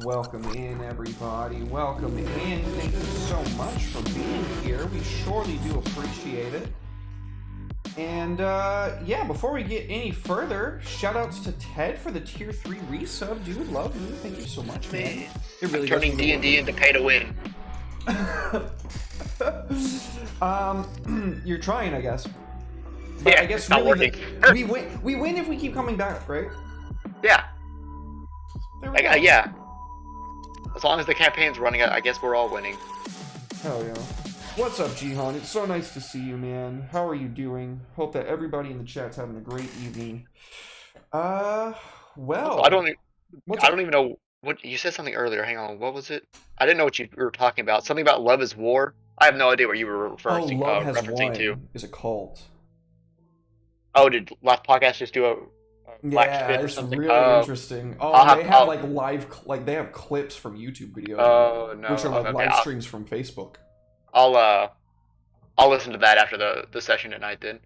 Welcome in, everybody. Welcome in. Thank you so much for being here. We surely do appreciate it. And yeah, before we get any further, shout outs to Ted for the tier 3 resub. Dude, love you. Thank you so much, man. It really turning D&D into pay to win. You're trying, I guess. But Yeah, I guess it's not really working. we win if we keep coming back, right? Yeah. There we go. Yeah. As long as the campaign's running, I guess we're all winning. Hell yeah. What's up, Jihan? It's so nice to see you, man. How are you doing? Hope that everybody in the chat's having a great evening. Well, I don't what's up? even know what you said something earlier. Hang on, what was it? I didn't know what you were talking about. Something about love is war. I have no idea what you were Oh, Love Has referencing to. Won is a cult. Oh, did last podcast just do a Black Yeah, Fifth or it's something? really interesting. Oh, I'll and have they have I'll, they have clips from YouTube videos on it, oh no. which are like Okay, live streams from Facebook. I'll I'll listen to that after the session tonight. Then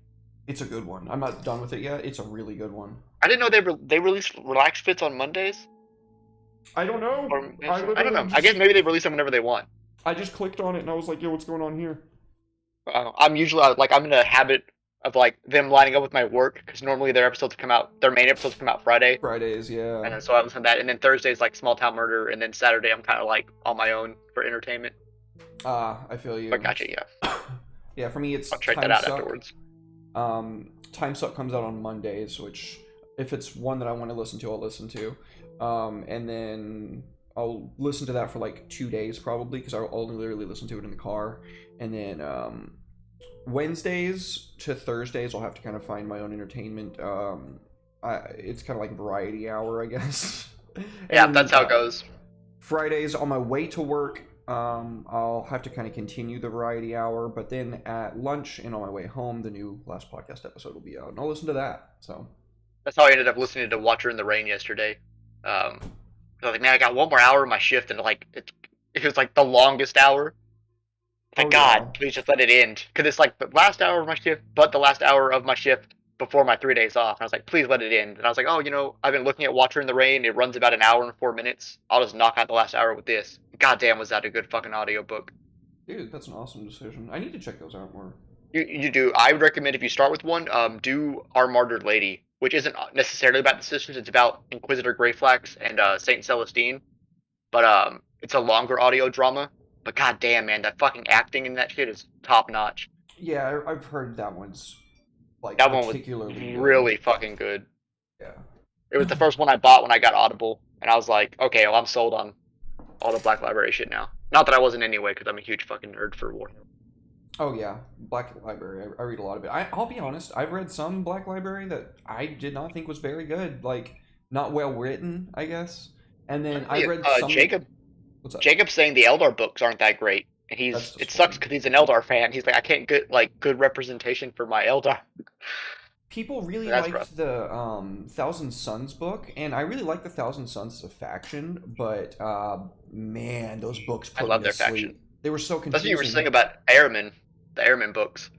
It's a good one. I'm not done with it yet. It's a really good one. I didn't know they released Relax Fits on Mondays. I don't know. Or I don't literally know. I guess maybe they release them whenever they want. I just clicked on it and I was like, "Yo, what's going on here?" I'm usually I'm in a habit of like them lining up with my work because normally their main episodes come out Friday, Fridays, yeah. and then so I listen to that, and then Thursday's like Small Town Murder, and then Saturday I'm kind of like on my own for entertainment. I feel you. But gotcha, yeah. Yeah, for me it's I'll check Time that out Suck. afterwards. Time Suck comes out on Mondays, which if it's one that I want to listen to, I'll listen to. And then I'll listen to that for like 2 days probably because I'll only literally listen to it in the car. And then Wednesdays to Thursdays I'll have to kind of find my own entertainment. It's kind of like variety hour, I guess. Yeah, that's how it goes. Fridays on my way to work, I'll have to kind of continue the variety hour, but then at lunch and on my way home, the new last podcast episode will be out, and I'll listen to that. So That's how I ended up listening to Watcher in the Rain yesterday. I was like, man, I got one more hour of my shift, and like it was like the longest hour. Thank God, please just let it end, because it's like the last hour of my shift, but the last hour of my shift before my 3 days off. And I was like, please let it end. And I was like, oh, I've been looking at Watcher in the Rain. It runs about an hour and 4 minutes. I'll just knock out the last hour with this. God damn, was that a good fucking audiobook. Dude, that's an awesome decision. I need to check those out more. You do. I would recommend if you start with one, do Our Martyred Lady, which isn't necessarily about the sisters. It's about Inquisitor Greyflax and Saint Celestine. But it's a longer audio drama. But god damn, man, that fucking acting in that shit is top notch. Yeah, I've heard that one's like that one was really fucking good. Yeah. It was the first one I bought when I got Audible, and I was like, okay, well, I'm sold on all the Black Library shit now. Not that I wasn't anyway, because I'm a huge fucking nerd for Warhammer. Oh yeah, Black Library. I read a lot of it. I'll be honest. I've read some Black Library that I did not think was very good. Like not well written, I guess. And then I read some. Jacob. What's up? Jacob's saying the Eldar books aren't that great, and it sucks because he's an Eldar fan. He's like, I can't get like good representation for my Eldar. People really liked the Thousand Sons book, and I really like the Thousand Sons as a faction. But man, those books put me to sleep. Faction. They were so confusing. That's what you were saying about Airmen, the Airmen books.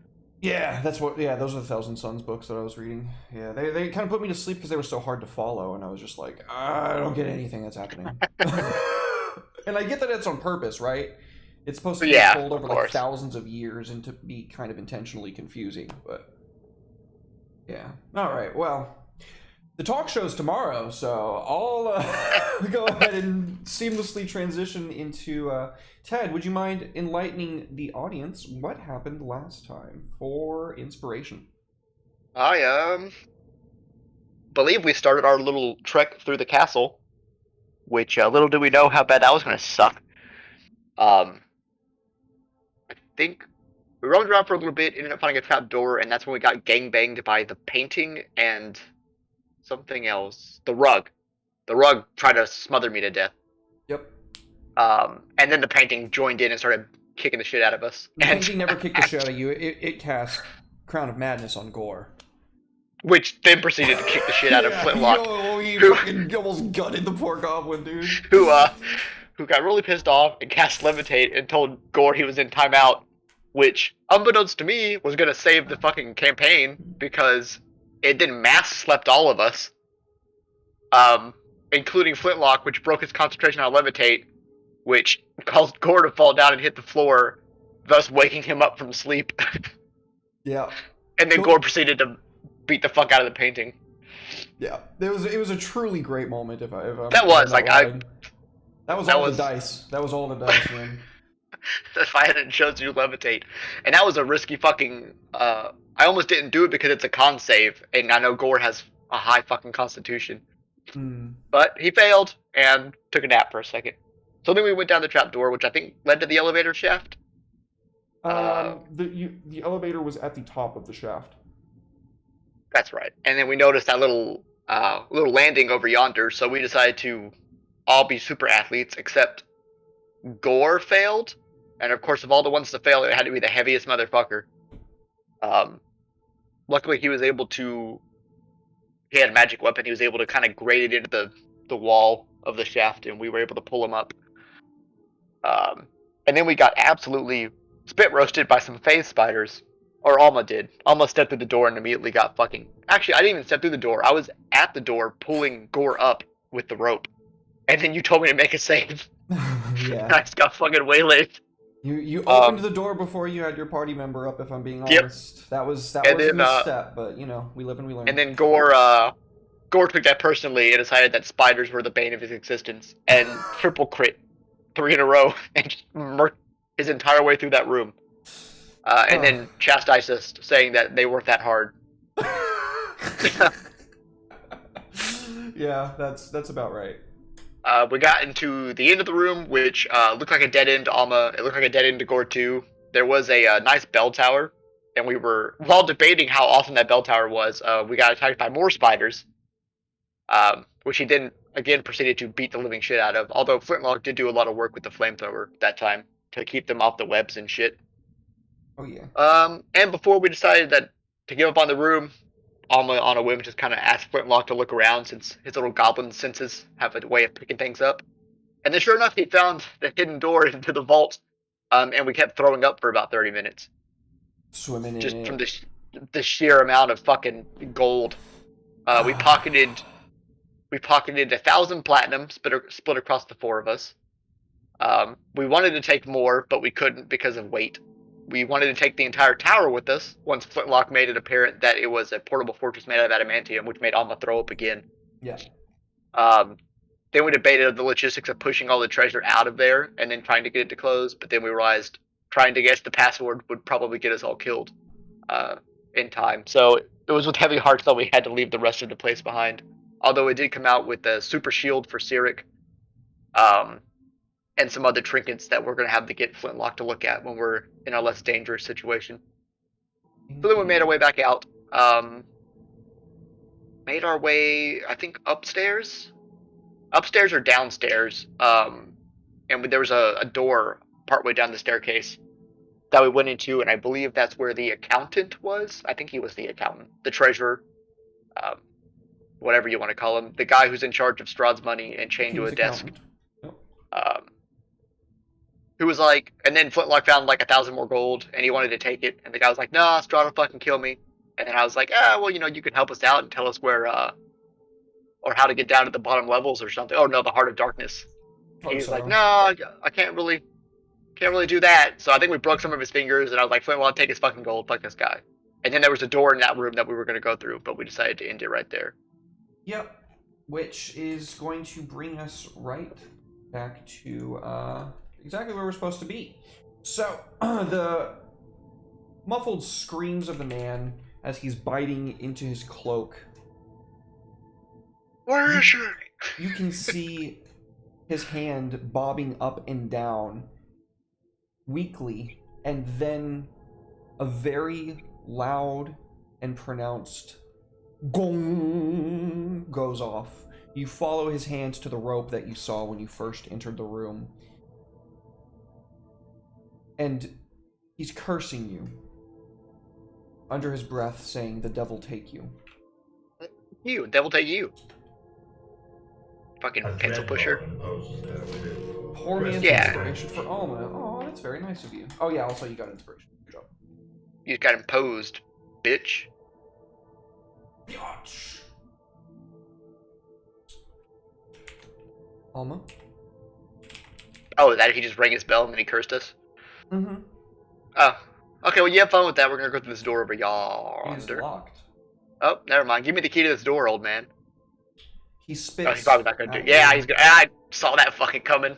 Yeah, those are the Thousand Sons books that I was reading. Yeah, they kind of put me to sleep because they were so hard to follow, and I was just like, I don't get anything that's happening. And I get that it's on purpose, right? It's supposed to be told over like thousands of years and to be kind of intentionally confusing, but yeah. All right, well, the talk show's tomorrow, so I'll go ahead and seamlessly transition into Ted. Would you mind enlightening the audience what happened last time for inspiration? I believe we started our little trek through the castle, which little did we know how bad that was going to suck. I think we roamed around for a little bit, ended up finding a trap door, and that's when we got gangbanged by the painting and something else. The rug. The rug tried to smother me to death. Yep. And then the painting joined in and started kicking the shit out of us. The painting never kicked the shit out of you. It cast Crown of Madness on Gore. Which then proceeded to kick the shit out of Flintlock. He fucking almost gutted the poor goblin, dude. Who got really pissed off and cast Levitate and told Gore he was in timeout, which, unbeknownst to me, was going to save the fucking campaign because it then mass slept all of us, including Flintlock, which broke his concentration on Levitate, which caused Gore to fall down and hit the floor, thus waking him up from sleep. Yeah. And then Gore proceeded to beat the fuck out of the painting. Yeah, it was a truly great moment. That was all the dice. That was all the dice, man. if I hadn't chosen you levitate. And that was a risky fucking I almost didn't do it because it's a con save, and I know Gore has a high fucking constitution. But he failed and took a nap for a second. So then we went down the trap door, which I think led to the elevator shaft. The elevator was at the top of the shaft. That's right. And then we noticed that little landing over yonder, so we decided to all be super athletes, except Gore failed. And of course, of all the ones to fail, it had to be the heaviest motherfucker. Luckily, he was able to. He had a magic weapon. He was able to kind of grate it into the wall of the shaft, and we were able to pull him up. And then we got absolutely spit roasted by some phase spiders. Or Alma did. Alma stepped through the door and immediately got fucking. Actually, I didn't even step through the door. I was at the door pulling Gore up with the rope. And then you told me to make a save. Yeah. I just got fucking waylaid. You opened the door before you had your party member up, if I'm being honest. Yep. That was a misstep, but you know, we live and we learn. And then Gore took that personally and decided that spiders were the bane of his existence and triple crit 3 in a row and just murked his entire way through that room. And then chastised us, saying that they weren't that hard. Yeah, that's about right. We got into the end of the room, which looked like a dead end to Alma. It looked like a dead end to Gore too. There was a nice bell tower, and we were, while debating how awesome that bell tower was, we got attacked by more spiders, which he then again proceeded to beat the living shit out of. Although Flintlock did do a lot of work with the flamethrower that time to keep them off the webs and shit. Oh yeah. And before we decided that to give up on the room, Alma on a whim just kind of asked Flintlock to look around since his little goblin senses have a way of picking things up. And then sure enough, he found the hidden door into the vault, and we kept throwing up for about 30 minutes. Swimming in just it. From the sheer amount of fucking gold. We pocketed 1,000 platinum split across the 4 of us. We wanted to take more, but we couldn't because of weight. We wanted to take the entire tower with us once Flintlock made it apparent that it was a portable fortress made out of adamantium, which made Alma throw up again. Yeah. Then we debated the logistics of pushing all the treasure out of there and then trying to get it to close, but then we realized trying to guess the password would probably get us all killed in time. So it was with heavy hearts that we had to leave the rest of the place behind. Although it did come out with a super shield for Cyric, and some other trinkets that we're going to have to get Flintlock to look at when we're in a less dangerous situation. So then we made our way back out. Made our way, I think, upstairs? Upstairs or downstairs. And there was a door partway down the staircase that we went into, and I believe that's where the accountant was. I think he was the accountant. The treasurer. Whatever you want to call him. The guy who's in charge of Strahd's money and chained to a desk. Yep. Who was like, and then Flintlock found like 1,000 more gold, and he wanted to take it, and the guy was like, "Nah, Strahd will fucking kill me." And then I was like, well, you know, you could help us out and tell us where, or how to get down to the bottom levels or something. Oh no, the Heart of Darkness. He's like, "No, I can't really do that." So I think we broke some of his fingers, and I was like, "Flintlock, take his fucking gold, fuck this guy." And then there was a door in that room that we were going to go through, but we decided to end it right there. Yep, which is going to bring us right back to exactly where we're supposed to be. So, the muffled screams of the man as he's biting into his cloak. Where is she? You can see his hand bobbing up and down weakly, and then a very loud and pronounced gong goes off. You follow his hands to the rope that you saw when you first entered the room. And he's cursing you under his breath, saying, "The devil take you." You, devil take you. Fucking pencil pusher. Pour me an inspiration for Alma. Oh, that's very nice of you. Oh yeah, also you got inspiration. Good job. You got imposed, bitch. Biatch. Alma? Oh, that he just rang his bell and then he cursed us? Mm-hmm. Oh. Okay, well, you have fun with that. We're gonna go through this door over yonder. It's locked. Oh, never mind. Give me the key to this door, old man. He spits. Oh, he's probably not gonna do it. Yeah, he's gonna. I saw that fucking coming.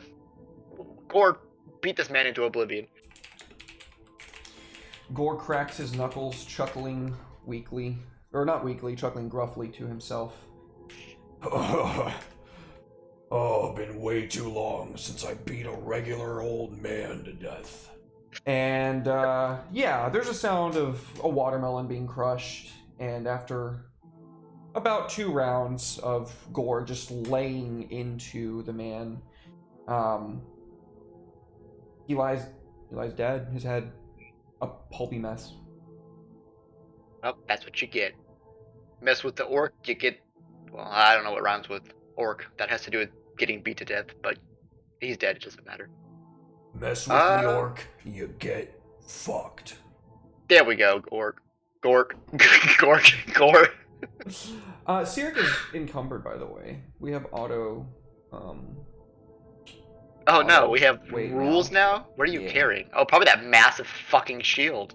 Gore beat this man into oblivion. Gore cracks his knuckles, chuckling weakly. Or not weakly, chuckling gruffly to himself. Oh, been way too long since I beat a regular old man to death. And, yeah, there's a sound of a watermelon being crushed, and after about 2 rounds of Gore just laying into the man, he lies dead, his head a pulpy mess. Well, that's what you get. Mess with the orc, you get... Well, I don't know what rhymes with orc. That has to do with getting beat to death, but he's dead, it doesn't matter. Mess with the orc, you get fucked. There we go, orc. Gork. Gore. Sirik is encumbered, by the way. We have auto, Oh no, we have weight rules now? What are you carrying? Oh, probably that massive fucking shield.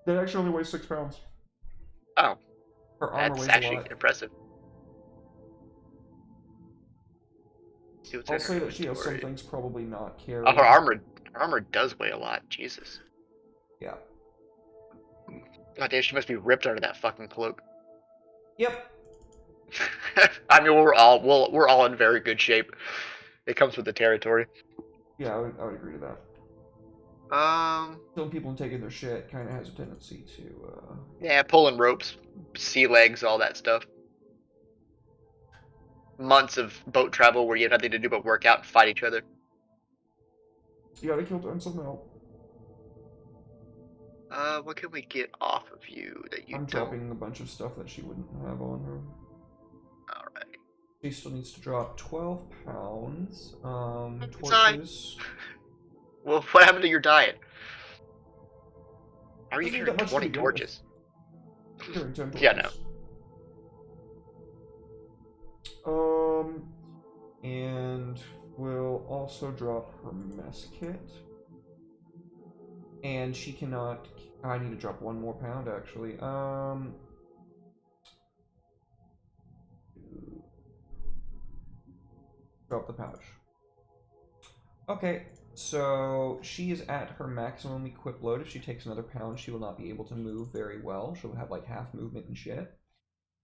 That actually only weighs 6 pounds. Oh. Her armor That's weighs actually a lot. impressive. I'll say that she has some things probably not carried. Oh, her armor does weigh a lot. Jesus. Yeah. God damn, she must be ripped out of that fucking cloak. Yep. I mean, we're all in very good shape. It comes with the territory. Yeah, I would agree to that. Some people taking their shit kind of has a tendency to, Yeah, pulling ropes, sea legs, all that stuff. Months of boat travel where you have nothing to do but work out and fight each other. Yeah, they killed her on something else. What can we get off of you that you I'm don't? dropping a bunch of stuff that she wouldn't have on her. Alright. She still needs to drop 12 pounds. Torches. Sorry. Well, what happened to your diet? How are you carrying 20 torches? Carrying 10 torches. Yeah, no. And we'll also drop her mess kit. And she cannot... I need to drop 1 more pound, actually. Drop the pouch. Okay, so she is at her maximum equip load. If she takes another pound, she will not be able to move very well. She'll have like half movement and shit.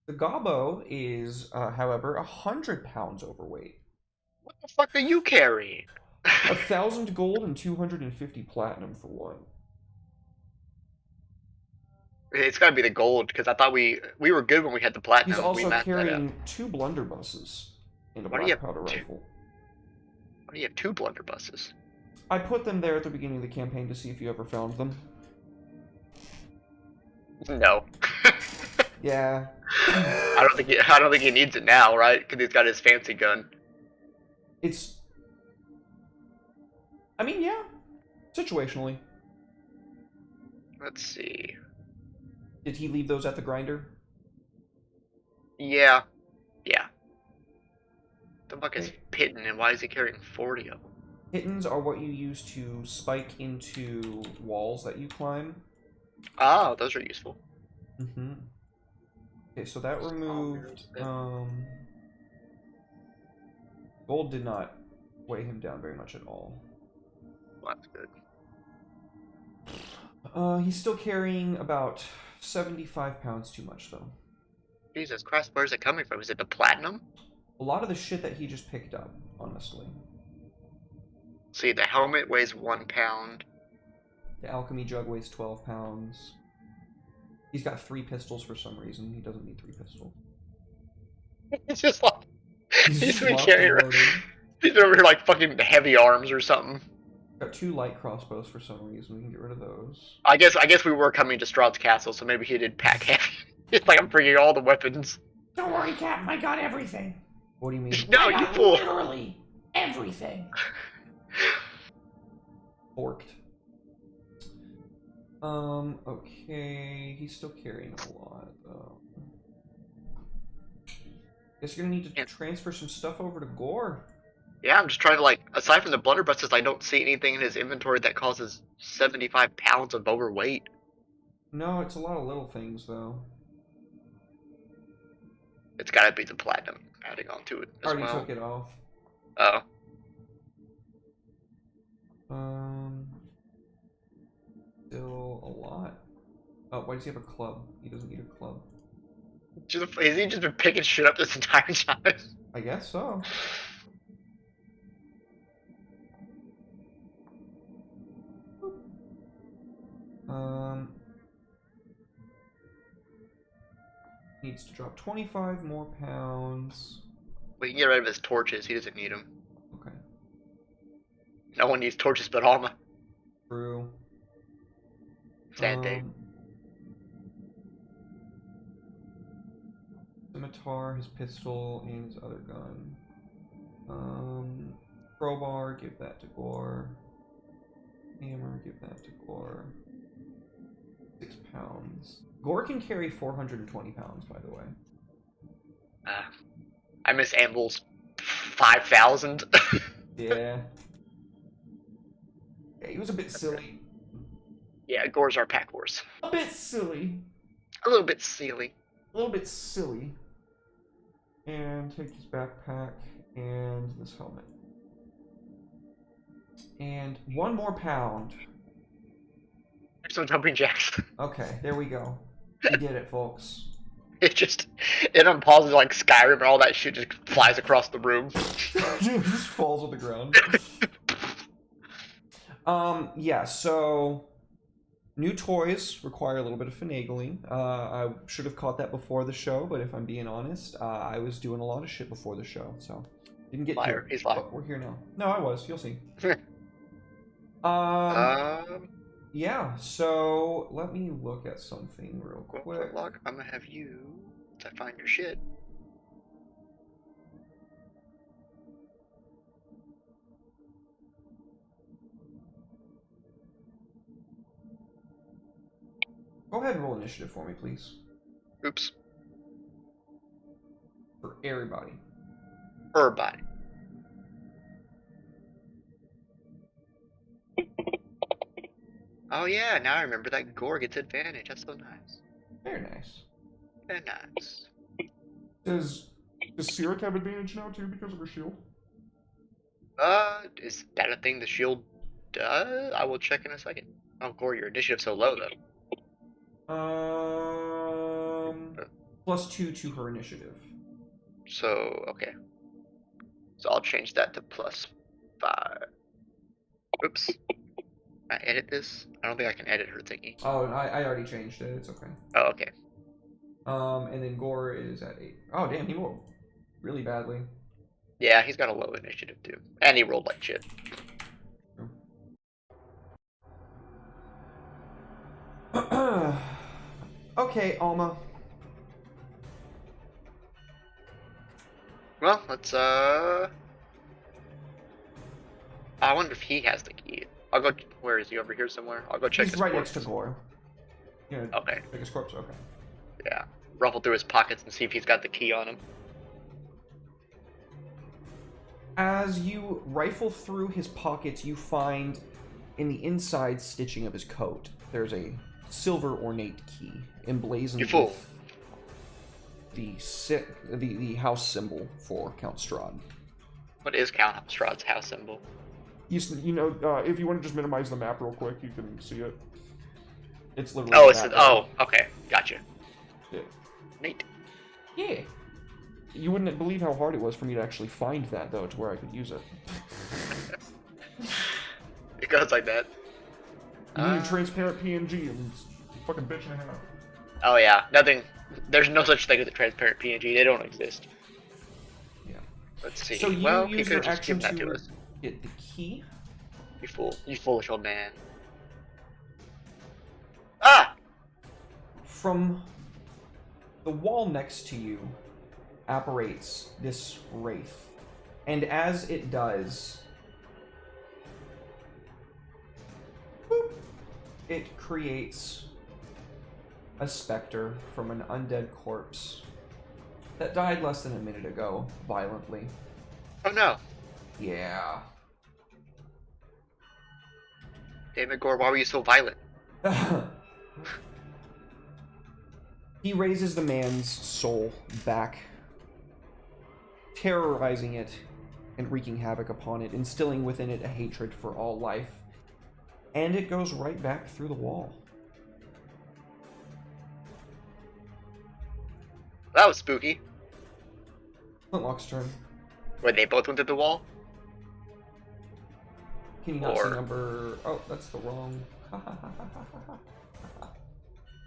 The gobbo is, however, 100 pounds overweight. What the fuck are you carrying? 1,000 gold and 250 platinum for one. It's gotta be the gold, because I thought we were good when we had the platinum. He's also carrying 2 blunderbusses and a black powder rifle. Why do you have 2 blunderbusses? I put them there at the beginning of the campaign to see if you ever found them. No. Yeah. I don't think he needs it now, right? Because he's got his fancy gun. It's... I mean, yeah. Situationally. Let's see. Did he leave those at the grinder? Yeah. Yeah. The fuck is Pitten, and why is he carrying 40 of them? Pittons are what you use to spike into walls that you climb. Oh, those are useful. Mm-hmm. Okay, so that removed... Gold did not weigh him down very much at all. Well, that's good. He's still carrying about 75 pounds too much, though. Jesus Christ, where's it coming from? Is it the platinum? A lot of the shit that he just picked up, honestly. See, the helmet weighs 1 pound. The alchemy jug weighs 12 pounds. He's got 3 pistols for some reason. He doesn't need 3 pistols. It's just like... He's been carrying... He's over here like fucking heavy arms or something. Got 2 light crossbows for some reason. We can get rid of those. I guess we were coming to Strahd's castle, so maybe he did pack heavy. It's like I'm bringing all the weapons. Don't worry, Captain. I got everything. What do you mean? No, you fool. Literally everything. Forked. Okay. He's still carrying a lot, though. Guess you're gonna need to transfer some stuff over to Gore. Yeah, I'm just trying to, like, aside from the blunderbusses, I don't see anything in his inventory that causes 75 pounds of overweight. No, it's a lot of little things, though. It's gotta be the platinum adding on to it as Already well. took it off. Oh. Still a lot. Oh, why does he have a club? He doesn't need a club. Has he just been picking shit up this entire time? I guess so. Needs to drop 25 more pounds. We can get rid of his torches. He doesn't need them. Okay. No one needs torches but Alma. True. Sad day. Scimitar, his pistol, and his other gun. Crowbar, give that to Gore. Hammer, give that to Gore. 6 pounds. Gore can carry 420 pounds, by the way. I miss Amble's 5,000. Yeah. Yeah, he was a bit silly. Yeah, Gore's our pack horse. A bit silly. A little bit silly. A little bit silly. And take his backpack and this helmet. And 1 more pound. Some jumping jacks. Okay, there we go. We did it, folks. It unpauses like Skyrim and all that shit just flies across the room. Just falls on the ground. Yeah, so new toys require a little bit of finagling. I should have caught that before the show, but if I'm being honest, I was doing a lot of shit before the show, so didn't get Liar. to it. He's lying. But we're here now. No, I was. You'll see. Yeah, so let me look at something real quick. Lock, I'm gonna have you to find your shit. Go ahead and roll initiative for me, please. Oops. For everybody. Everybody. Oh yeah, now I remember that Gore gets advantage. That's so nice. Very nice. Very nice. Does Sirik have advantage now too because of her shield? Is that a thing the shield does? I will check in a second. Oh, Gore, your initiative's so low though. +2 to her initiative. So, okay. So I'll change that to +5. Oops. Can I edit this? I don't think I can edit her thingy. Oh, I already changed it. It's okay. Oh, okay. And then Gore is at 8. Oh, damn, he rolled really badly. Yeah, he's got a low initiative too. And he rolled like shit. Okay, Alma. Well, let's I wonder if he has the key. I'll go. Where is he? Over here somewhere? I'll go check. He's his right corpse. next to Gore. Yeah. Okay. Check his corpse. Okay. Yeah. Ruffle through his pockets and see if he's got the key on him. As you rifle through his pockets, you find in the inside stitching of his coat, there's a silver ornate key emblazoned You fool. with the house symbol for Count Strahd. What is Count Strahd's house symbol? You know, if you want to just minimize the map real quick, you can see it. It's literally. Oh, okay, gotcha. Yeah. Neat. Yeah. You wouldn't believe how hard it was for me to actually find that, though, to where I could use it. It goes like that. You need a transparent PNG and it's fucking bitch and a half. Oh yeah, nothing. There's no such thing as a transparent PNG. They don't exist. Yeah. Let's see. So you well, use he could your have just action given that to to us. get the key. You foolish old man. Ah! From the wall next to you apparates this wraith. And as it does, boop, it creates a specter from an undead corpse that died less than a minute ago, violently. Oh no. Yeah. Damn it, Gore, why were you so violent? He raises the man's soul back, terrorizing it and wreaking havoc upon it, instilling within it a hatred for all life. and it goes right back through the wall. That was spooky. Flintlock's turn. Where they both went through the wall? Can you not see number... Oh, that's the wrong...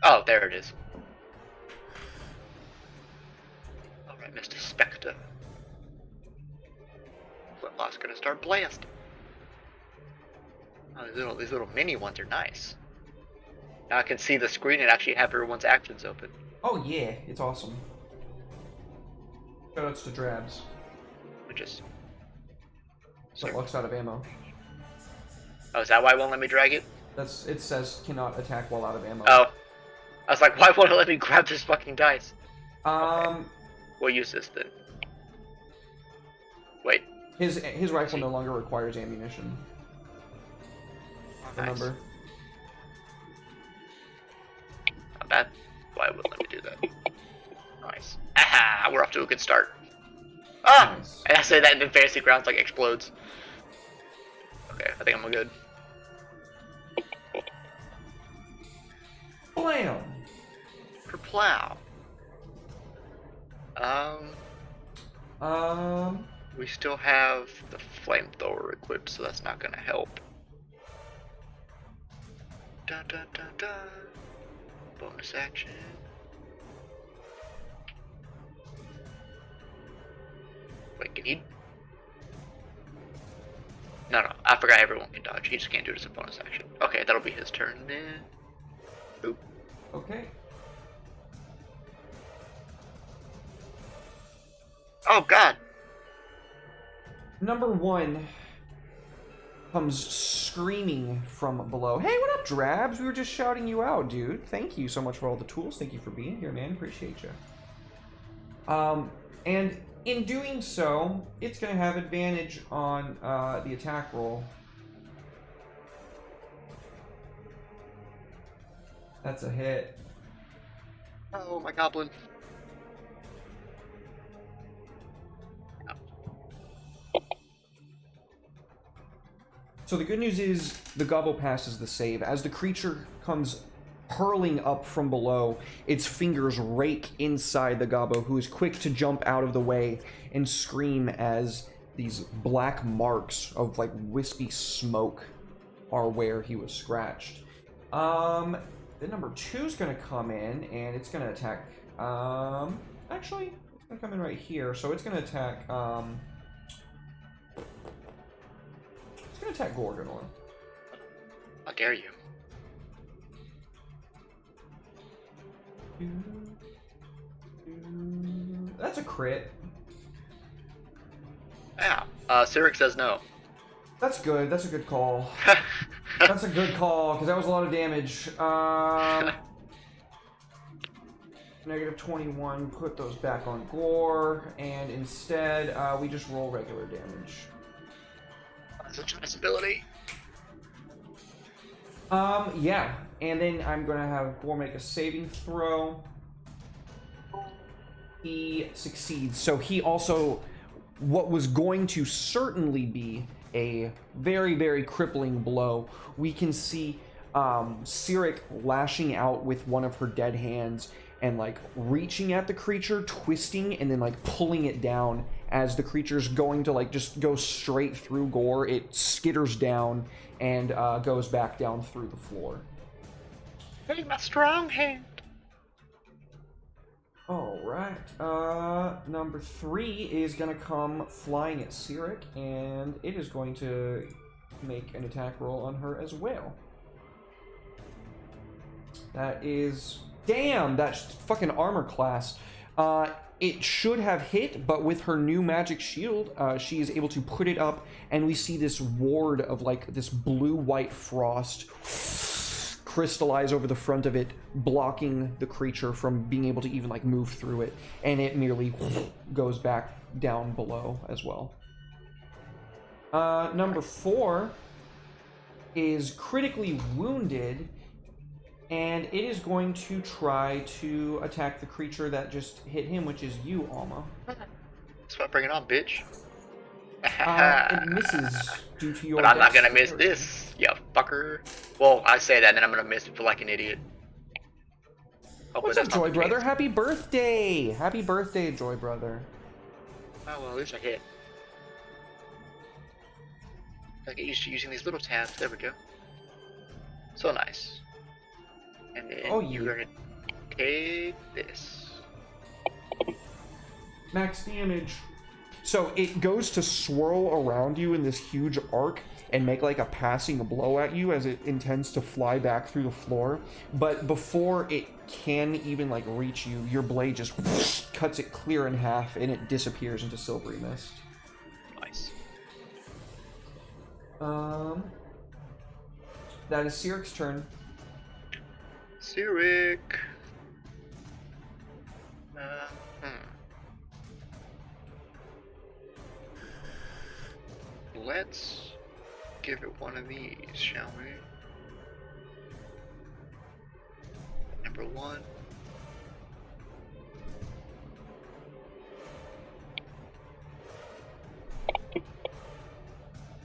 Oh, there it is. Alright, Mr. Spectre. Flintlock's gonna start blasting. Oh, these little mini ones are nice. Now I can see the screen and actually have everyone's actions open. Oh yeah, it's awesome. Shoutouts to Drabs. Which is... Flintlock's out of ammo. Oh, is that why it won't let me drag it? It says cannot attack while out of ammo. Oh. I was like, why won't it let me grab this fucking dice? Okay. We'll use this then. Wait. His rifle no longer requires ammunition. Oh, Remember? Nice. Not bad. Why would it let me do that? Nice. Aha! We're off to a good start. Ah! Nice. And I say that and then Fantasy Grounds like explodes. Okay, I think I'm good. Blam! For plow. We still have the flamethrower equipped, so that's not gonna help. Dun dun dun dun. Bonus action. Wait, can he? No, I forgot everyone can dodge. He just can't do it as a bonus action. Okay, that'll be his turn then. Oop. Okay. Oh god! Number 1 comes screaming from below. Hey, what up, Drabs? We were just shouting you out, dude. Thank you so much for all the tools. Thank you for being here, man. Appreciate you. And in doing so, it's going to have advantage on the attack roll. That's a hit. Oh, my goblin. So the good news is the gobbo passes the save. As the creature comes hurling up from below, its fingers rake inside the gobbo, who is quick to jump out of the way and scream as these black marks of like wispy smoke are where he was scratched. Then number 2 is going to come in and it's going to attack. Actually, it's going to come in right here. So it's going to attack. It's going to attack Gorgonor. How dare you? That's a crit. Yeah. Cyric says no. That's good. That's a good call. That's a good call, because that was a lot of damage. Negative 21, put those back on Gore, and instead, we just roll regular damage. That's a choice ability. Yeah. And then I'm going to have Gore make a saving throw. He succeeds. So he also, what was going to certainly be a very, very crippling blow, we can see Cyric lashing out with one of her dead hands and like reaching at the creature, twisting, and then like pulling it down. As the creature's going to like just go straight through Gore, it skitters down and goes back down through the floor. Hey, my strong hand. Alright, number 3 is going to come flying at Cyric, and it is going to make an attack roll on her as well. That is... Damn, that's fucking armor class. It should have hit, but with her new magic shield, she is able to put it up, and we see this ward of like this blue-white frost crystallize over the front of it, blocking the creature from being able to even like move through it, and it merely goes back down below as well. Number 4 is critically wounded, and it is going to try to attack the creature that just hit him, which is you, Alma. That's why I bring it on, bitch. It misses due to your But I'm not gonna miss dexterity. this, you fucker. Well, I say that, and then I'm gonna miss it for like an idiot. Hopefully What's up, that's not Joy the Brother? case. Happy birthday! Happy birthday, Joy Brother. Oh, well, at least I hit. I get used to using these little tabs. There we go. So nice. And then Oh, you're yeah. gonna take this. Max damage. So it goes to swirl around you in this huge arc and make like a passing blow at you as it intends to fly back through the floor. But before it can even like reach you, your blade just cuts it clear in half and it disappears into silvery mist. Nice. That is Siric's turn. Cyric. Let's give it one of these, shall we? Number one.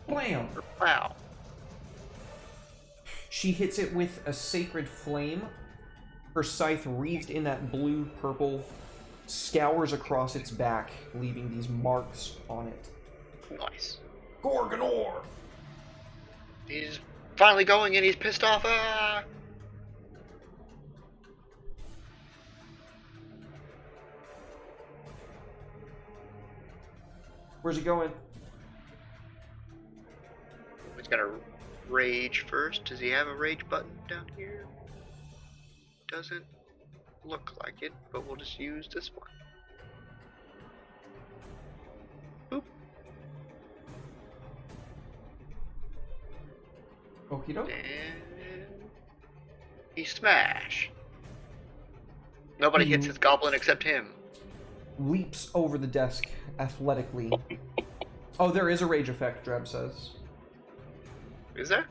Blam! Wow. She hits it with a sacred flame. Her scythe, wreathed in that blue-purple, scours across its back, leaving these marks on it. Nice. Gorgonor! He's finally going and he's pissed off. Ah! Where's he going? He's gonna rage first. Does he have a rage button down here? Doesn't look like it, but we'll just use this one. Boop. Okie doke. And he smash. Nobody hits his goblin except him. Leaps over the desk athletically. Oh, there is a rage effect, Dreb says. Is there?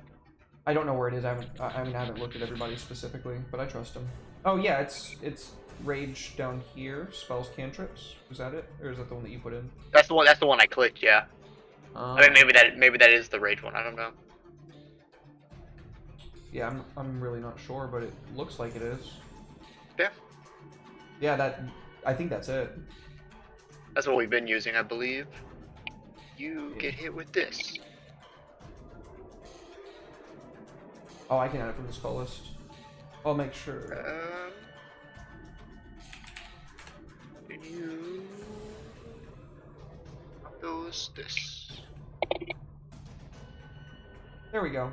I don't know where it is. I haven't looked at everybody specifically, but I trust him. Oh yeah, it's rage down here. Spells, cantrips. Is that it, or is that the one that you put in? That's the one. That's the one I clicked. Yeah. I mean, maybe that is the rage one. I don't know. Yeah, I'm really not sure, but it looks like it is. Yeah. Yeah, I think that's it. That's what we've been using, I believe. You get hit with this. Oh, I can add it from the spell list. I'll make sure. And you goes this. There we go.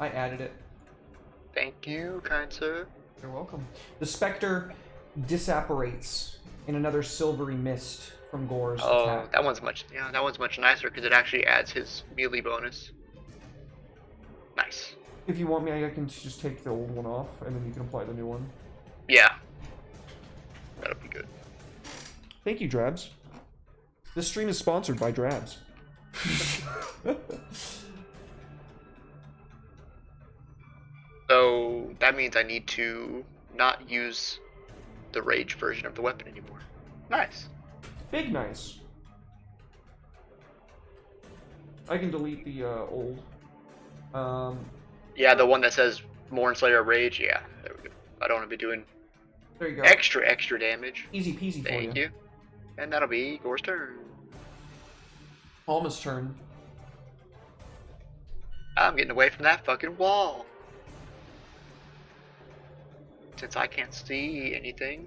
I added it. Thank you, kind sir. You're welcome. The specter disapparates in another silvery mist from Gore's attack. that one's much nicer because it actually adds his melee bonus. Nice. If you want me, I can just take the old one off, and then you can apply the new one. Yeah. That'll be good. Thank you, Drabs. This stream is sponsored by Drabs. So that means I need to not use the rage version of the weapon anymore. Nice. Big nice. I can delete the old. Yeah, the one that says Mornslayer Rage. Yeah, there we go. I don't want to be doing There you go. extra damage. Easy peasy for Thank you. And that'll be Gore's turn. Alma's turn. I'm getting away from that fucking wall. Since I can't see anything,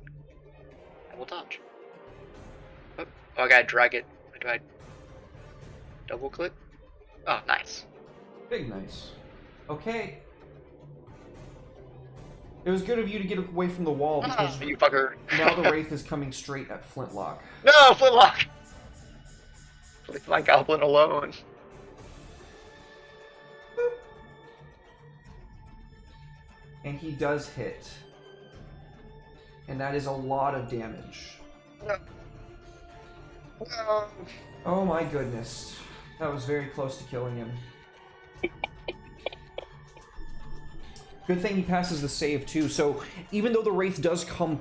I will dodge. Oh, I gotta drag it. Do I double click? Oh, nice. Big nice. Okay. It was good of you to get away from the wall because You fucker. now the Wraith is coming straight at Flintlock. No, Flintlock! Leave my goblin alone. And he does hit. And that is a lot of damage. No. No. Oh my goodness. That was very close to killing him. Good thing he passes the save too. So even though the Wraith does come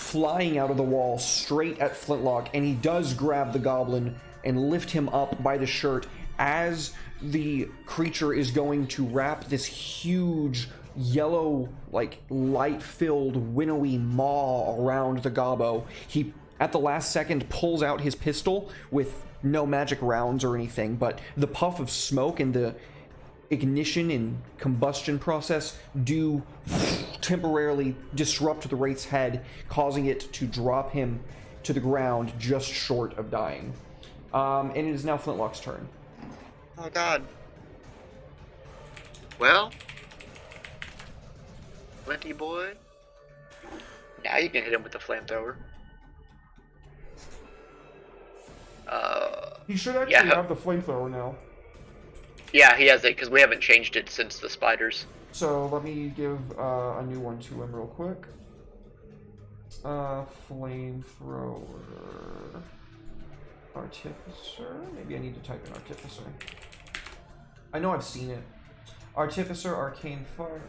flying out of the wall straight at Flintlock, and he does grab the goblin and lift him up by the shirt as the creature is going to wrap this huge yellow, like, light-filled, winnowy maw around the gobbo. He, at the last second, pulls out his pistol with no magic rounds or anything, but the puff of smoke and the ignition and combustion process do temporarily disrupt the wraith's head, causing it to drop him to the ground just short of dying. And it is now Flintlock's turn. Oh god. Well, Flinty boy, now you can hit him with the flamethrower. He should actually have the flamethrower now. Yeah, he has it because we haven't changed it since the spiders. So let me give a new one to him real quick. Flamethrower. Artificer? Maybe I need to type in Artificer. I know I've seen it. Artificer, Arcane Fire.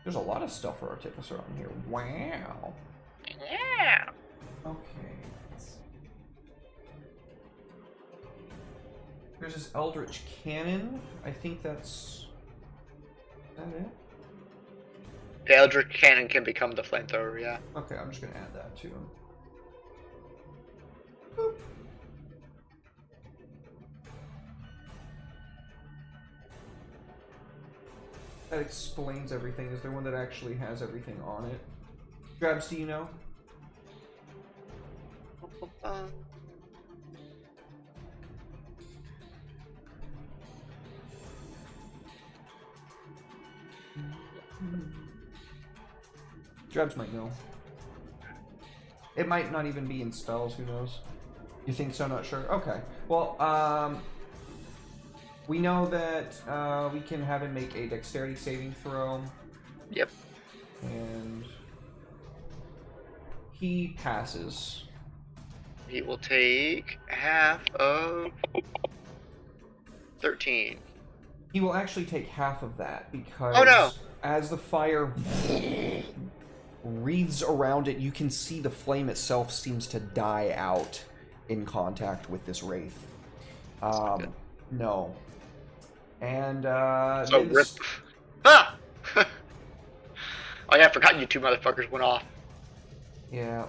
There's a lot of stuff for Artificer on here. Wow. Yeah. Okay. There's this Eldritch Cannon. I think that's... Is that it? The Eldritch Cannon can become the flamethrower, yeah. Okay, I'm just gonna add that to him. Boop. That explains everything. Is there one that actually has everything on it? Drabs, do you know? Drabs might know. It might not even be in spells, who knows? You think so? Not sure? Okay. Well, we know that we can have him make a dexterity saving throw. Yep. And he passes. He will take half of 13. He will actually take half of that because as the fire wreaths around it, you can see the flame itself seems to die out in contact with this wraith. No. And so rip. Ah! Oh yeah, I forgot you two motherfuckers went off. Yeah.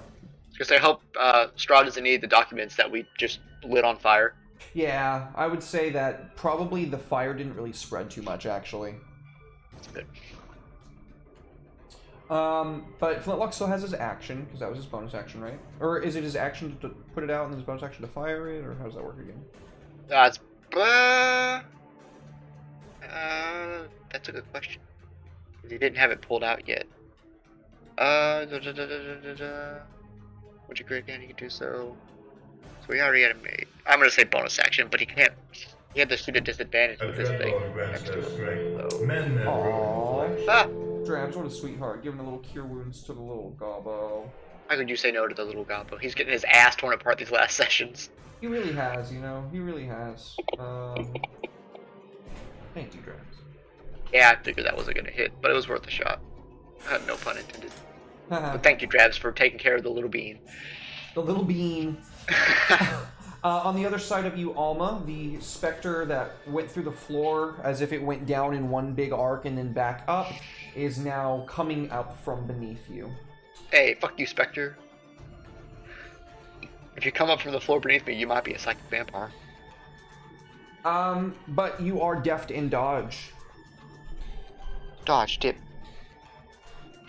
Because I hope Strahd doesn't need the documents that we just lit on fire. Yeah, I would say that probably the fire didn't really spread too much, actually. That's good. But Flintlock still has his action, because that was his bonus action, right? Or is it his action to put it out and then his bonus action to fire it, or how does that work again? That's a good question. He didn't have it pulled out yet. Would you agree again? You can do so. So we already had him made. I'm gonna say bonus action, but he can't. He had to shoot at disadvantage with this thing next to him. So. Aww. Ah! Drabs, what a sweetheart, giving a little cure wounds to the little gobbo. How could you say no to the little gobbo? He's getting his ass torn apart these last sessions. He really has, you know. He really has. Thank you, Drabs. Yeah, I figured that wasn't gonna hit, but it was worth a shot. No pun intended. But thank you, Drabs, for taking care of the little bean. The little bean. On the other side of you, Alma, the specter that went through the floor as if it went down in one big arc and then back up, is now coming up from beneath you. Hey, fuck you, Spectre. If you come up from the floor beneath me, you might be a psychic vampire. But you are deft in dodge. Dodge, dip.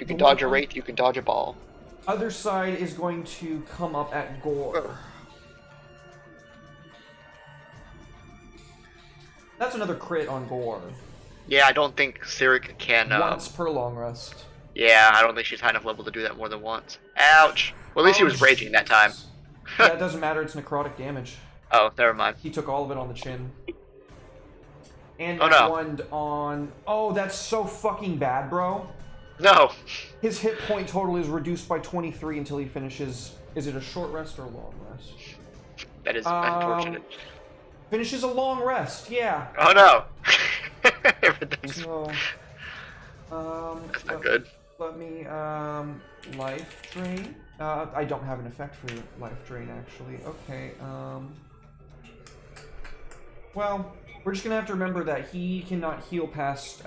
You can dodge a wraith, you can dodge a ball. Other side is going to come up at Gore. That's another crit on Gore. Yeah, I don't think Cyric can. Once per long rest. Yeah, I don't think she's high enough level to do that more than once. Ouch! Well, at least he was raging that time. Yeah, it doesn't matter, it's necrotic damage. Oh, never mind. He took all of it on the chin. And no. on... Oh, that's so fucking bad, bro. No! His hit point total is reduced by 23 until he finishes... Is it a short rest or a long rest? That is unfortunate. Finishes a long rest, yeah. Oh no! Everything's... So, That's not good. Let me, life drain. I don't have an effect for life drain, actually. Okay, well, we're just gonna have to remember that he cannot heal past,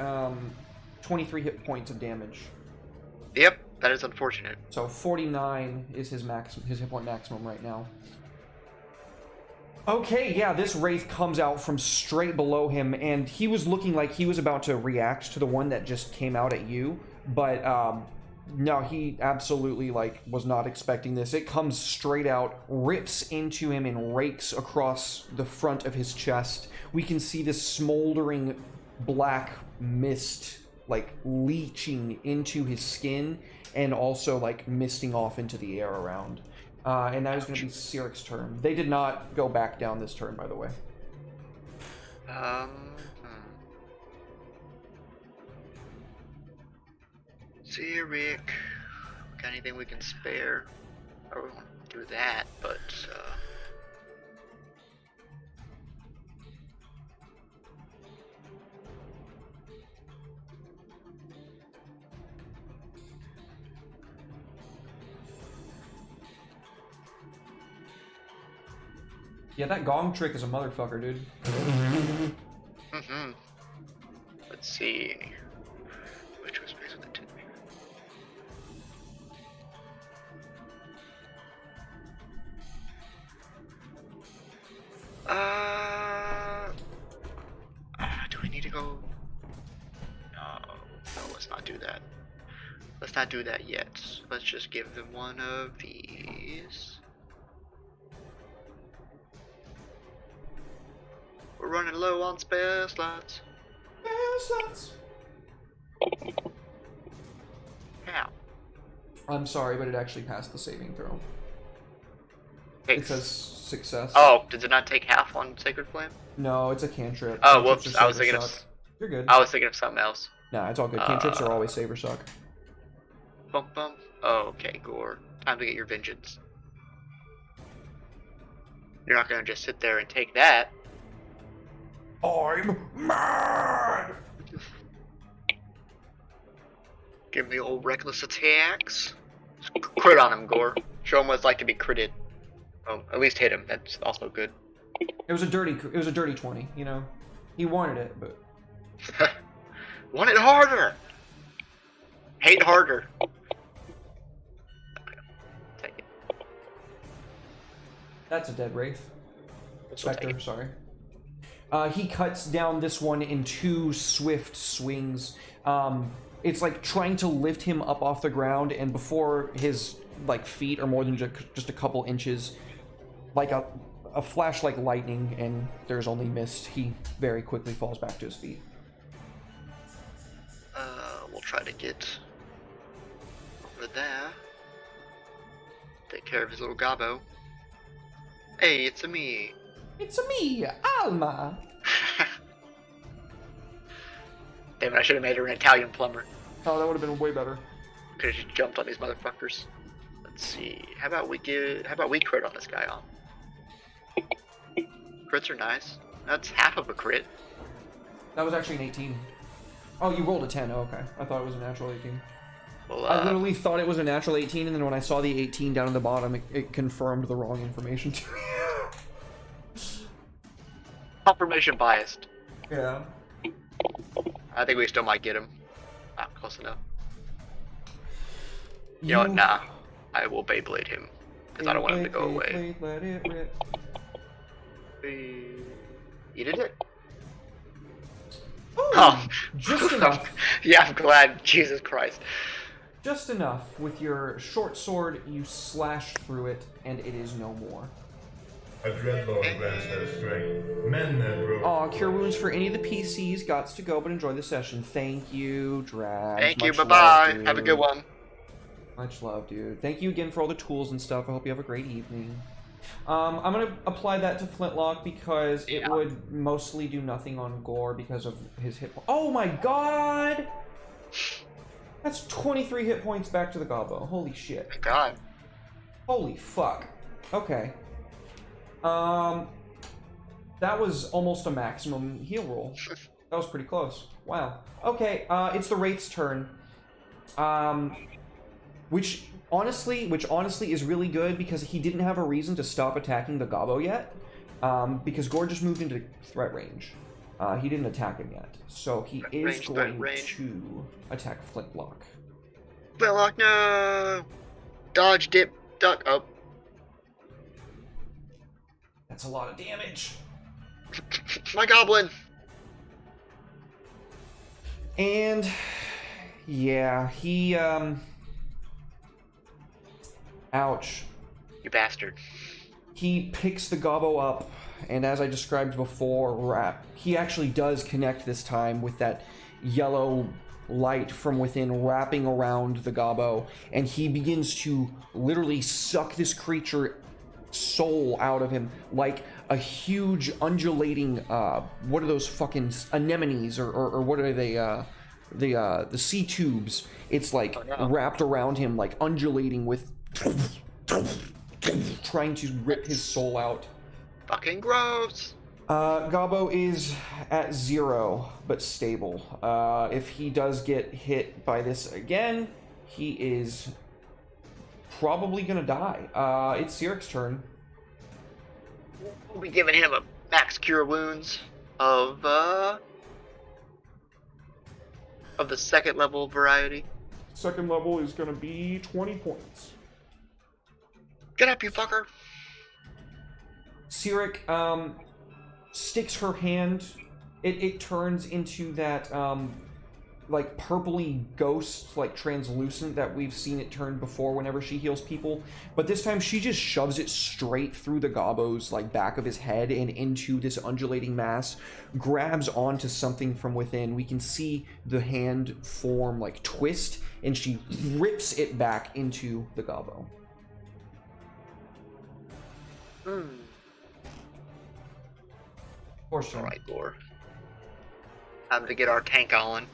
23 hit points of damage. Yep, that is unfortunate. So 49 is his hit point maximum right now. Okay, yeah, this wraith comes out from straight below him, and he was looking like he was about to react to the one that just came out at you, but no, he absolutely was not expecting this. It comes straight out, rips into him, and rakes across the front of his chest. We can see this smoldering black mist leaching into his skin, and also misting off into the air around. And that is going to be Siric's turn. They did not go back down this turn, by the way. Sirik, got anything we can spare? I would want to do that, but yeah, that gong trick is a motherfucker, dude. Let's see. Which was based on the 10. Do we need to go? No, let's not do that. Let's not do that yet. Let's just give them one of these. We're running low on spare slots. Spare slots. How? I'm sorry, but it actually passed the saving throw. It says success. Oh, does it not take half on Sacred Flame? No, it's a cantrip. Oh, Cantrips whoops! are I was save or thinking suck. of. You're good. I was thinking of something else. Nah, it's all good. Cantrips are always save or suck. Bum bum. Oh, okay, Gore. Time to get your vengeance. You're not gonna just sit there and take that. I'm mad! Give me old reckless attacks. Crit on him, Gore. Show him what it's like to be critted. Oh, at least hit him. That's also good. It was a dirty 20, you know. He wanted it, but Want it harder. Hate harder. Take it. that's a dead wraith. We'll take Spectre, it. sorry. He cuts down this one in 2 swift swings. It's like trying to lift him up off the ground, and before his feet are more than just a couple inches, a flash like lightning, and there's only mist. He very quickly falls back to his feet. We'll try to get over there. Take care of his little gobbo. Hey, it's a me. It's me, Alma. Damn it, I should have made her an Italian plumber. Oh, that would have been way better. Could have just jumped on these motherfuckers. Let's see. How about we crit on this guy on? Crits are nice. That's half of a crit. That was actually an 18. Oh, you rolled a 10. Oh, okay. I thought it was a natural 18. Well, I literally thought it was a natural 18, and then when I saw the 18 down at the bottom, it confirmed the wrong information to me. confirmation biased. Yeah. I think we still might get him. Not close enough. You know what? Nah. I will Beyblade him. Because I don't want him to go away. Let it rip. You did it? Ooh, Oh. just enough. Yeah, I'm glad. Jesus Christ. Just enough. With your short sword, you slash through it, and it is no more. A dreadlord grants her strength. Men that broke. Aw, cure wounds for any of the PCs. Gots to go, but enjoy the session. Thank you, Drag. Thank you. Much Bye-bye. love, Have a good one. Much love, dude. Thank you again for all the tools and stuff. I hope you have a great evening. I'm going to apply that to Flintlock because it would mostly do nothing on Gore because of his hit point. Oh my god! That's 23 hit points back to the Gobbo. Holy shit. Thank God. Holy fuck. Okay. That was almost a maximum heal roll. That was pretty close. Wow. Okay, it's the Wraith's turn. Which honestly is really good because he didn't have a reason to stop attacking the Gobbo yet. Because Gore just moved into threat range. He didn't attack him yet. So he is going to attack Flintlock. Flintlock, no! Dodge, dip, duck, oh. That's a lot of damage. My goblin! And yeah, he ouch. You bastard. He picks the Gobbo up, and as I described before, he actually does connect this time with that yellow light from within wrapping around the Gobbo, and he begins to literally suck this creature soul out of him like a huge undulating what are those fucking anemones or what are they the sea tubes. It's like wrapped around him like undulating with trying to rip his soul out. Fucking gross. Gobbo is at 0 but stable. If he does get hit by this again, he is probably gonna die. It's Siric's turn. We'll be giving him a max cure wounds of the second level variety. Second level is gonna be 20 points. Get up, you fucker. Sirik sticks her hand. It turns into that like purpley ghost, like translucent that we've seen it turn before whenever she heals people. But this time she just shoves it straight through the Gobbo's like back of his head and into this undulating mass, grabs onto something from within. We can see the hand form like twist, and she rips it back into the Gobbo. Alright, Gore. Time to get our tank on.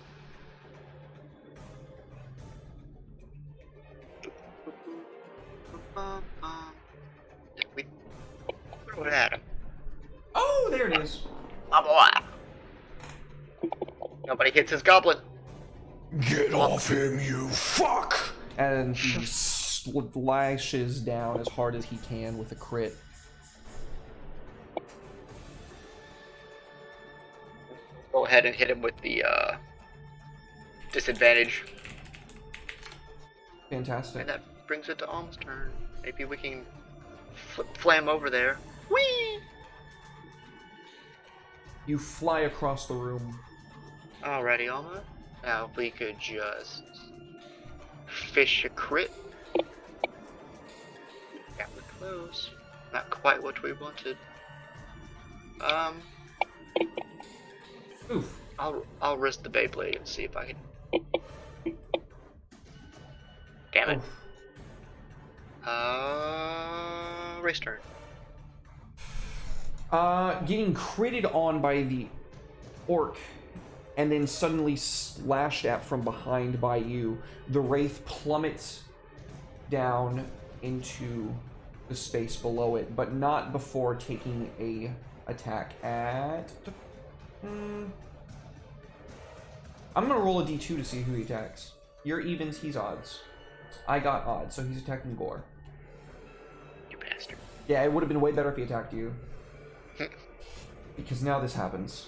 We throw it at him. Oh, there it is. Nobody hits his goblin. Get off him, you fuck! And he lashes down as hard as he can with a crit. Go ahead and hit him with the disadvantage. Fantastic. And that brings it to Alma's turn. Maybe we can flam over there. Whee! You fly across the room. Alrighty, Alma. Now if we could just fish a crit. Yeah, we're close. Not quite what we wanted. Oof. I'll risk the Beyblade and see if I can. Damn it. Oof. Race turn. Getting critted on by the orc and then suddenly slashed at from behind by you, the Wraith plummets down into the space below it, but not before taking a attack at... I'm gonna roll a d2 to see who he attacks. You're evens, he's odds. I got odds, so he's attacking Gore. You bastard. Yeah, it would have been way better if he attacked you. Because now this happens.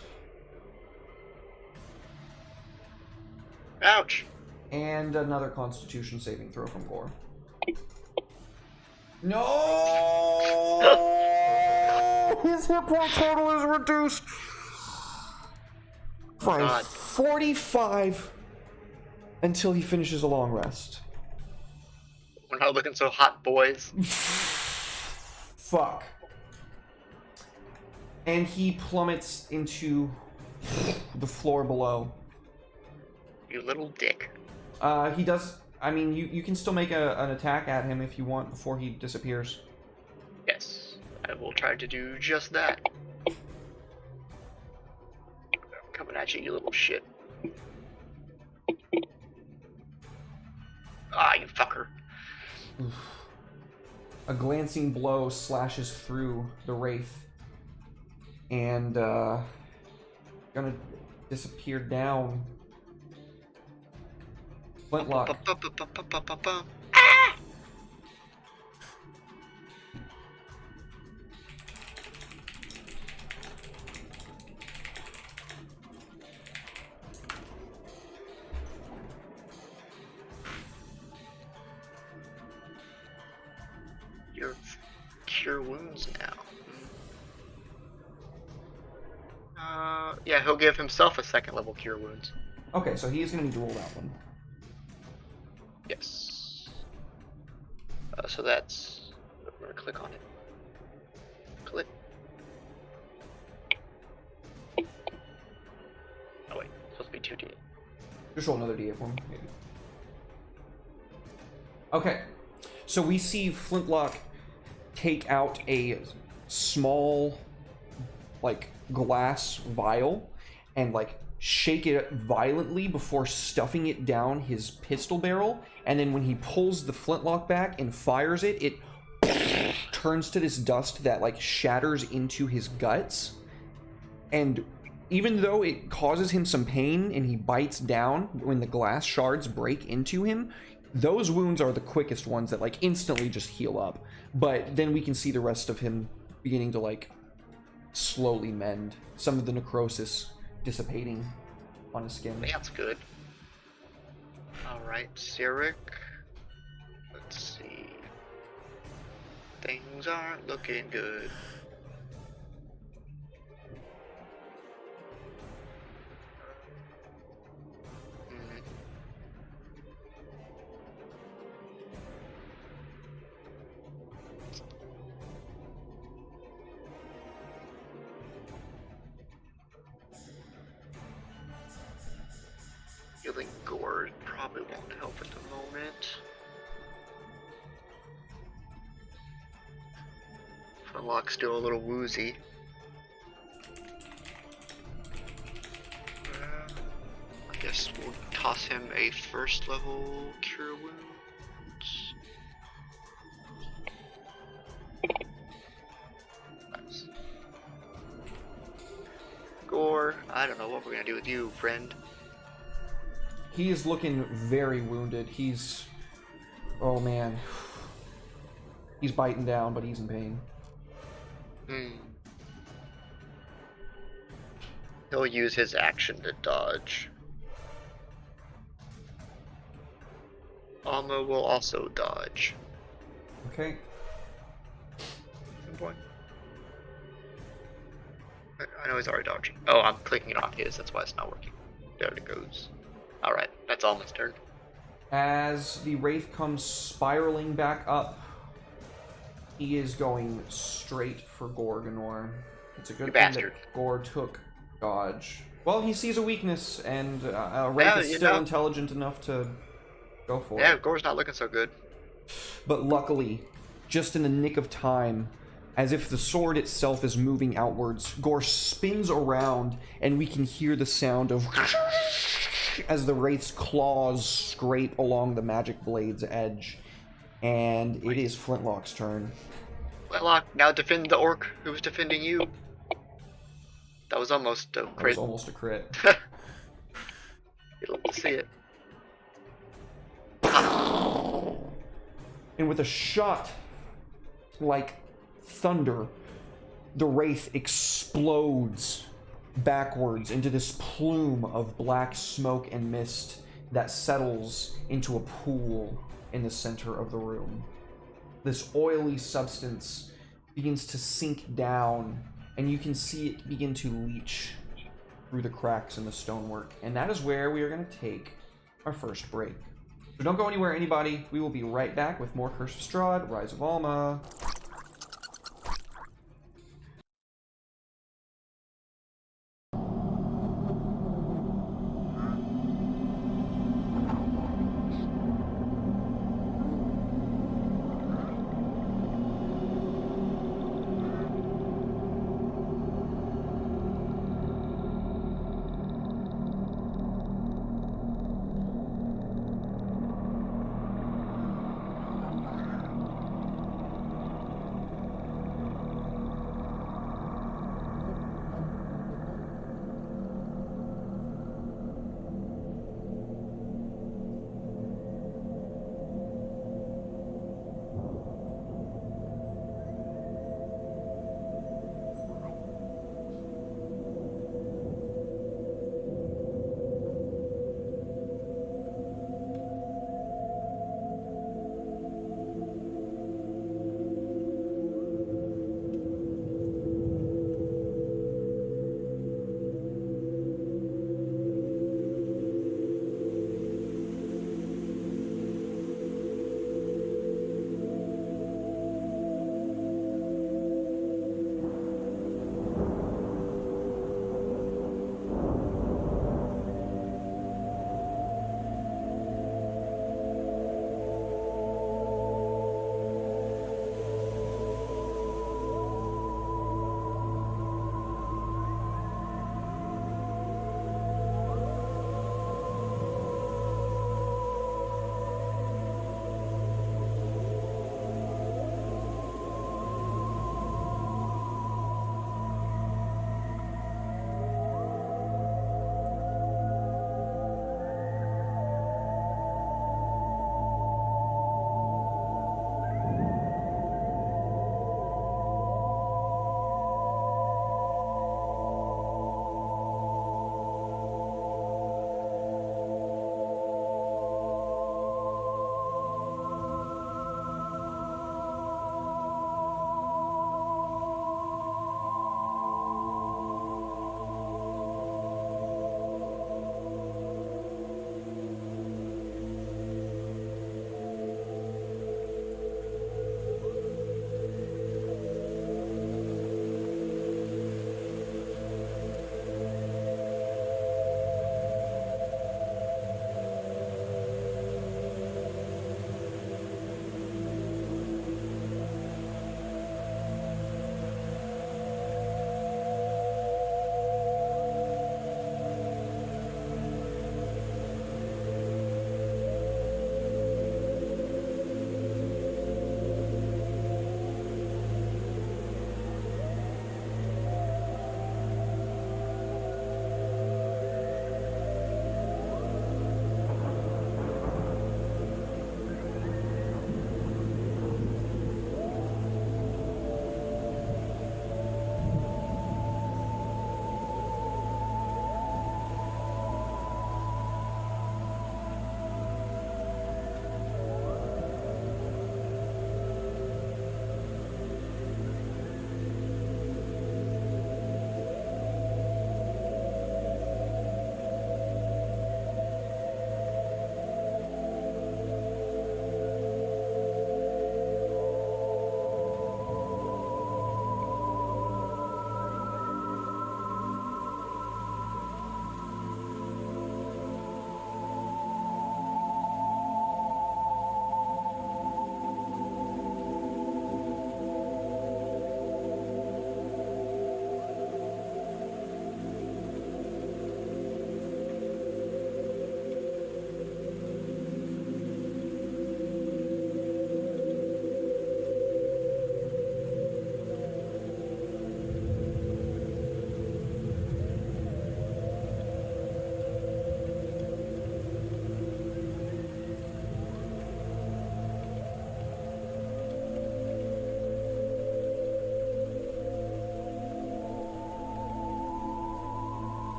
Ouch! And another Constitution saving throw from Gore. No! His hit point total is reduced by 45 until he finishes a long rest. We're not looking so hot, boys. Fuck. And he plummets into the floor below. You little dick. He does... I mean, you can still make an attack at him if you want before he disappears. Yes, I will try to do just that. Coming at you, you little shit. Ah, you fucker. A glancing blow slashes through the Wraith. and gonna disappear down. Flintlock. Your cure wounds now. Yeah, he'll give himself a second level cure wounds. Okay, so he is gonna need to roll that one. Yes. So that's. We're gonna click on it. Click. Oh wait, it's supposed to be 2D. Just roll another D8 for him, maybe. Okay, so we see Flintlock take out a small, like, glass vial and, like, shake it violently before stuffing it down his pistol barrel, and then when he pulls the flintlock back and fires it, it turns to this dust that, like, shatters into his guts. And even though it causes him some pain and he bites down when the glass shards break into him, those wounds are the quickest ones that, like, instantly just heal up. But then we can see the rest of him beginning to, like, slowly mend. Some of the necrosis dissipating on his skin. That's good. Alright, Cyric. Let's see. Things aren't looking good. Healing gore probably won't help at the moment. Flintlock's still a little woozy. I guess we'll toss him a first level cure wounds. Nice. Gore, I don't know what we're gonna do with you, friend. He is looking very wounded. He's... oh man. He's biting down, but he's in pain. He'll use his action to dodge. Alma will also dodge. Okay. Point. I know he's already dodging. Oh, I'm clicking it on his, that's why it's not working. There it goes. Alright, that's Alma's turn. As the Wraith comes spiraling back up, he is going straight for Gorgonor. It's a good thing that Gore took dodge. Well, he sees a weakness, and Wraith is still intelligent enough to go for it. Yeah, Gore's not looking so good. But luckily, just in the nick of time, as if the sword itself is moving outwards, Gore spins around, and we can hear the sound of as the Wraith's claws scrape along the magic blade's edge. And it is Flintlock's turn. Flintlock, now defend the orc who was defending you. That was almost a crit. That was almost a crit. You'd love to see it. And with a shot like thunder, the Wraith explodes backwards into this plume of black smoke and mist that settles into a pool in the center of the room. This oily substance begins to sink down, and you can see it begin to leach through the cracks in the stonework. And that is where we are going to take our first break. So don't go anywhere, anybody. We will be right back with more Curse of Strahd, Rise of Alma.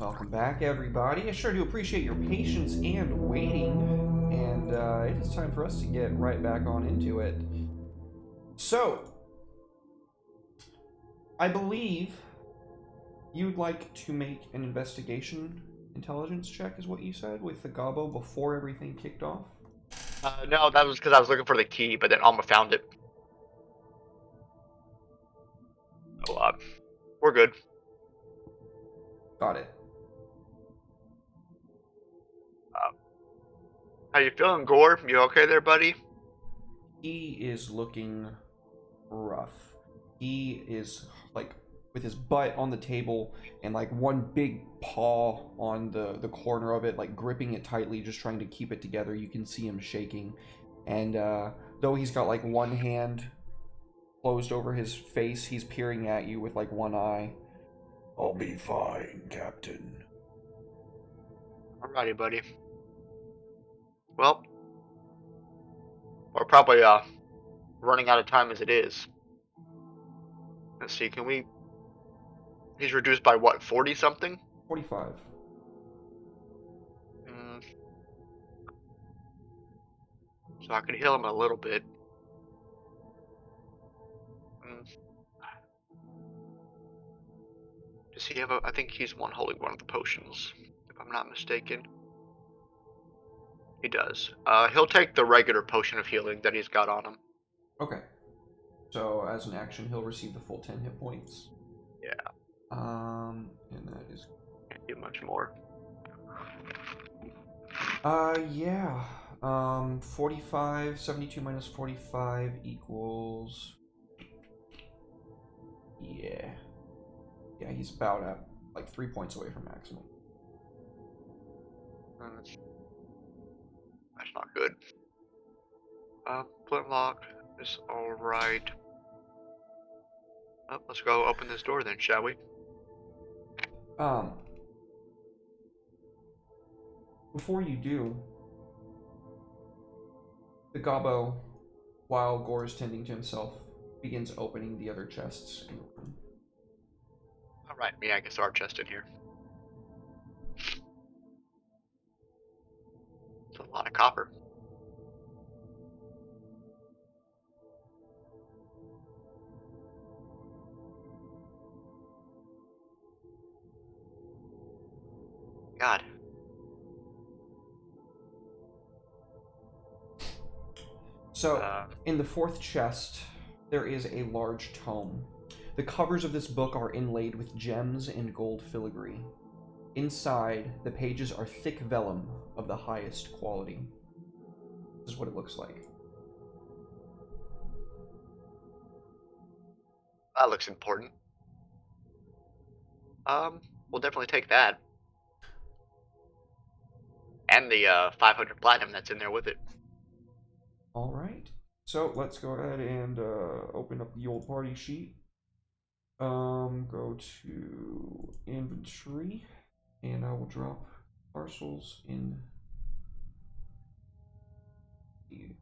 Welcome back, everybody. I sure do appreciate your patience and waiting. And it is time for us to get right back on into it. So, I believe you'd like to make an investigation intelligence check, is what you said, with the Gobbo before everything kicked off? No, that was because I was looking for the key, but then Alma found it. So, we're good. Got it. How you feeling, Gore? You okay there, buddy? He is looking rough. He is, like, with his butt on the table and, like, one big paw on the corner of it, like, gripping it tightly, just trying to keep it together. You can see him shaking. And, though he's got, like, one hand closed over his face, he's peering at you with, like, one eye. I'll be fine, Captain. Alrighty, buddy. Well, we're probably running out of time as it is. Let's see, can we... He's reduced by what, 40 something? 45. So I could heal him a little bit. Does he have a... I think he's holding one of the potions, if I'm not mistaken. He does. He'll take the regular potion of healing that he's got on him. Okay. So, as an action, he'll receive the full 10 hit points. Yeah. And that is... Can't do much more. Yeah. 45, 72 minus 45 equals... Yeah. Yeah, he's about at, like, 3 points away from maximum. That's not good. Flintlock is alright. Oh, let's go open this door then, shall we? Before you do, the Gobbo, while Gore is tending to himself, begins opening the other chests in the room. Alright, yeah, I guess our chest in here. It's a lot of copper. God. So, in the fourth chest, there is a large tome. The covers of this book are inlaid with gems and gold filigree. Inside, the pages are thick vellum of the highest quality. This is what it looks like. That looks important. We'll definitely take that. And the 500 platinum that's in there with it. Alright. So, let's go ahead and open up the old party sheet. Go to inventory. And I will drop parcels in here.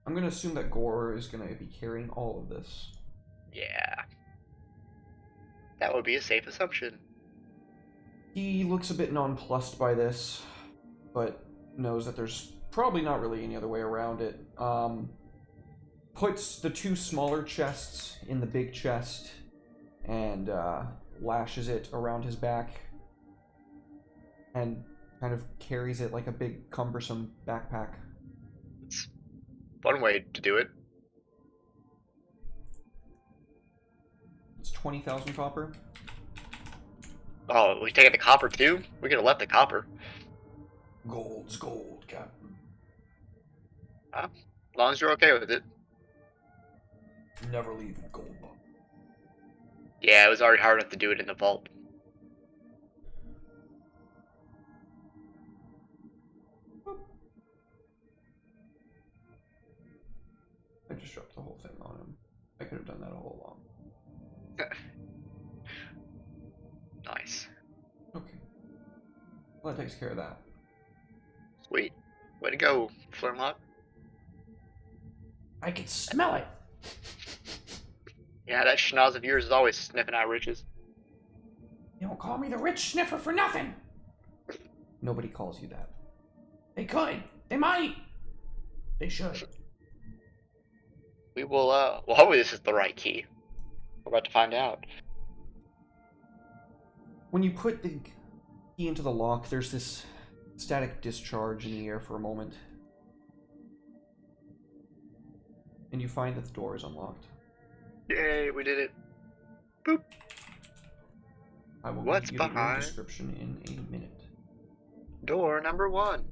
I'm going to assume that Gore is going to be carrying all of this. Yeah. That would be a safe assumption. He looks a bit nonplussed by this, but knows that there's probably not really any other way around it. Puts the two smaller chests in the big chest and lashes it around his back and kind of carries it like a big cumbersome backpack. It's one way to do it. It's 20,000 copper. Oh, we taking the copper too? We could have left the copper. Gold's gold, Captain. As long as you're okay with it. Never leave a gold bump. Yeah, it was already hard enough to do it in the vault. I just dropped the whole thing on him. I could have done that all along. Nice. Okay. Well, that takes care of that. Sweet. Way to go, Flintlock. I can smell it. Yeah, that schnoz of yours is always sniffing out riches. You don't call me the rich sniffer for nothing. Nobody calls you that. They could. They might. They should. We will, well, hopefully this is the right key. We're about to find out. When you put the key into the lock, there's this static discharge in the air for a moment. And you find that the door is unlocked. Yay, we did it. Boop. I will What's give you a behind? description in a minute. Door number 1.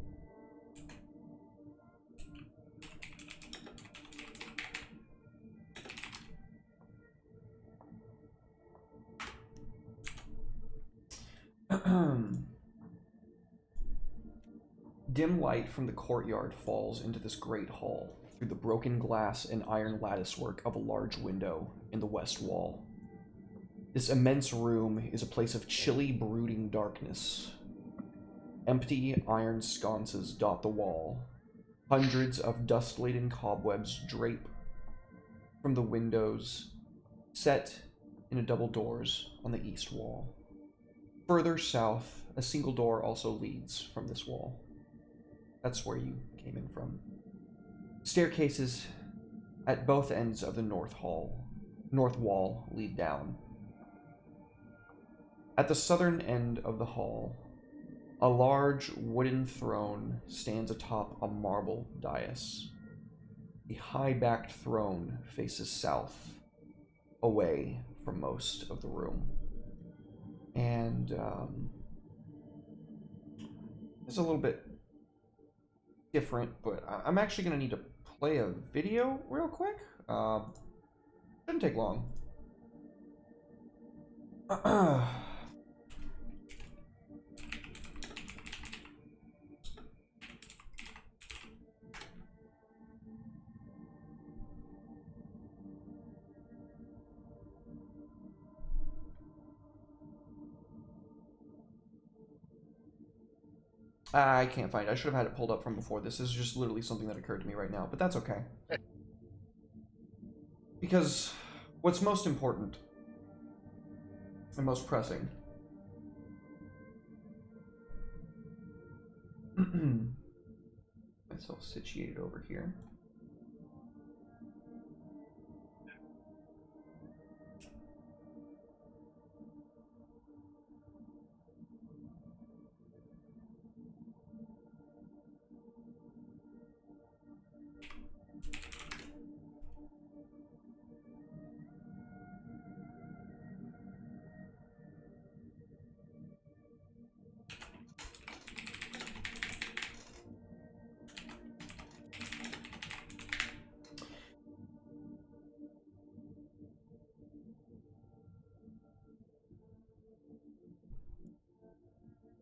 Dim light from the courtyard falls into this great hall through the broken glass and iron latticework of a large window in the west wall. This immense room is a place of chilly, brooding darkness. Empty iron sconces dot the wall. Hundreds of dust-laden cobwebs drape from the windows, set in a double doors on the east wall. Further south, a single door also leads from this wall. That's where you came in from. Staircases at both ends of the north wall lead down. At the southern end of the hall, a large wooden throne stands atop a marble dais. The high-backed throne faces south, away from most of the room. And it's a little bit different, but I'm actually going to need to play a video real quick. Shouldn't take long. I can't find it. I should have had it pulled up from before. This is just literally something that occurred to me right now, but that's okay. Because what's most important and most pressing myself situated over here.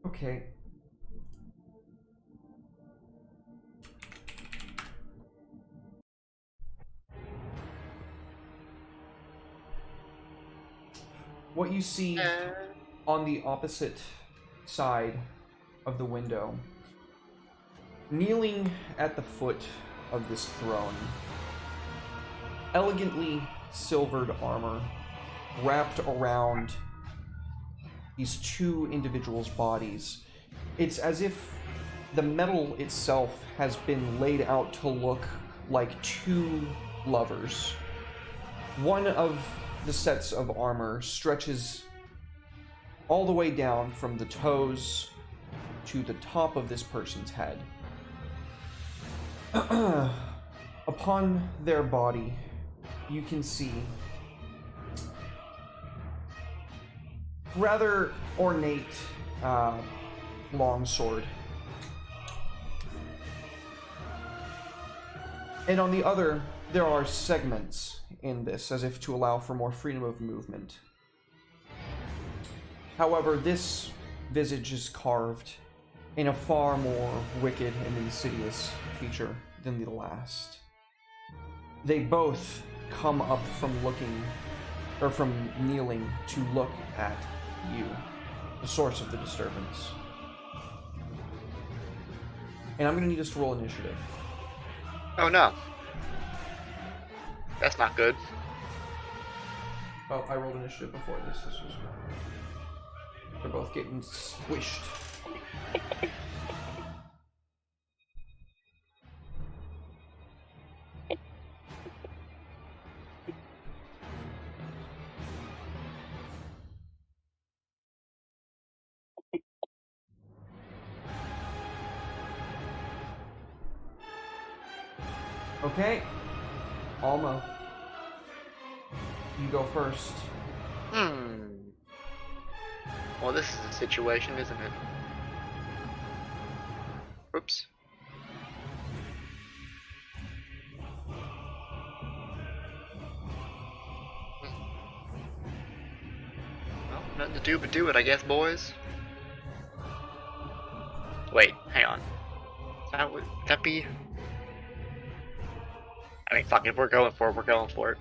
Okay. What you see on the opposite side of the window, kneeling at the foot of this throne, elegantly silvered armor wrapped around these two individuals' bodies. It's as if the metal itself has been laid out to look like two lovers. One of the sets of armor stretches all the way down from the toes to the top of this person's head. Upon their body, you can see rather ornate longsword. And on the other, there are segments in this, as if to allow for more freedom of movement. However, this visage is carved in a far more wicked and insidious feature than the last. They both come up from kneeling to look at you, the source of the disturbance. And I'm gonna need us to roll initiative. Oh no. That's not good. Oh, I rolled initiative before this. This was... They're both getting squished. Okay. Alma. You go first. Well, this is a situation, isn't it? Oops. Well, nothing to do but do it, I guess, boys. Wait, hang on. Would that be... I mean, fuck it, if we're going for it, we're going for it.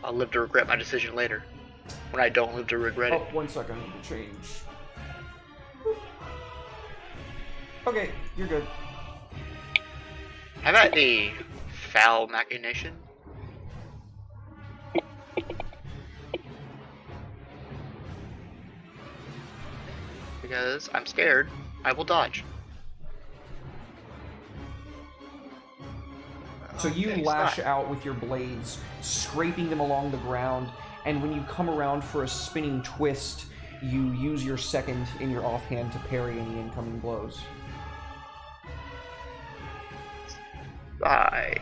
I'll live to regret my decision later. When I don't live to regret it. Oh, 1 second. I need to change. Okay, you're good. How about the foul machination? Because I'm scared, I will dodge. So you Okay, lash stop. out with your blades, scraping them along the ground, and when you come around for a spinning twist, you use your second in your offhand to parry any incoming blows. Sigh.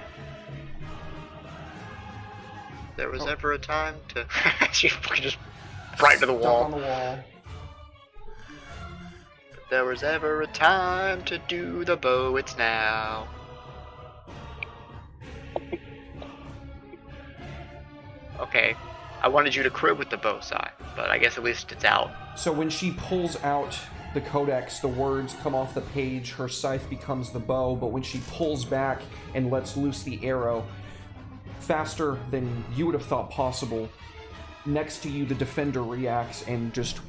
There was ever a time to... she fucking just right to the Stuck wall. on the wall. If there was ever a time to do the bow, it's now. Okay, I wanted you to crib with the bow side, but I guess at least it's out. So when she pulls out the codex, the words come off the page, her scythe becomes the bow, but when she pulls back and lets loose the arrow, faster than you would have thought possible, next to you the defender reacts and just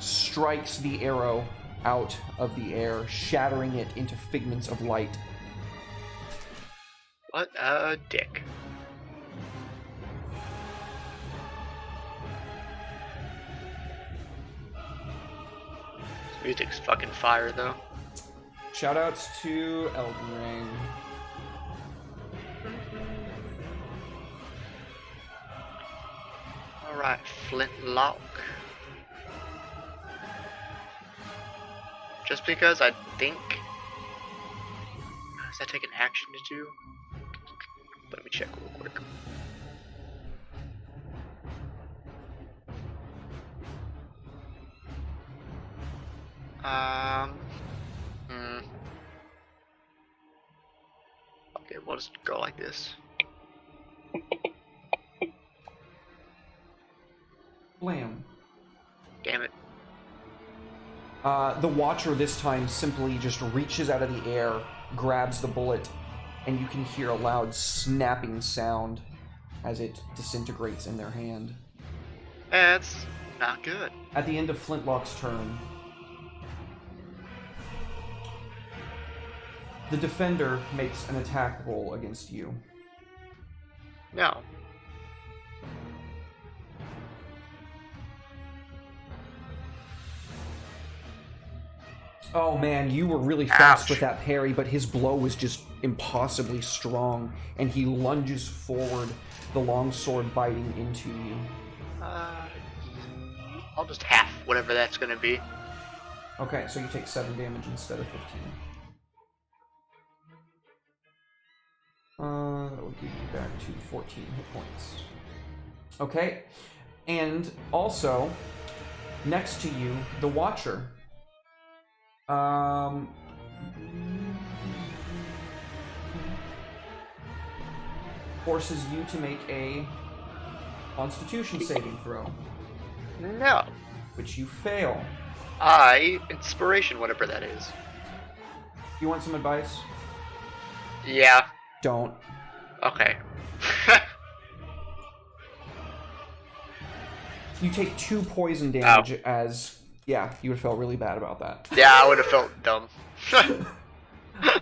strikes the arrow out of the air, shattering it into figments of light. What a dick. This music's fucking fire, though. Shoutouts to Elden Ring. Alright, flintlock. Just because I think... Does that take an action to do? Let me check real quick. Okay, we'll just go like this. Blam. Damn it. The Watcher this time simply just reaches out of the air, grabs the bullet, and you can hear a loud snapping sound as it disintegrates in their hand. That's not good. At the end of Flintlock's turn, the defender makes an attack roll against you. No. Oh man, you were really fast Ouch. with that parry, but his blow was just impossibly strong, and he lunges forward, the longsword biting into you. I'll just half whatever that's gonna be. Okay, so you take 7 damage instead of 15. That will give you back to 14 hit points. Okay, and also, next to you, the Watcher. Forces you to make a Constitution saving throw, No. which you fail. Inspiration, whatever that is. You want some advice? Yeah. Don't. Okay. You take 2 poison damage as... Yeah, you would have felt really bad about that. Yeah, I would have felt dumb.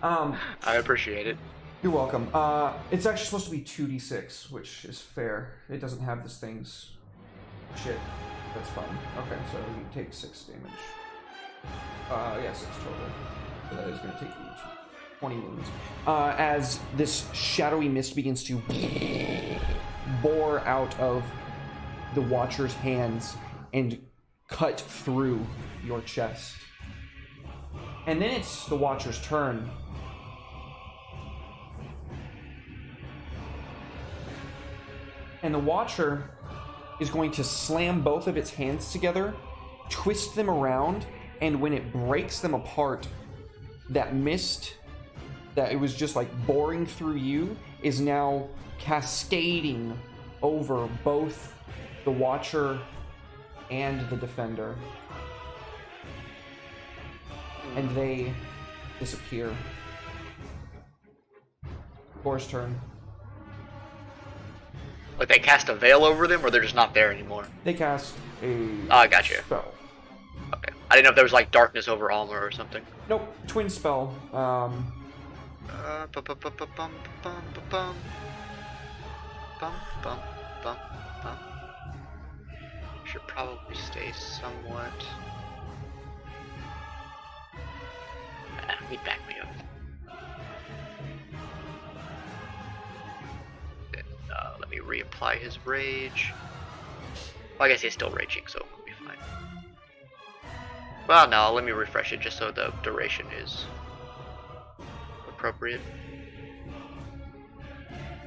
Um, I appreciate it. You're welcome. It's actually supposed to be 2d6, which is fair. It doesn't have this thing's shit. That's fine. Okay, so you take 6 damage. Yeah, 6 total. So that is going to take you 20 wounds. As this shadowy mist begins to bore out of the Watcher's hands and cut through your chest. And then it's the Watcher's turn. And the Watcher is going to slam both of its hands together, twist them around, and when it breaks them apart, that mist that it was just like boring through you is now cascading over both the Watcher and the Defender. And they disappear. Gor's turn. Like they cast a veil over them, or they're just not there anymore? They cast a gotcha. spell. Okay. I didn't know if there was like darkness over Alma or something. Nope, twin spell. Should probably stay somewhat. He back me up. Then, let me reapply his rage. Well, I guess he's still raging, so it'll be fine. Well, no, let me refresh it just so the duration is appropriate.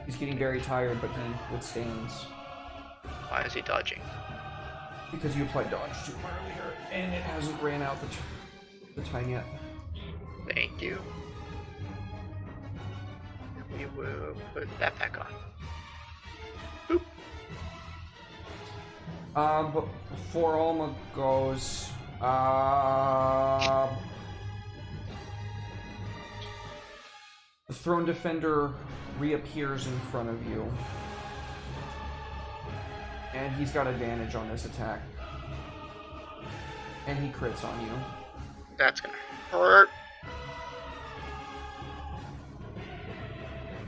He's getting very tired, but he withstands. Why is he dodging? Because you applied dodge to him earlier, and it hasn't ran out the time yet. Thank you. We will put that back on. Boop. But before Alma goes, the Throne Defender reappears in front of you. And he's got advantage on this attack. And he crits on you. That's gonna hurt.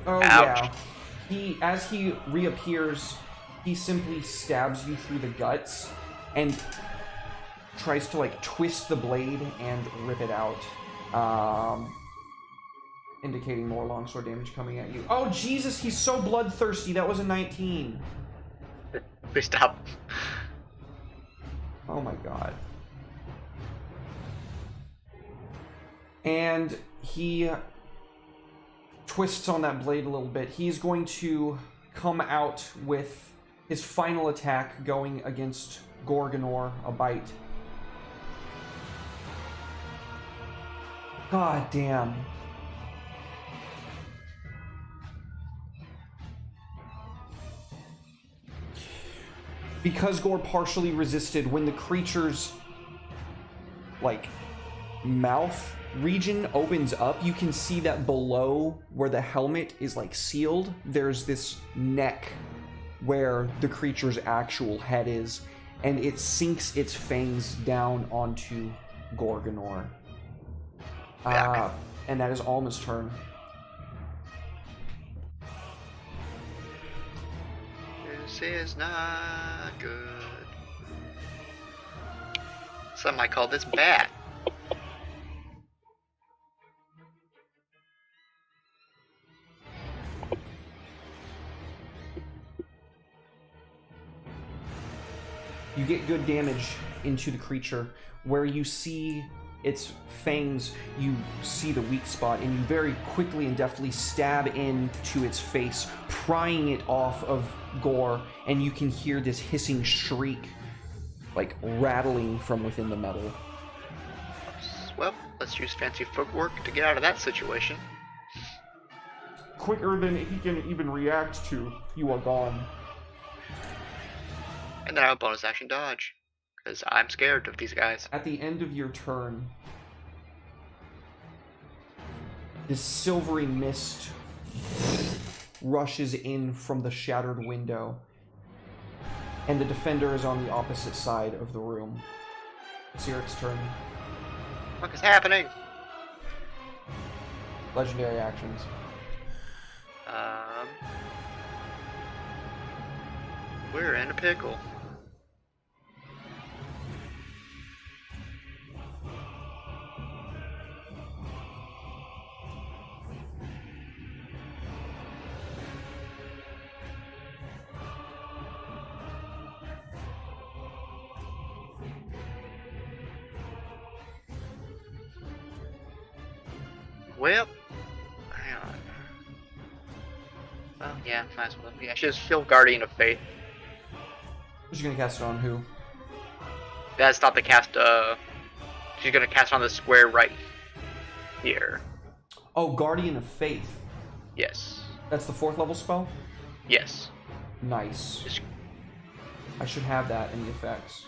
Oh, ouch. yeah. As he reappears, he simply stabs you through the guts and tries to, like, twist the blade and rip it out. Indicating more longsword damage coming at you. Oh, Jesus, he's so bloodthirsty. That was a 19. Please stop. Oh my god. And he twists on that blade a little bit. He's going to come out with his final attack going against Gorgonor, a bite. God damn. Because Gore partially resisted, when the creature's, like, mouth region opens up, you can see that below where the helmet is, like, sealed, there's this neck where the creature's actual head is, and it sinks its fangs down onto Gorgonor. And that is Alma's turn. This is not good. Some might call this bad. You get good damage into the creature. Where you see its fangs, you see the weak spot, and you very quickly and deftly stab into its face, prying it off of Gore, and you can hear this hissing shriek, like, rattling from within the metal. Well, let's use fancy footwork to get out of that situation. Quicker than he can even react to, you are gone. And then I'll bonus action dodge. Because I'm scared of these guys. At the end of your turn, this silvery mist rushes in from the shattered window, and the defender is on the opposite side of the room. Siric's turn. What is happening? Legendary actions. We're in a pickle. Well, hang on. Well, yeah, might as well. Yeah, she's still Guardian of Faith. She's gonna cast it on who? That's not the cast, she's gonna cast on the square right here. Oh, Guardian of Faith. Yes. That's the 4th level spell? Yes. Nice. Just I should have that in the effects.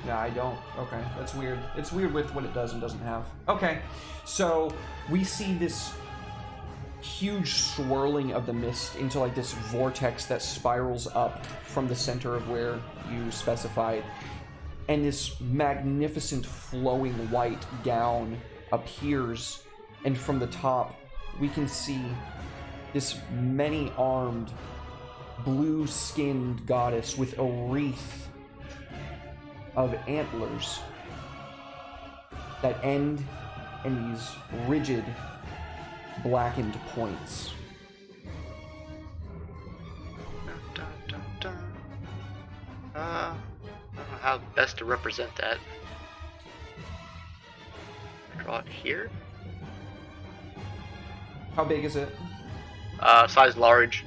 Yeah, I don't. Okay, that's weird. It's weird with what it does and doesn't have. Okay, so we see this huge swirling of the mist into like this vortex that spirals up from the center of where you specified, and this magnificent flowing white gown appears, and from the top we can see this many-armed, blue-skinned goddess with a wreath of antlers that end in these rigid, blackened points. dun, dun, dun. I don't know how best to represent that. Draw it here. How big is it? Size large.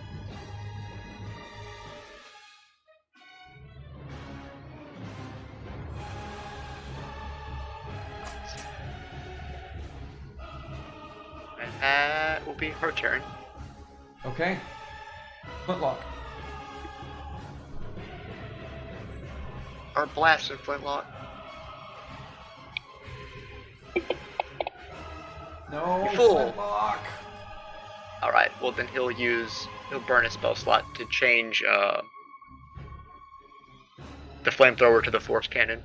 And that will be her turn. Okay. Flintlock. Or blast and flintlock. No, Fool. Flintlock. Alright, well then he'll burn a spell slot to change the flamethrower to the force cannon.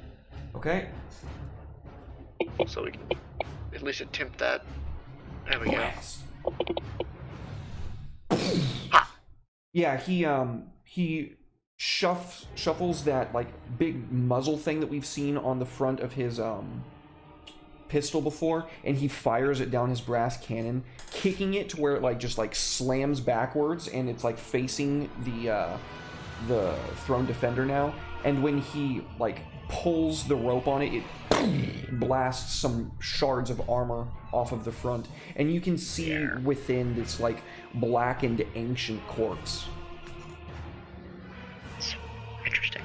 Okay. So we can at least attempt that. There we Blast. go. Ha! Yeah, he shuffles that like big muzzle thing that we've seen on the front of his pistol before, and he fires it down his brass cannon, kicking it to where it like just like slams backwards, and it's like facing the thrown defender now. And when he like pulls the rope on it, it blasts some shards of armor off of the front, and you can see within this like blackened ancient corpse. Interesting.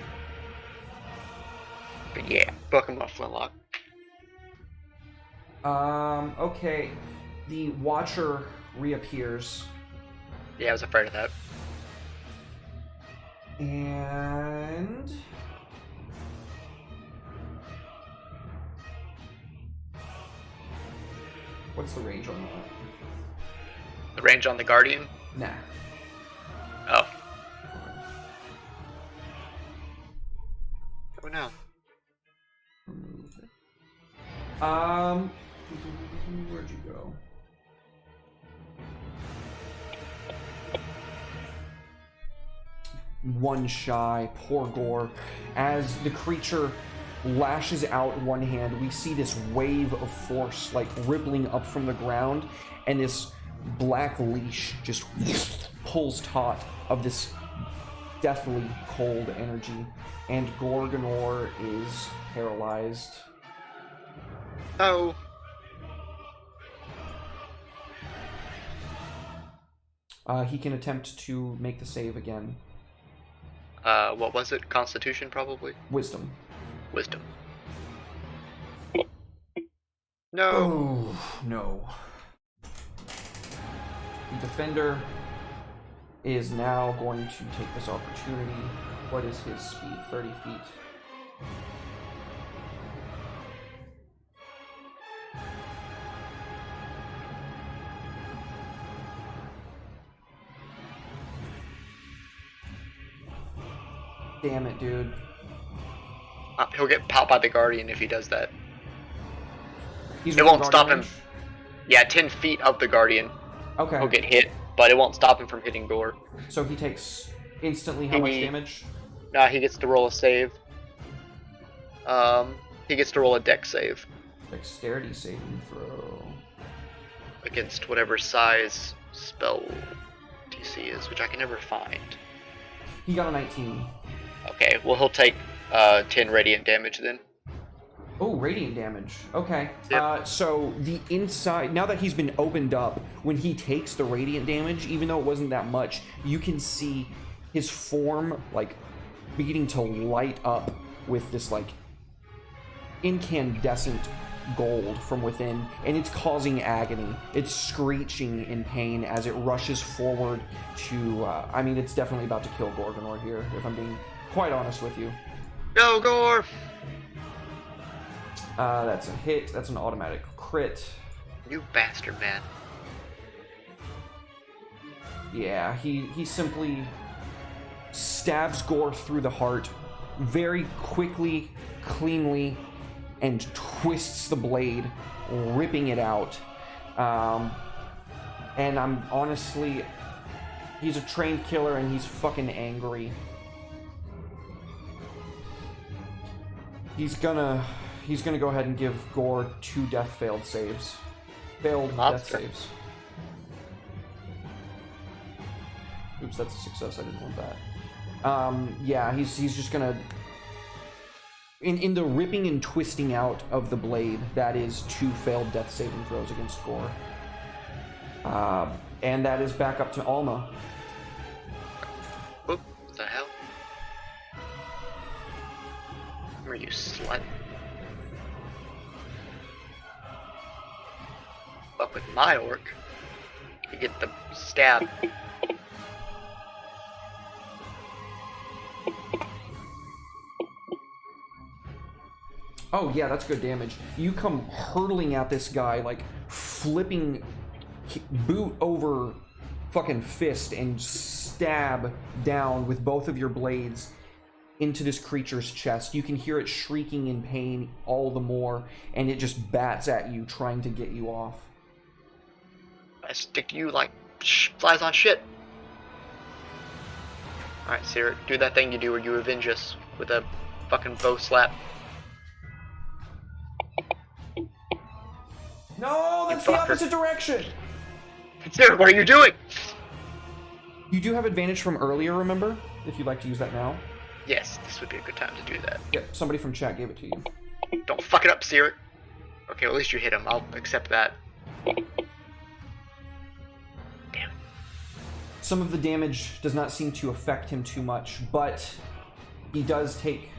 But yeah, book him up, Flintlock. Okay. The Watcher reappears. Yeah, I was afraid of that. And... what's the range on that? The range on the Guardian? Nah. Oh. Go now. Remove it. Where'd you go? One shy, poor Gore. As the creature lashes out one hand, we see this wave of force like rippling up from the ground, and this black leash just pulls taut of this deathly cold energy, and Gorgonor is paralyzed. Oh. He can attempt to make the save again. What was it? Constitution, probably? Wisdom. Wisdom. No. Oh, no. The defender is now going to take this opportunity. What is his speed? 30 feet. Damn it, dude. He'll get popped by the Guardian if he does that. He's It within won't stop guardian him. range? Yeah, 10 feet of the Guardian. Okay. He'll get hit, but it won't stop him from hitting Gore. So he takes instantly how much damage? Nah, he gets to roll a save. He gets to roll a dex save Dexterity saving throw. against whatever size spell DC is, which I can never find. He got a 19. Okay, well he'll take 10 radiant damage then. Oh, radiant damage. Okay. Yep. So the inside, now that he's been opened up, when he takes the radiant damage, even though it wasn't that much, you can see his form like beginning to light up with this like incandescent gold from within, and it's causing agony. It's screeching in pain as it rushes forward to, I mean, it's definitely about to kill Gorgonor here, if I'm being quite honest with you. Go, Gore! That's a hit. That's an automatic crit. You bastard, man. Yeah, he simply stabs Gore through the heart very quickly, cleanly, and twists the blade, ripping it out. And I'm honestly, he's a trained killer and he's fucking angry. He's gonna go ahead and give Gore 2 failed saves. Failed death saves. Oops, that's a success. I didn't want that. Yeah, he's just gonna, in the ripping and twisting out of the blade, that is 2 failed death saving throws against Gore. And that is back up to Alma. What the hell? Where you slut? Fuck with my orc. You get the stab. Oh yeah, that's good damage. You come hurtling at this guy, like flipping boot over fucking fist and stab down with both of your blades into this creature's chest. You can hear it shrieking in pain all the more, and it just bats at you, trying to get you off. I stick to you like flies on shit. Alright, Sarah, do that thing you do where you avenge us with a fucking bow slap. No, that's the opposite direction! Sarah, what are you doing? You do have advantage from earlier, remember? If you'd like to use that now. Yes, this would be a good time to do that. Yep, somebody from chat gave it to you. Don't fuck it up, Sarah. Okay, well, at least you hit him. I'll accept that. Damn. Some of the damage does not seem to affect him too much, but he does take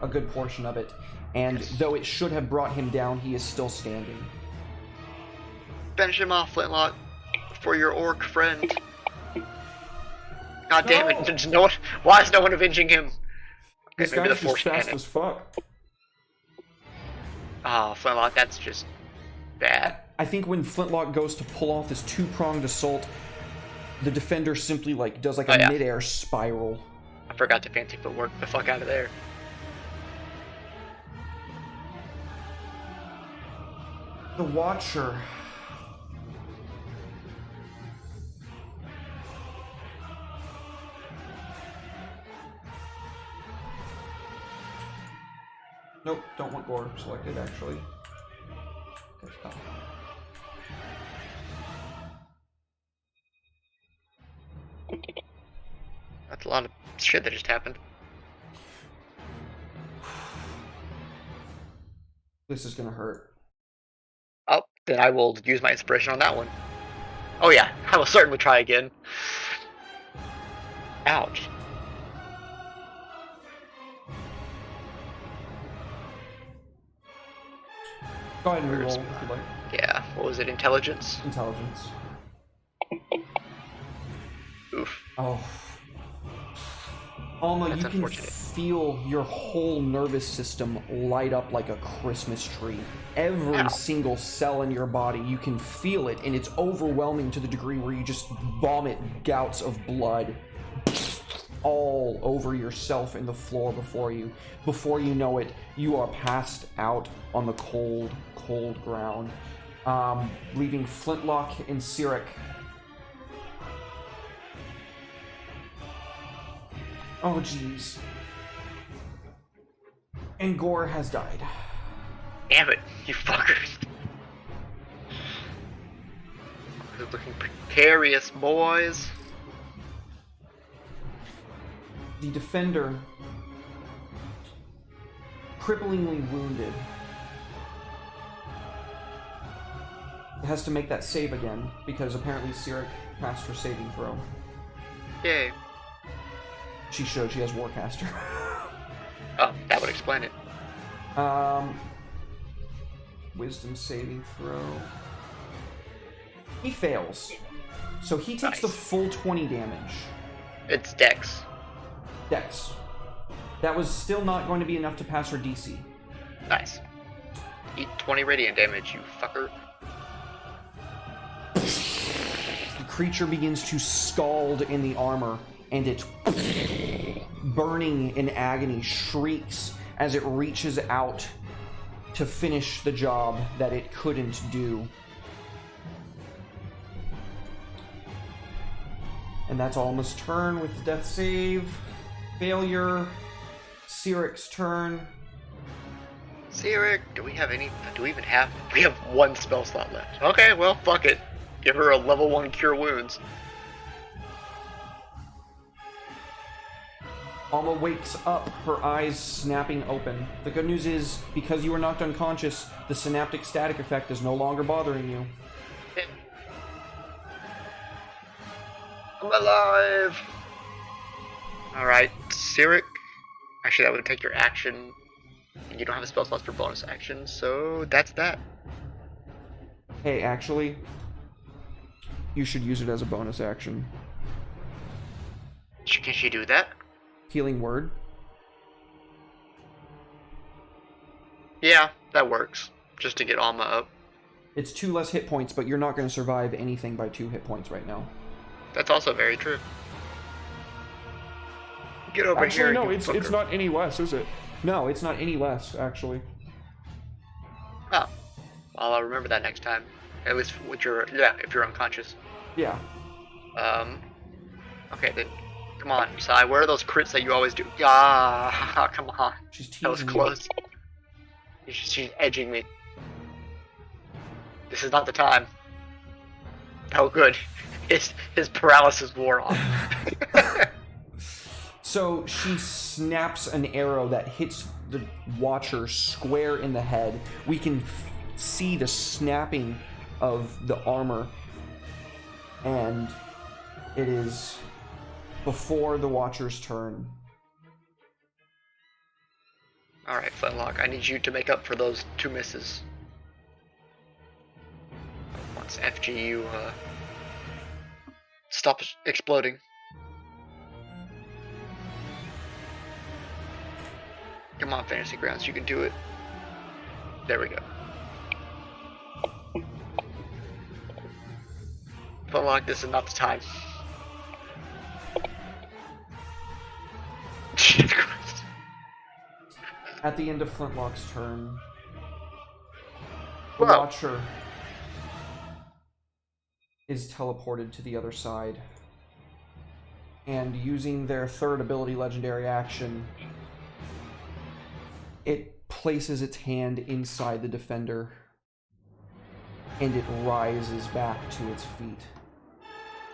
a good portion of it. And though it should have brought him down, he is still standing. Finish him off, Flintlock, for your orc friend. God damn it! There's no one, why is no one avenging him? This maybe guy's the just force fast cannon. as fuck. Ah, Flintlock, that's just bad. I think when Flintlock goes to pull off this 2-pronged assault, the defender simply like does like a mid-air spiral. I forgot to fancy footwork the fuck out of there. The Watcher. Nope, don't want Gore selected, actually. Okay, stop. That's a lot of shit that just happened. This is gonna hurt. Oh, then I will use my inspiration on that one. Oh yeah, I will certainly try again. Ouch. Go ahead and reroll if you'd like. Yeah, what was it, intelligence? Intelligence. Oof. Oh. Alma, That's you can unfortunate. feel your whole nervous system light up like a Christmas tree. Every Ow. single cell in your body, you can feel it, and it's overwhelming to the degree where you just vomit gouts of blood all over yourself in the floor before you. Before you know it, you are passed out on the cold, cold ground, leaving Flintlock and Sirik. Oh, jeez. And Gore has died. Damn it, you fuckers. They're looking precarious, boys. The defender, cripplingly wounded, has to make that save again because apparently Sirik passed her saving throw. Yay. She showed she has Warcaster. Oh, that would explain it. Wisdom saving throw. He fails. So he takes Nice. the full 20 damage. It's Dex. Dex. That was still not going to be enough to pass her DC. Nice. Eat 20 radiant damage, you fucker. The creature begins to scald in the armor, and it, burning in agony, shrieks as it reaches out to finish the job that it couldn't do. And that's Alma's turn with the death save. Failure. Sirik's turn. Sirik, do we even have? We have one spell slot left. Okay, well, fuck it. Give her a level 1 cure wounds. Alma wakes up, her eyes snapping open. The good news is, because you were knocked unconscious, the synaptic static effect is no longer bothering you. I'm alive! Alright, Sirik. Actually, that would take your action. And you don't have a spell slot for bonus action, so that's that. Hey, actually, you should use it as a bonus action. Can she do that? Healing word. Yeah, that works. Just to get Alma up. It's 2 less hit points, but you're not going to survive anything by 2 hit points right now. That's also very true. Get over Actually, here. no, you it's fucker. not any less, is it? No, it's not any less, actually. Oh. Well, I'll remember that next time. At least with your, if you're unconscious. Yeah. Okay then. Come on, Sai, where are those crits that you always do? Ah, come on. She's teasing That was you. close. She's edging me. This is not the time. Oh good. His paralysis wore off. So she snaps an arrow that hits the Watcher square in the head. We can see the snapping of the armor, and it is before the Watcher's turn. Alright, Flintlock, I need you to make up for those 2 misses. Once FGU stops exploding. Come on, Fantasy Grounds, you can do it. There we go. Flintlock, this is not the time. Jesus Christ. At the end of Flintlock's turn, the Whoa. Watcher is teleported to the other side. And using their 3rd ability legendary action, it places its hand inside the defender, and it rises back to its feet.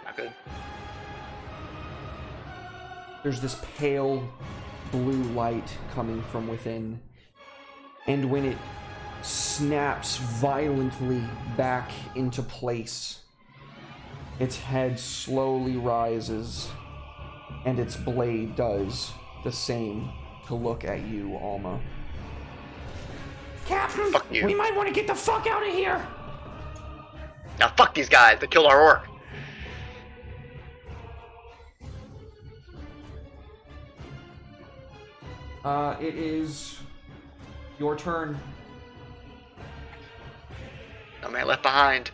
Not good. There's this pale blue light coming from within, and when it snaps violently back into place, its head slowly rises, and its blade does the same to look at you, Alma. Captain, Fuck you. we might want to get the fuck out of here. Now fuck these guys, they killed our orc. It is your turn. No man left behind.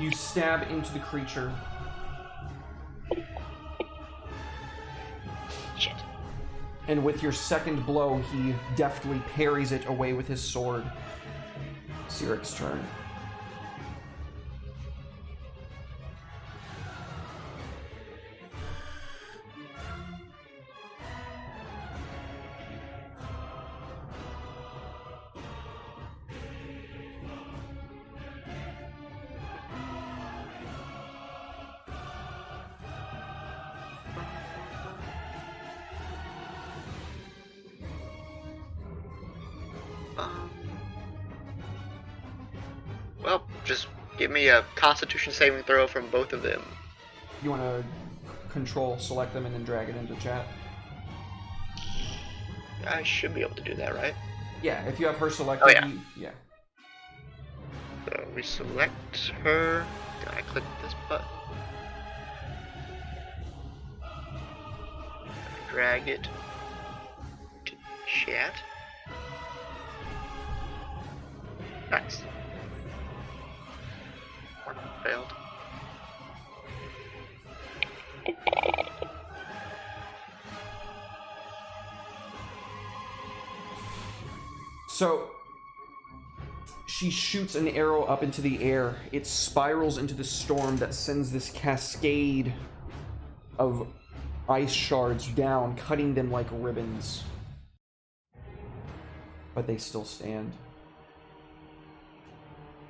You stab into the creature. Shit. And with your second blow, he deftly parries it away with his sword. Siric's turn. Well, just give me a Constitution saving throw from both of them. You want to control, select them, and then drag it into chat? I should be able to do that, right? Yeah, if you have her selected, Oh, yeah. yeah. So we select her. Then I click this button. Drag it to chat. Nice. One failed. So, she shoots an arrow up into the air. It spirals into the storm that sends this cascade of ice shards down, cutting them like ribbons. But they still stand.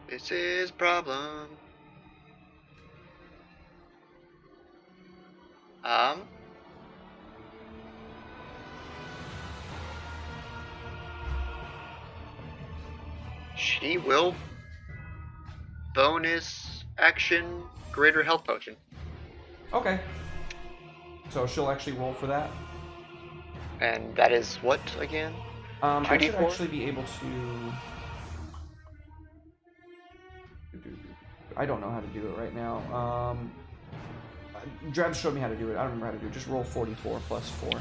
This is problem. She will bonus action greater health potion. Okay. So she'll actually roll for that. And that is what again? I should 2d4? actually be able to... I don't know how to do it right now. Dreb showed me how to do it. I don't remember how to do it. Just roll 44 plus 4.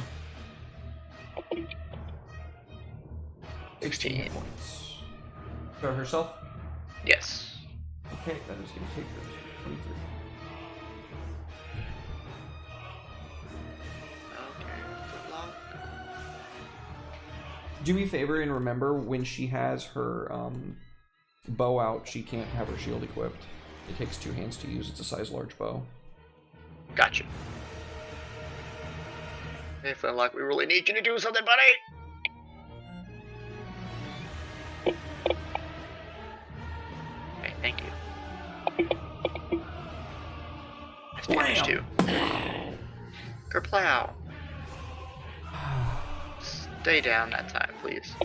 16 points. For herself? Yes. Okay, that is going to take her 23. Do me a favor and remember when she has her bow out, she can't have her shield equipped. It takes 2 hands to use. It's a size large bow. Gotcha. I feel like we really need you to do something, buddy. Okay, thank you. That's damage too. Kerplow. Stay down that time, please.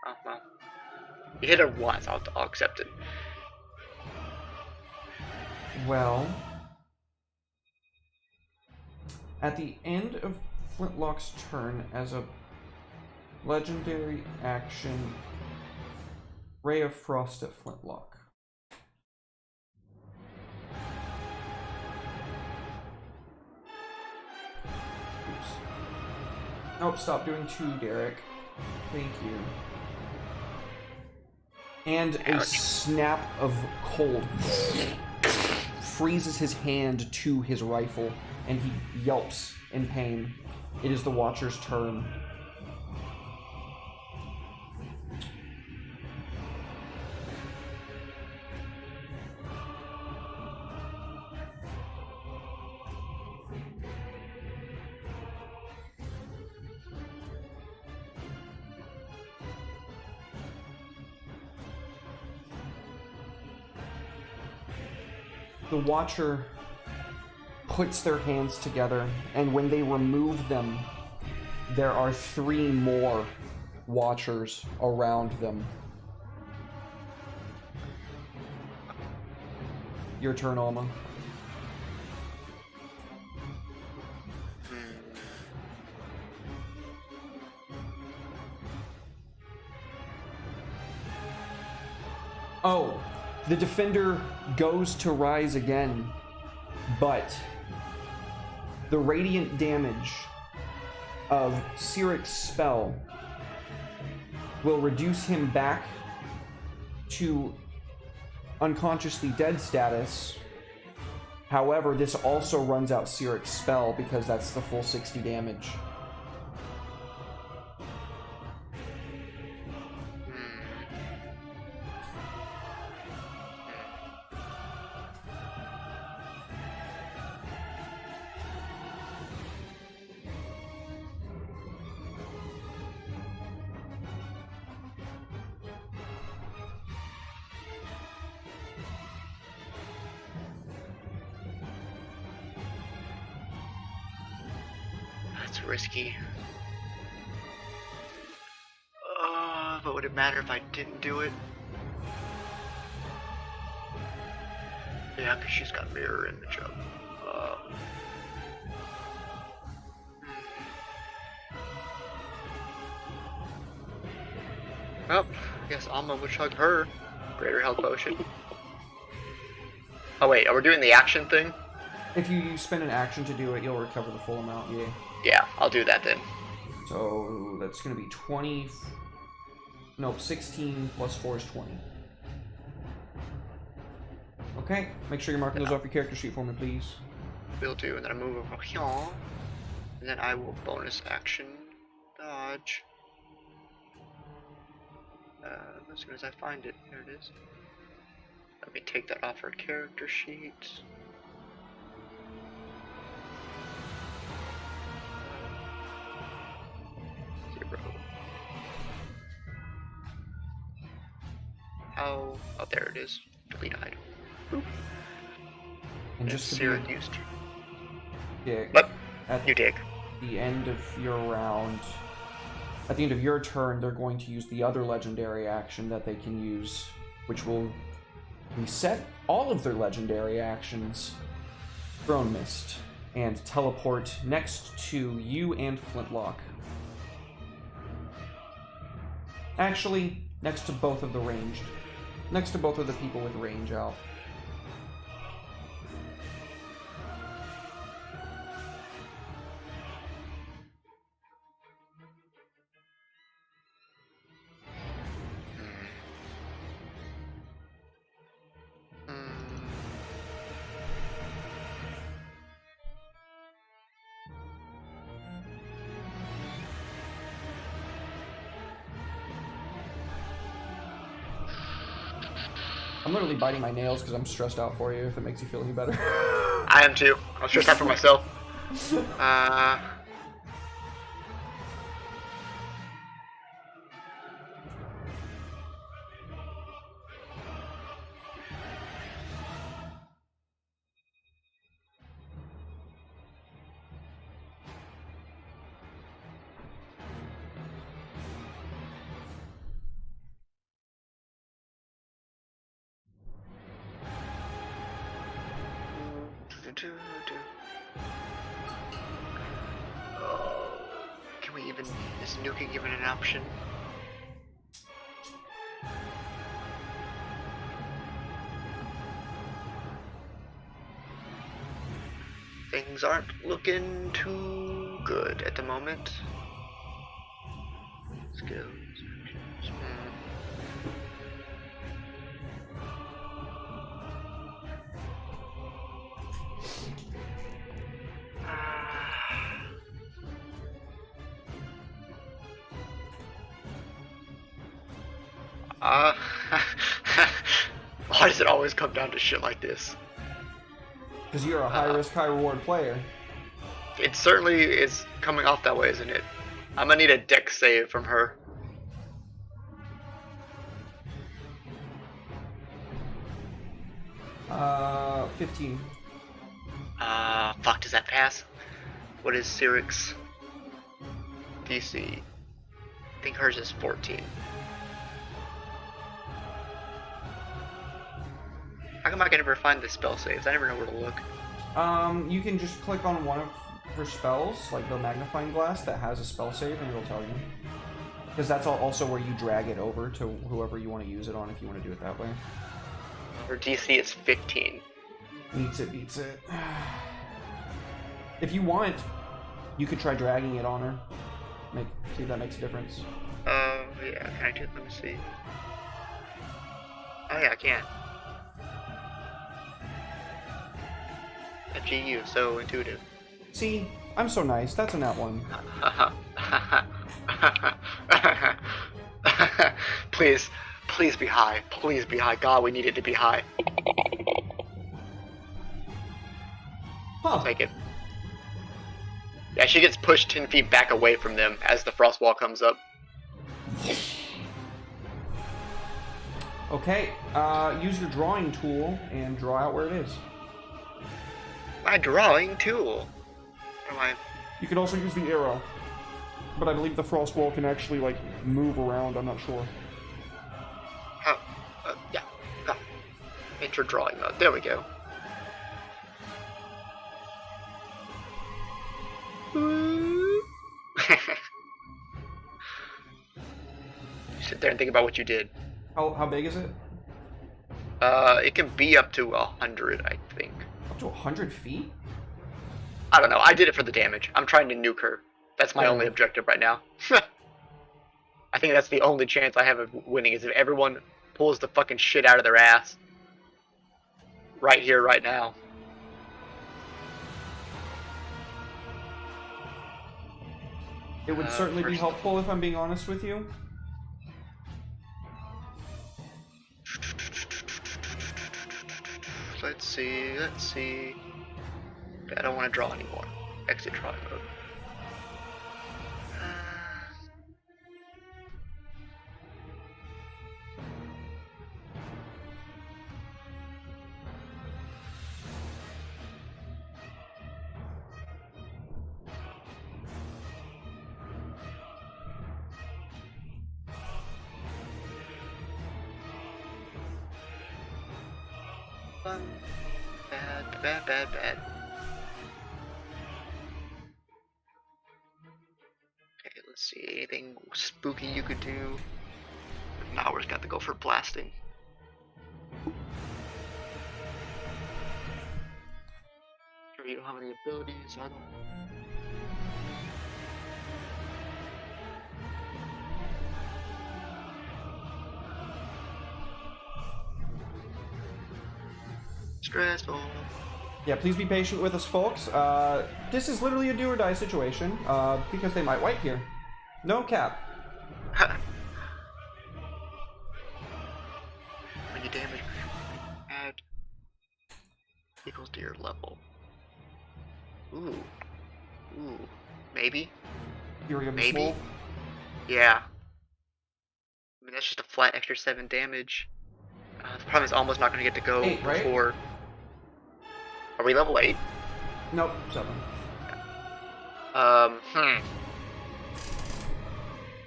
Oh, well. You hit her once, I'll accept it. Well, at the end of Flintlock's turn, as a legendary action, Ray of Frost at Flintlock. Oops. Nope, stop doing 2, Derek. Thank you. And a snap of cold freezes his hand to his rifle, and he yelps in pain. It is the Watcher's turn. The Watcher puts their hands together, and when they remove them, there are 3 more Watchers around them. Your turn, Alma. Oh, the defender goes to rise again, but the radiant damage of Siric's spell will reduce him back to unconsciously dead status. However, this also runs out Syric's spell because that's the full 60 damage. That's risky. But would it matter if I didn't do it? Yeah, because she's got mirror image up. Well, I guess Alma would chug her greater health potion. Oh wait, are we doing the action thing? If you spend an action to do it, you'll recover the full amount, yeah. Yeah, I'll do that then. So that's going to be 20... Nope, 16 plus 4 is 20. Okay, make sure you're marking those off your character sheet for me, please. Will do, and then I move over here. And then I will bonus action dodge. As soon as I find it, there it is. Let me take that off our character sheet. Oh, there it is. Delete item. Boop. And just to Zero be... used. Yeah, But at you dig. the end of your round... At the end of your turn, they're going to use the other legendary action that they can use, which will reset all of their legendary actions, Throne Mist, and teleport next to you and Flintlock. Actually, next to both of the ranged. Next to both of the people with range out. I'm literally biting my nails because I'm stressed out for you, if it makes you feel any better. I am too. I'm stressed out for myself. Can we even... Is nuking even an option? Things aren't looking too good at the moment. Skills. Why does it always come down to shit like this? Because you're a high-risk, high-reward player. It certainly is coming off that way, isn't it? I'm gonna need a dex save from her. Uh, 15. Fuck, does that pass? What is Syric's DC? I think hers is 14. How come I can never find the spell saves? I never know where to look. You can just click on one of her spells, like the magnifying glass that has a spell save, and it'll tell you. Because that's also where you drag it over to whoever you want to use it on, if you want to do it that way. Her DC is 15. Beats it, beats it. If you want, you could try dragging it on her. See if that makes a difference. Yeah, can I do it? Let me see. Oh yeah, I can. Gee, you so intuitive. See, I'm so nice. That's a nat 1. Please, please be high. Please be high. God, we need it to be high. Huh. I'll take it. Yeah, she gets pushed 10 feet back away from them as the frost wall comes up. Okay, use your drawing tool and draw out where it is. My drawing tool. What am I? You could also use the arrow. But I believe the frost wall can actually, like, move around. I'm not sure. Oh, yeah. Oh. Enter drawing mode. There we go. Sit there and think about what you did. How big is it? It can be up to 100, I think. Up to 100 feet? I don't know. I did it for the damage. I'm trying to nuke her. That's my only objective right now. I think that's the only chance I have of winning, is if everyone pulls the fucking shit out of their ass. Right here, right now. It would certainly be helpful if I'm being honest with you. Let's see, let's see. I don't want to draw anymore. Exit drawing mode. Bad. Okay, let's see. Anything spooky you could do? Now we're got to go for blasting. Sure, you don't have any abilities. I don't. Stressful. Yeah, please be patient with us, folks. This is literally a do or die situation, because they might wipe here. No cap. When you damage, add equals to your level. Ooh, maybe. Fury of the Maybe. Swole. Yeah. I mean, that's just a flat extra 7 damage. The problem is Alma's not going to get to go 8, right? before. Are we level 8? Nope, 7.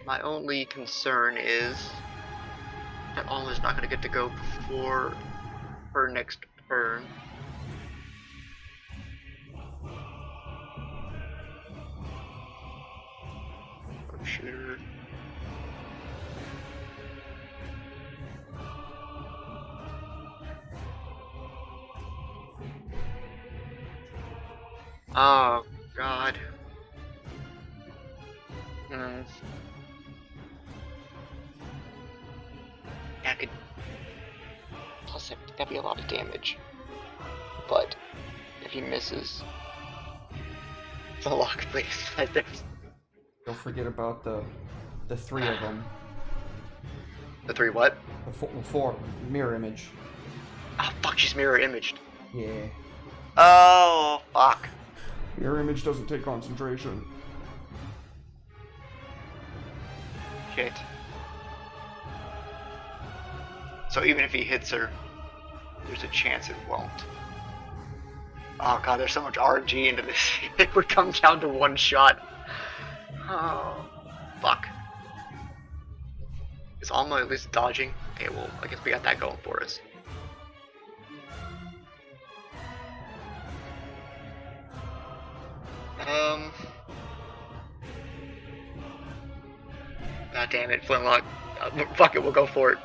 My only concern is that Alma's not going to get to go before her next turn. Shooter. Oh, God. That could... Plus, that'd be a lot of damage. But, if he misses... It's a lock, please. Don't forget about the 3 of them. The 3 what? The 4 mirror image. Oh, fuck, she's mirror imaged. Yeah. Oh, fuck. Mirror image doesn't take concentration. Shit. So even if he hits her, there's a chance it won't. Oh god, there's so much RNG into this. It would come down to 1 shot. Oh, fuck. Is Alma at least dodging? Okay, well, I guess we got that going for us. God damn it, Flintlock. Fuck it, we'll go for it.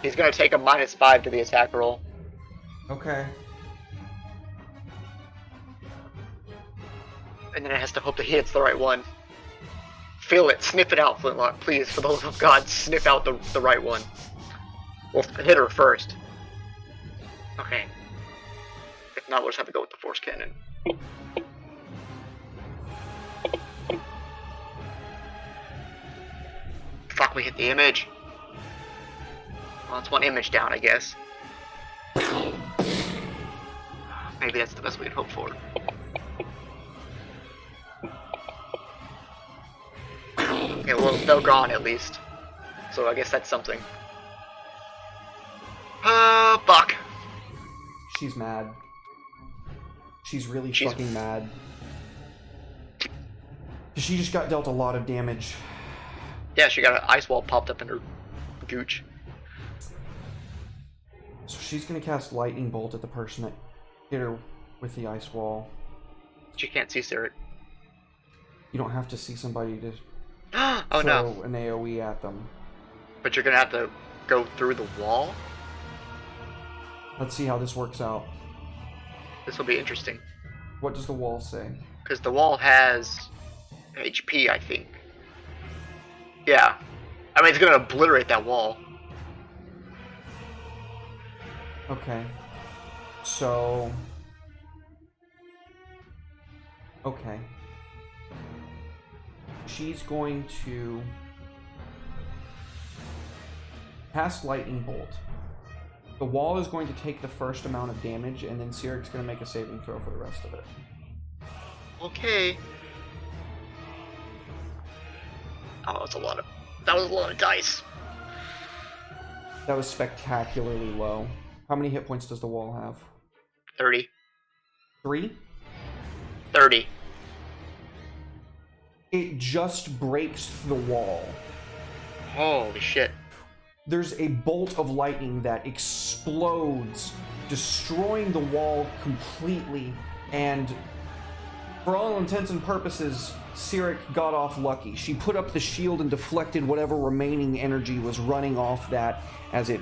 He's gonna take a -5 to the attack roll. Okay. And then it has to hope that he hits the right one. Feel it, sniff it out, Flintlock, please, for the love of God, sniff out the right one. We'll hit her first. Okay. If not, we'll just have to go with the force cannon. Fuck, we hit the image. Well, that's one image down, I guess. Maybe that's the best we can hope for. Okay, well, they're gone at least. So I guess that's something. Fuck. She's mad. She's really She's fucking mad. She just got dealt a lot of damage. Yeah, she got an ice wall popped up in her gooch. So she's gonna cast Lightning Bolt at the person that hit her with the ice wall. She can't see Sirik. You don't have to see somebody to Oh throw no. an AoE at them. But you're gonna have to go through the wall? Let's see how this works out. This will be interesting. What does the wall say? Because the wall has HP, I think. Yeah. I mean, it's gonna obliterate that wall. Okay. So... Okay. She's going to cast Lightning Bolt. The wall is going to take the first amount of damage, and then Sirik's going to make a saving throw for the rest of it. Okay. Oh, that was a lot of dice. That was spectacularly low. How many hit points does the wall have? 30. 3? 30. It just breaks the wall. Holy shit. There's a bolt of lightning that explodes, destroying the wall completely, and for all intents and purposes, Sirik got off lucky. She put up the shield and deflected whatever remaining energy was running off that as it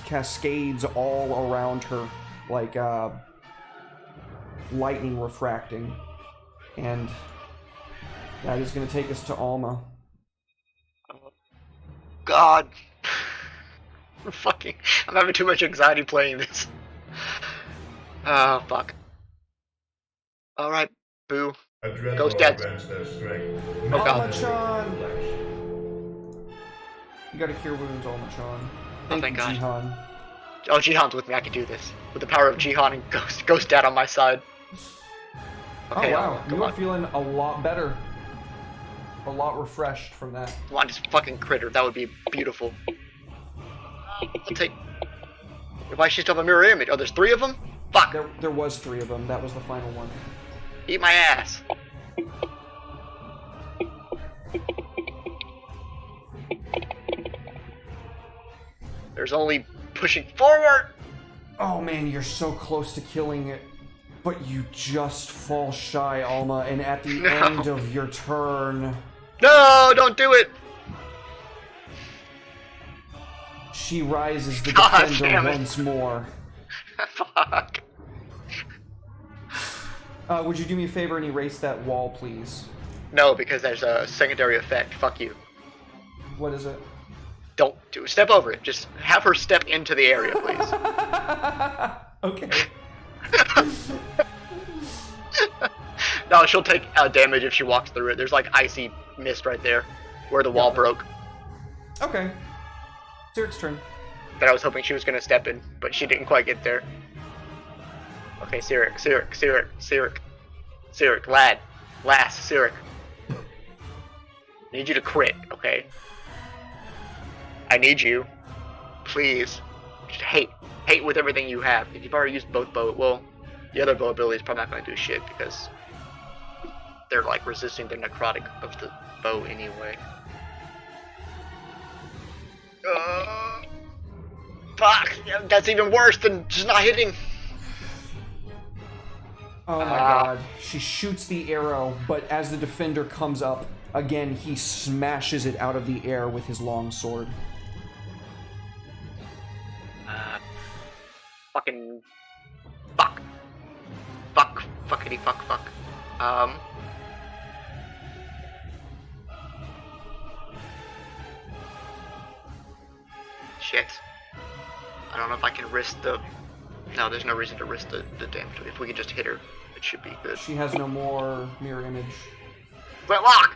cascades all around her like lightning refracting. And that is going to take us to Alma. God. I'm having too much anxiety playing this. Oh, fuck. Alright, boo. A dreadlord Ghost dead. grants their strength. Oh, God. Alma-chan! You gotta cure wounds, Alma-chan. Thank you, God. Jihan. Oh, Jihan's with me. I can do this. With the power of Jihan and Ghost Dad on my side. Okay, Oh wow, come you are on. feeling a lot better. A lot refreshed from that. Come on, just fucking critter. That would be beautiful. I'll take... Why is she still have a mirror image? Oh, there's 3 of them? Fuck! There was 3 of them. That was the final one. Eat my ass. There's only pushing forward! Oh man, you're so close to killing it. But you just fall shy, Alma, and at the end of your turn... No, don't do it! She rises the God defender damn it. once more. Fuck. Would you do me a favor and erase that wall, please? No, because there's a secondary effect. Fuck you. What is it? Don't do step over it. Just have her step into the area, please. Okay. No, she'll take damage if she walks through it. There's like icy mist right there where the wall broke. Okay. Sirik's turn. That I was hoping she was going to step in, but she didn't quite get there. Okay, Sirik, lass, Sirik. I need you to crit, okay? I need you. Please. Just hate with everything you have. If you've already used both bow, well, the other bow ability is probably not going to do shit because they're like resisting the necrotic of the bow anyway. Fuck! That's even worse than just not hitting. Oh my god. She shoots the arrow, but as the defender comes up, again, he smashes it out of the air with his long sword. Fucking... Fuck. Fuck. Fuckity fuck. Shit. I don't know if I can risk the... No, there's no reason to risk the damage. If we can just hit her, it should be good. She has no more mirror image. Flintlock!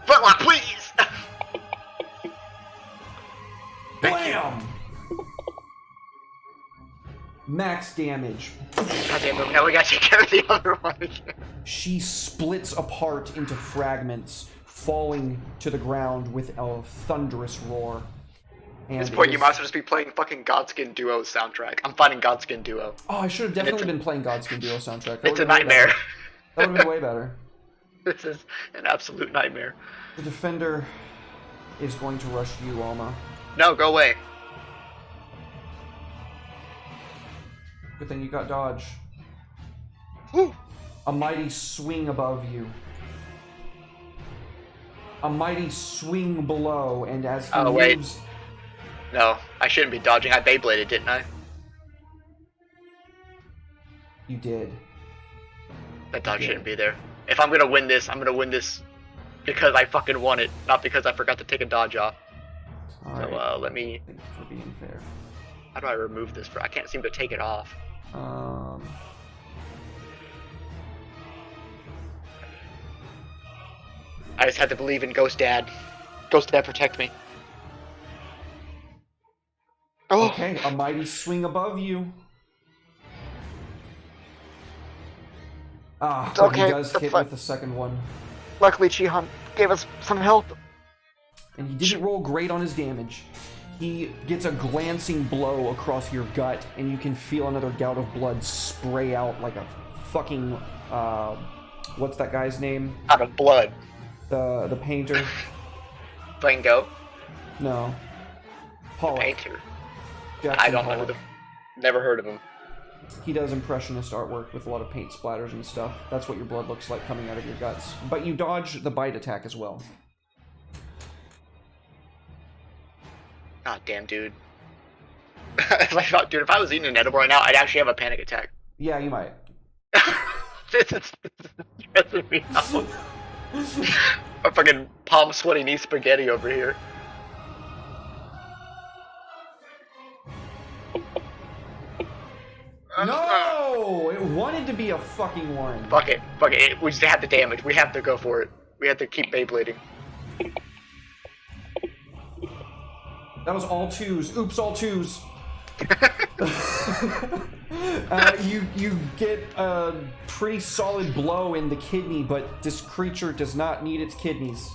Flintlock, please! Blam! Max damage. Goddamn it, now we gotta take care of the other one again. She splits apart into fragments, falling to the ground with a thunderous roar. And At this point, you might as well just be playing fucking Godskin Duo soundtrack. I'm finding Godskin Duo. Oh, I should have definitely been playing Godskin Duo soundtrack. That It's a would've been way nightmare. better. That would have been way better. This is an absolute nightmare. The defender is going to rush you, Alma. No, go away. Good thing you got dodge. Woo. A mighty swing above you. A mighty swing below, and as he wait. moves... No, I shouldn't be dodging. I Beybladed, didn't I? You did. That dodge shouldn't be there. If I'm gonna win this, I'm gonna win this because I fucking won it, not because I forgot to take a dodge off. Alright. So, let me... Thank you for being fair. How do I remove this? I can't seem to take it off. I just had to believe in Ghost Dad. Ghost Dad, protect me. Oh. Okay, a mighty swing above you. Ah, It's but okay, he does that's hit fine. with the second one. Luckily, Chihan gave us some help. And he didn't roll great on his damage. He gets a glancing blow across your gut, and you can feel another gout of blood spray out like a fucking, what's that guy's name? Out of blood. The painter? Van Gogh? No. Pollock. Painter. Jackson I don't know Pollock. who the... Never heard of him. He does impressionist artwork with a lot of paint splatters and stuff. That's what your blood looks like coming out of your guts. But you dodge the bite attack as well. God damn, dude. Dude, if I was eating an edible right now, I'd actually have a panic attack. Yeah, you might. This is stressing me out. A fucking palm sweaty knee spaghetti over here. No! It wanted to be a fucking one. Fuck it. Fuck it. We just have the damage. We have to go for it. We have to keep Beyblading. That was all twos. Oops, all twos. You get a pretty solid blow in the kidney, but this creature does not need its kidneys.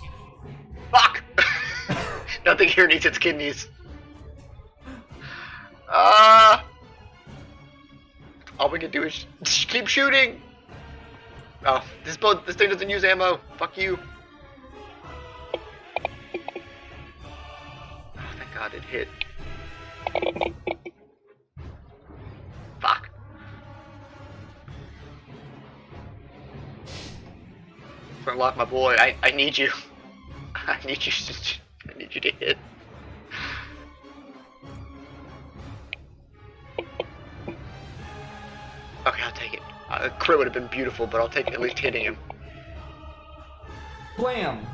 Fuck! Nothing here needs its kidneys. All we can do is just keep shooting. Oh, this thing doesn't use ammo. Fuck you. Oh, thank God it hit. Fuck. Unlock my boy. I need you. I need you to hit. Okay, I'll take it. A crit would have been beautiful, but I'll take at least hitting him. Blam!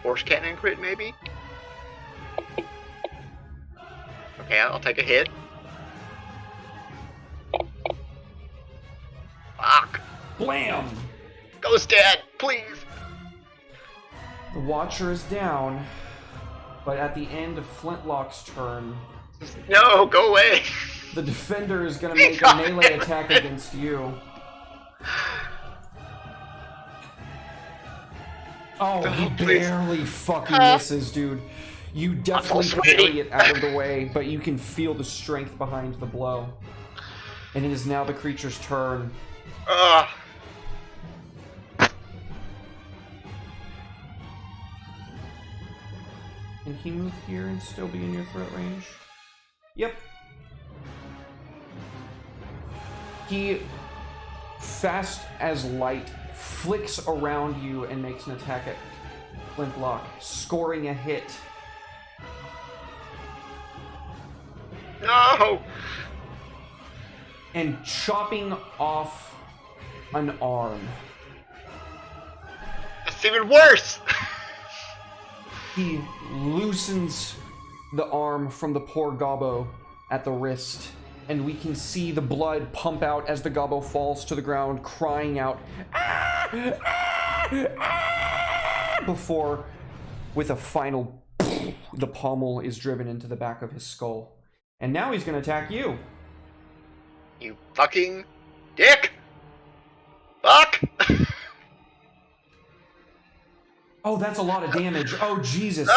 Horse cannon crit, maybe? Okay, I'll take a hit. Fuck. Blam! Ghost Dad, please! The Watcher is down, but at the end of Flintlock's turn, No, go away! the Defender is going to make a melee attack against you. Oh, he please. barely fucking misses, dude. You definitely sweaty. parry it out of the way, but you can feel the strength behind the blow. And it is now the creature's turn. Ugh. Can he move here and still be in your threat range? Yep. He, fast as light, flicks around you and makes an attack at Flintlock, scoring a hit. No! And chopping off an arm. That's even worse! He loosens the arm from the poor Gobbo at the wrist, and we can see the blood pump out as the Gobbo falls to the ground, crying out, "Ah! Ah! Ah!" before, with a final, the pommel is driven into the back of his skull. And now he's going to attack you. You fucking dick! Fuck! Oh, that's a lot of damage. Oh, Jesus.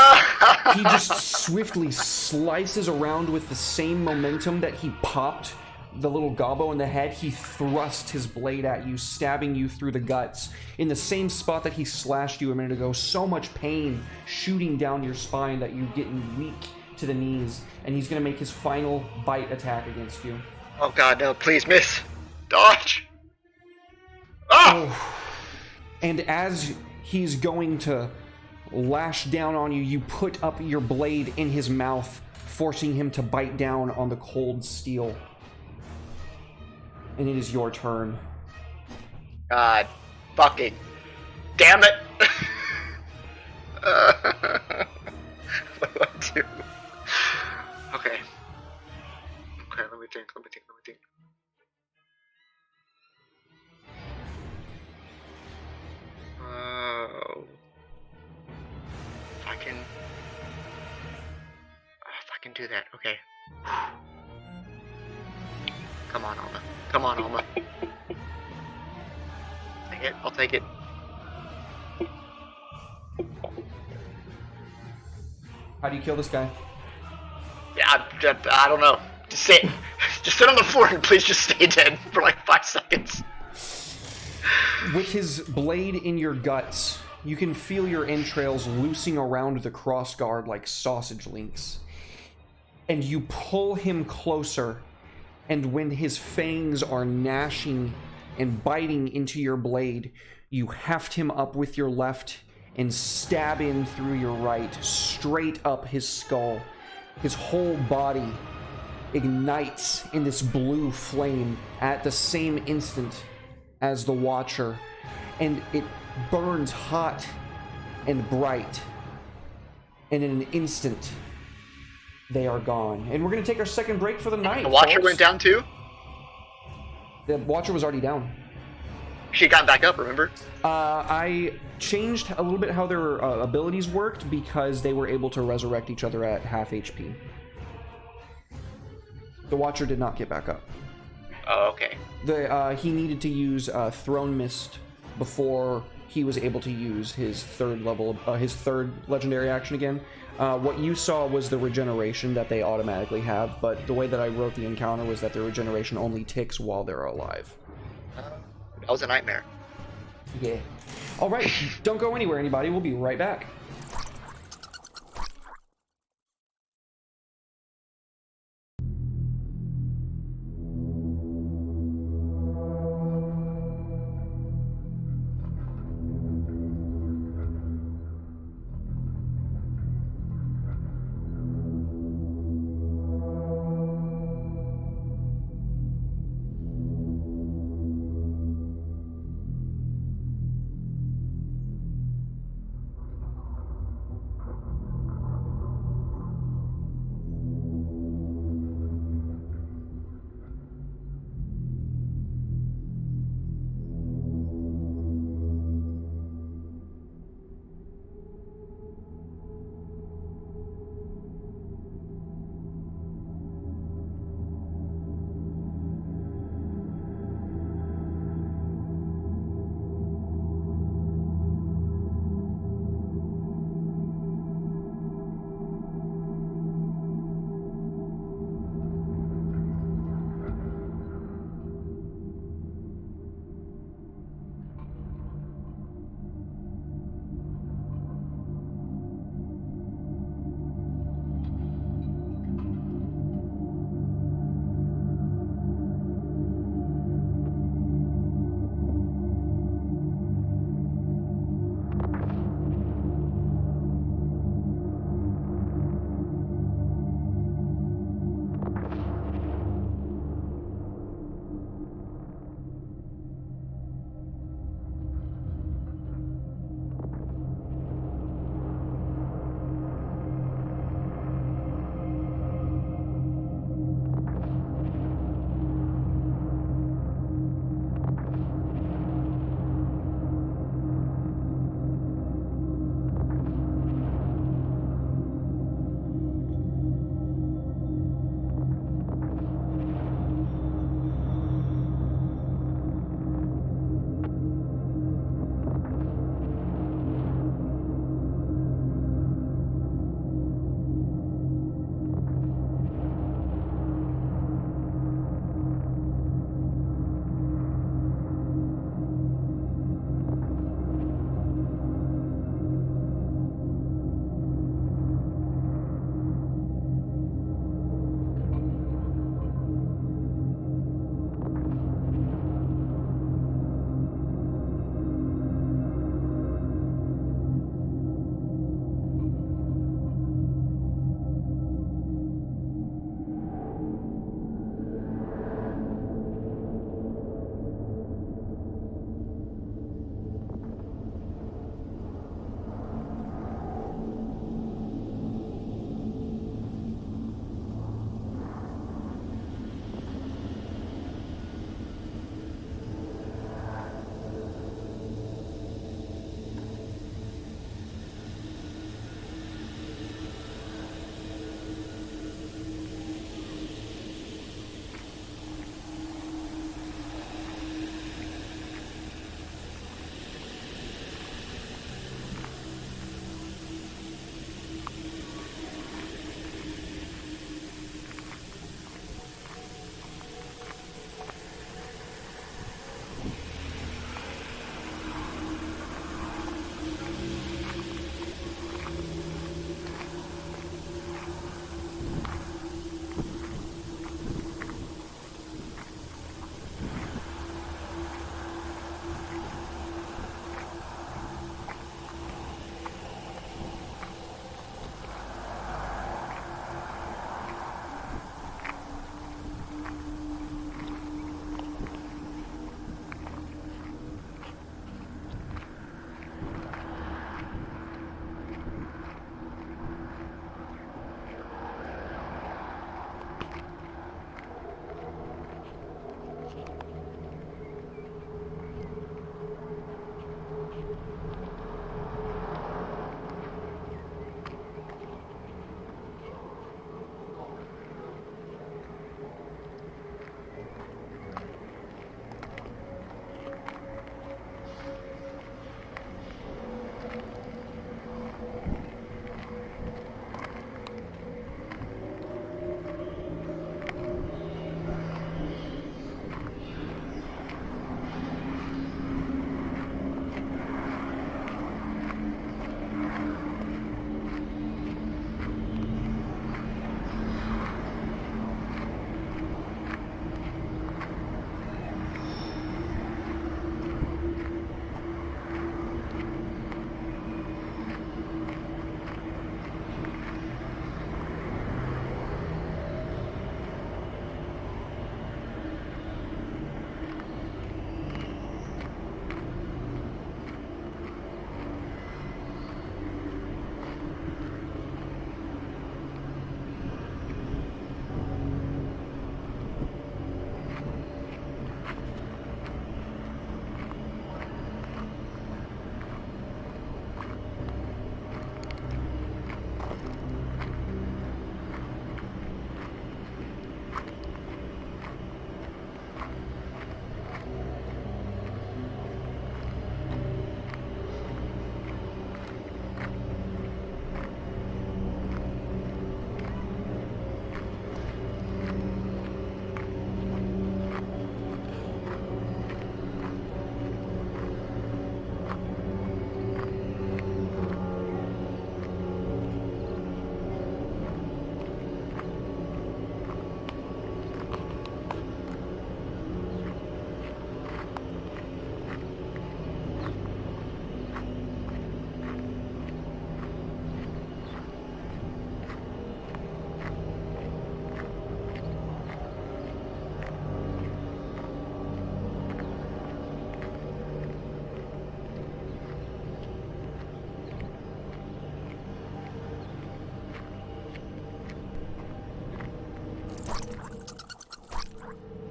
He just swiftly slices around with the same momentum that he popped the little Gobbo in the head. He thrusts his blade at you, stabbing you through the guts in the same spot that he slashed you a minute ago. So much pain shooting down your spine that you're getting weak to the knees. And he's going to make his final bite attack against you. Oh god, no, please miss. Dodge! Ah! Oh. And as he's going to lash down on you, you put up your blade in his mouth, forcing him to bite down on the cold steel. And it is your turn. God fucking damn it! What do I do? Okay. Okay, let me think. Oh. If I can do that, okay. Come on, Alma. I'll take it. How do you kill this guy? Yeah, I don't know. Just sit on the floor and please just stay dead for like 5 seconds. With his blade in your guts, you can feel your entrails loosing around the crossguard like sausage links. And you pull him closer, and when his fangs are gnashing and biting into your blade, you heft him up with your left and stab in through your right, straight up his skull. His whole body ignites in this blue flame at the same instant as the Watcher, and it burns hot and bright, and in an instant they are gone. And we're going to take our second break for the night. The Watcher folks. went down too? The Watcher was already down. She got back up, remember? I changed a little bit how their abilities worked because they were able to resurrect each other at half HP. The Watcher did not get back up. Oh, okay. He needed to use Throne Mist before he was able to use his third legendary action again. What you saw was the regeneration that they automatically have, but the way that I wrote the encounter was that the regeneration only ticks while they're alive. That was a nightmare. Yeah. All right, don't go anywhere, anybody. We'll be right back.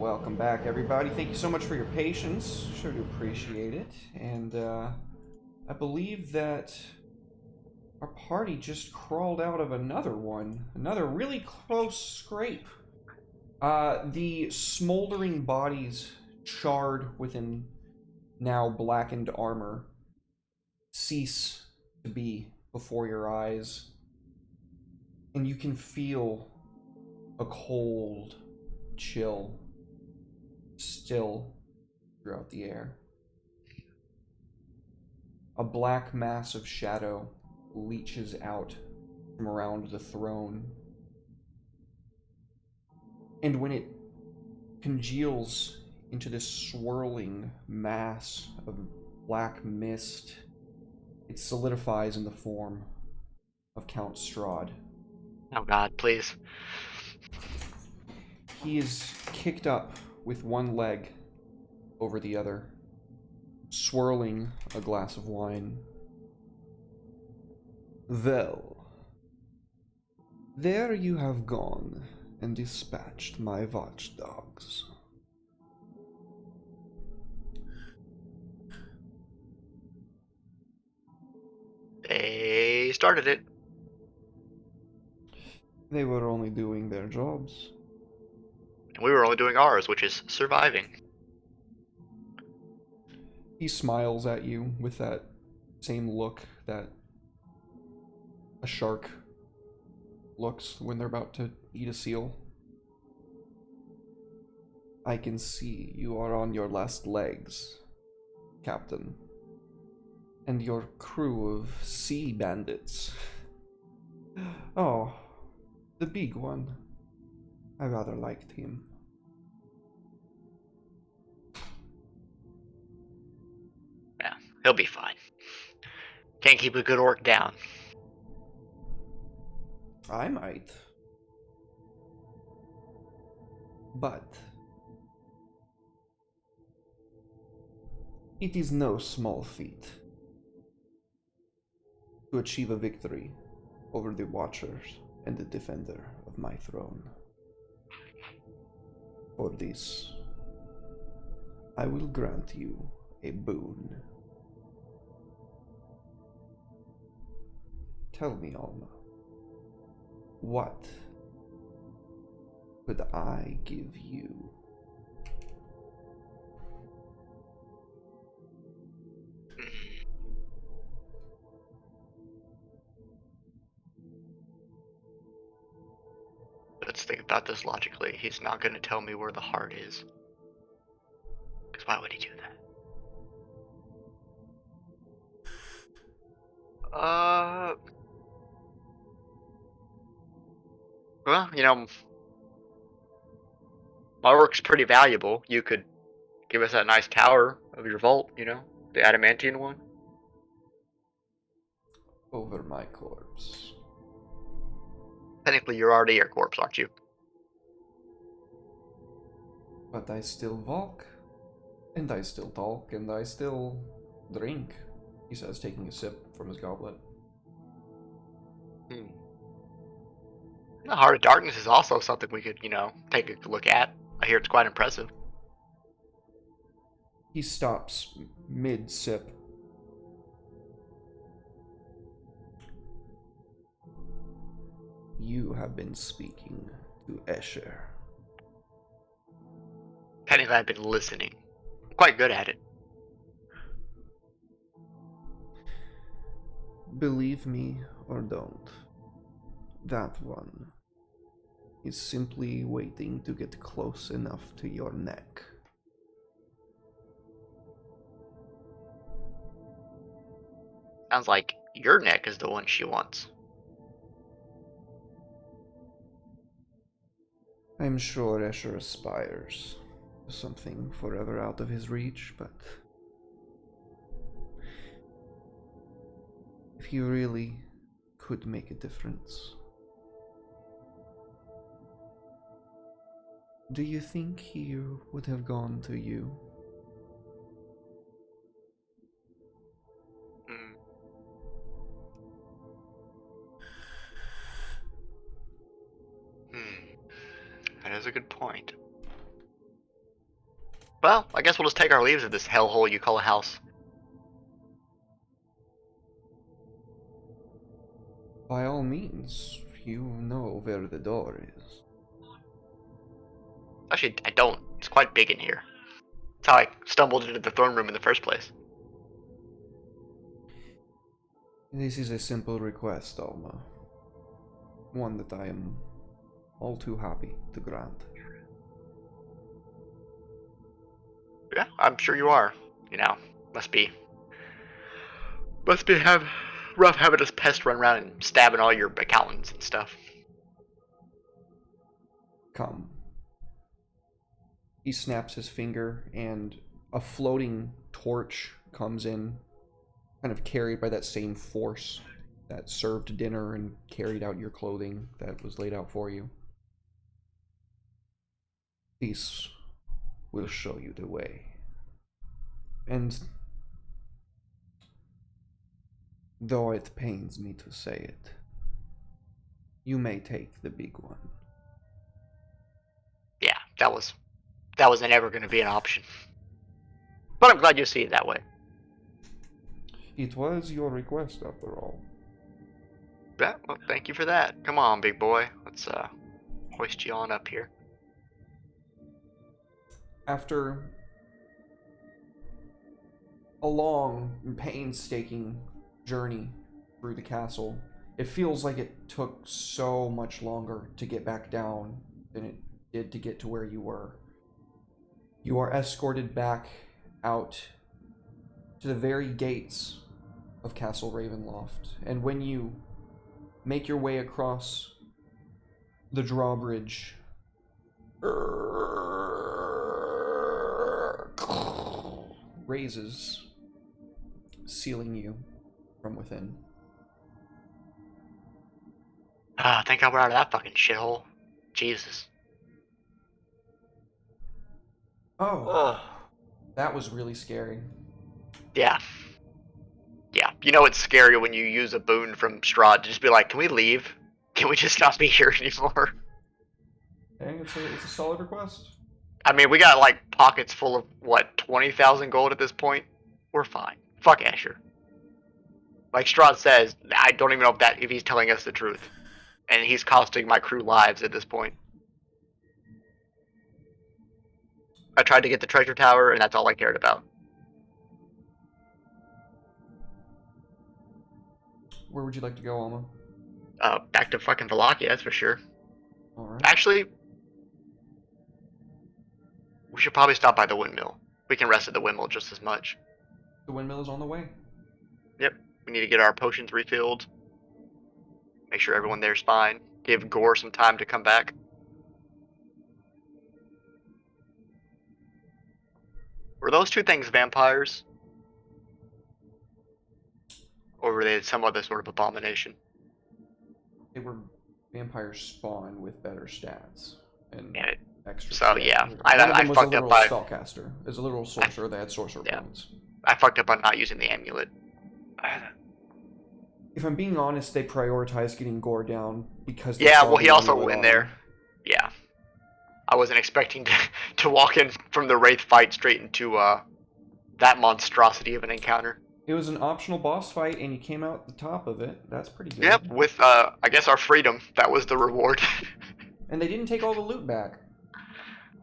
Welcome back, everybody. Thank you so much for your patience. Sure do appreciate it. And I believe that our party just crawled out of another one. Another really close scrape. The smoldering bodies, charred within now blackened armor, cease to be before your eyes. And you can feel a cold chill still throughout the air. A black mass of shadow leeches out from around the throne. And when it congeals into this swirling mass of black mist, it solidifies in the form of Count Strahd. Oh god, please. He is kicked up with one leg over the other, swirling a glass of wine. Well, there you have gone and dispatched my watchdogs. They started it. They were only doing their jobs. And we were only doing ours, which is surviving. He smiles at you with that same look that a shark looks when they're about to eat a seal. I can see you are on your last legs, Captain. And your crew of sea bandits. Oh, the big one. I rather liked him. Yeah, he'll be fine. Can't keep a good orc down. I might. But it is no small feat to achieve a victory over the Watchers and the Defender of my throne. For this, I will grant you a boon. Tell me, Alma, what could I give you? Let's think about this logically. He's not going to tell me where the heart is. Because why would he do that? Well, you know, my work's pretty valuable. You could give us that nice tower of your vault, you know, the adamantine one. Over my corpse. Technically, you're already a corpse, aren't you? But I still walk, and I still talk, and I still drink, he says, taking a sip from his goblet. The Heart of Darkness is also something we could, you know, take a look at. I hear it's quite impressive. He stops mid-sip. You have been speaking to Escher. Technically, I've been listening. I'm quite good at it. Believe me or don't, that one is simply waiting to get close enough to your neck. Sounds like your neck is the one she wants. I'm sure Escher aspires to something forever out of his reach, but if he really could make a difference, do you think he would have gone to you? That is a good point. Well, I guess we'll just take our leaves of this hellhole you call a house. By all means, you know where the door is. Actually, I don't. It's quite big in here. That's how I stumbled into the throne room in the first place. This is a simple request, Alma. One that I am all too happy to grant. Yeah, I'm sure you are. You know, must be have rough having this pest run around and stabbing all your accountants and stuff. Come. He snaps his finger, and a floating torch comes in, kind of carried by that same force that served dinner and carried out your clothing that was laid out for you. This will show you the way. And though it pains me to say it, you may take the big one. Yeah, that was never going to be an option. But I'm glad you see it that way. It was your request, after all. Yeah, well, thank you for that. Come on, big boy. Let's hoist you on up here. After a long and painstaking journey through the castle, it feels like it took so much longer to get back down than it did to get to where you were. You are escorted back out to the very gates of Castle Ravenloft, and when you make your way across the drawbridge, raises, sealing you from within. Ah, thank God we're out of that fucking shithole. Jesus. Oh, that was really scary. Yeah. Yeah, you know it's scary when you use a boon from Strahd to just be like, can we leave? Can we just not be here anymore? Dang, it's a solid request. I mean, we got like pockets full of, what, 20,000 gold at this point? We're fine. Fuck Asher. Like Strahd says, I don't even know if he's telling us the truth. And he's costing my crew lives at this point. I tried to get the treasure tower, and that's all I cared about. Where would you like to go, Alma? Back to fucking Valakia, that's for sure. Alright. Actually, we should probably stop by the windmill. We can rest at the windmill just as much. The windmill is on the way. Yep, we need to get our potions refilled. Make sure everyone there's fine. Give Gore some time to come back. Were those two things vampires? Or were they some other sort of abomination? They were vampire spawn with better stats and Yeah, extra. so shit. yeah, One of I them was fucked a up literal by spellcaster. As a literal sorcerer, they had sorcerer points. I fucked up on not using the amulet. If I'm being honest, they prioritized getting Gore down because they Yeah, saw well, the he also amulet went on there. him. Yeah, I wasn't expecting to walk in from the Wraith fight straight into that monstrosity of an encounter. It was an optional boss fight, and you came out the top of it. That's pretty good. Yep, with I guess our freedom. That was the reward. And they didn't take all the loot back.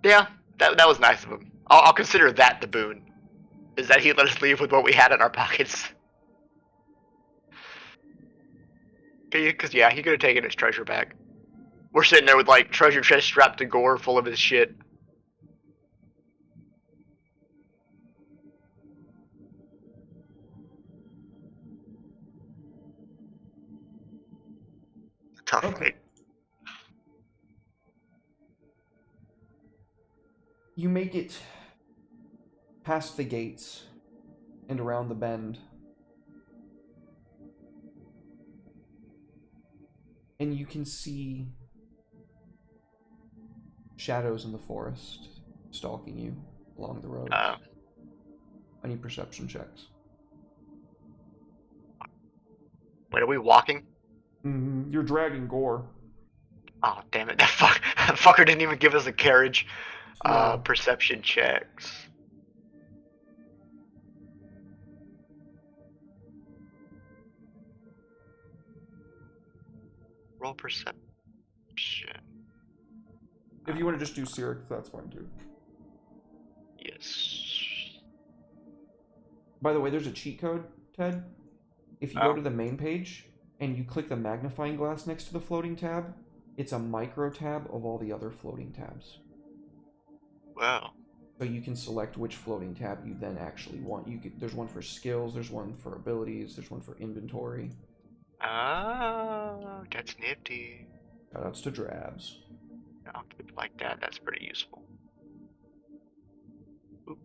Yeah, that was nice of him. I'll consider that the boon. Is that he let us leave with what we had in our pockets. Because, yeah, he could have taken his treasure back. We're sitting there with, like, treasure chest strapped to Gore full of his shit. Tough fight. You make it past the gates and around the bend. And you can see shadows in the forest stalking you along the road. I need perception checks. Wait, are we walking? You're dragging Gore. Oh, damn it. That fucker didn't even give us a carriage. No. Perception checks. Roll perception. If you want to just do Cyric, that's fine too. Yes. By the way, there's a cheat code, Ted. If you go to the main page and you click the magnifying glass next to the floating tab, it's a micro tab of all the other floating tabs. Wow. So you can select which floating tab you then actually want. There's one for skills, there's one for abilities, there's one for inventory. Oh, that's nifty. Shoutouts to Drabs. I'll keep it like that. That's pretty useful. Oop.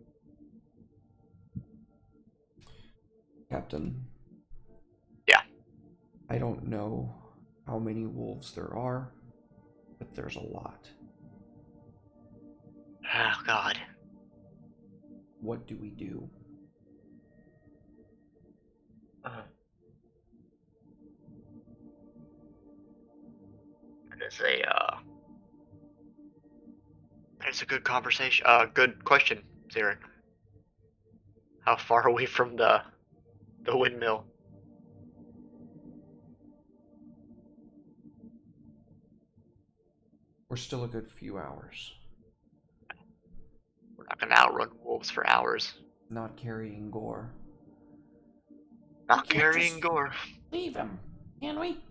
Captain. Yeah. I don't know how many wolves there are, but there's a lot. Oh, God. What do we do? That's a good conversation. Good question, Xeric. How far away from the windmill? We're still a good few hours. We're not gonna outrun wolves for hours. Not carrying gore. Not We can't carrying just gore. Leave him, can we?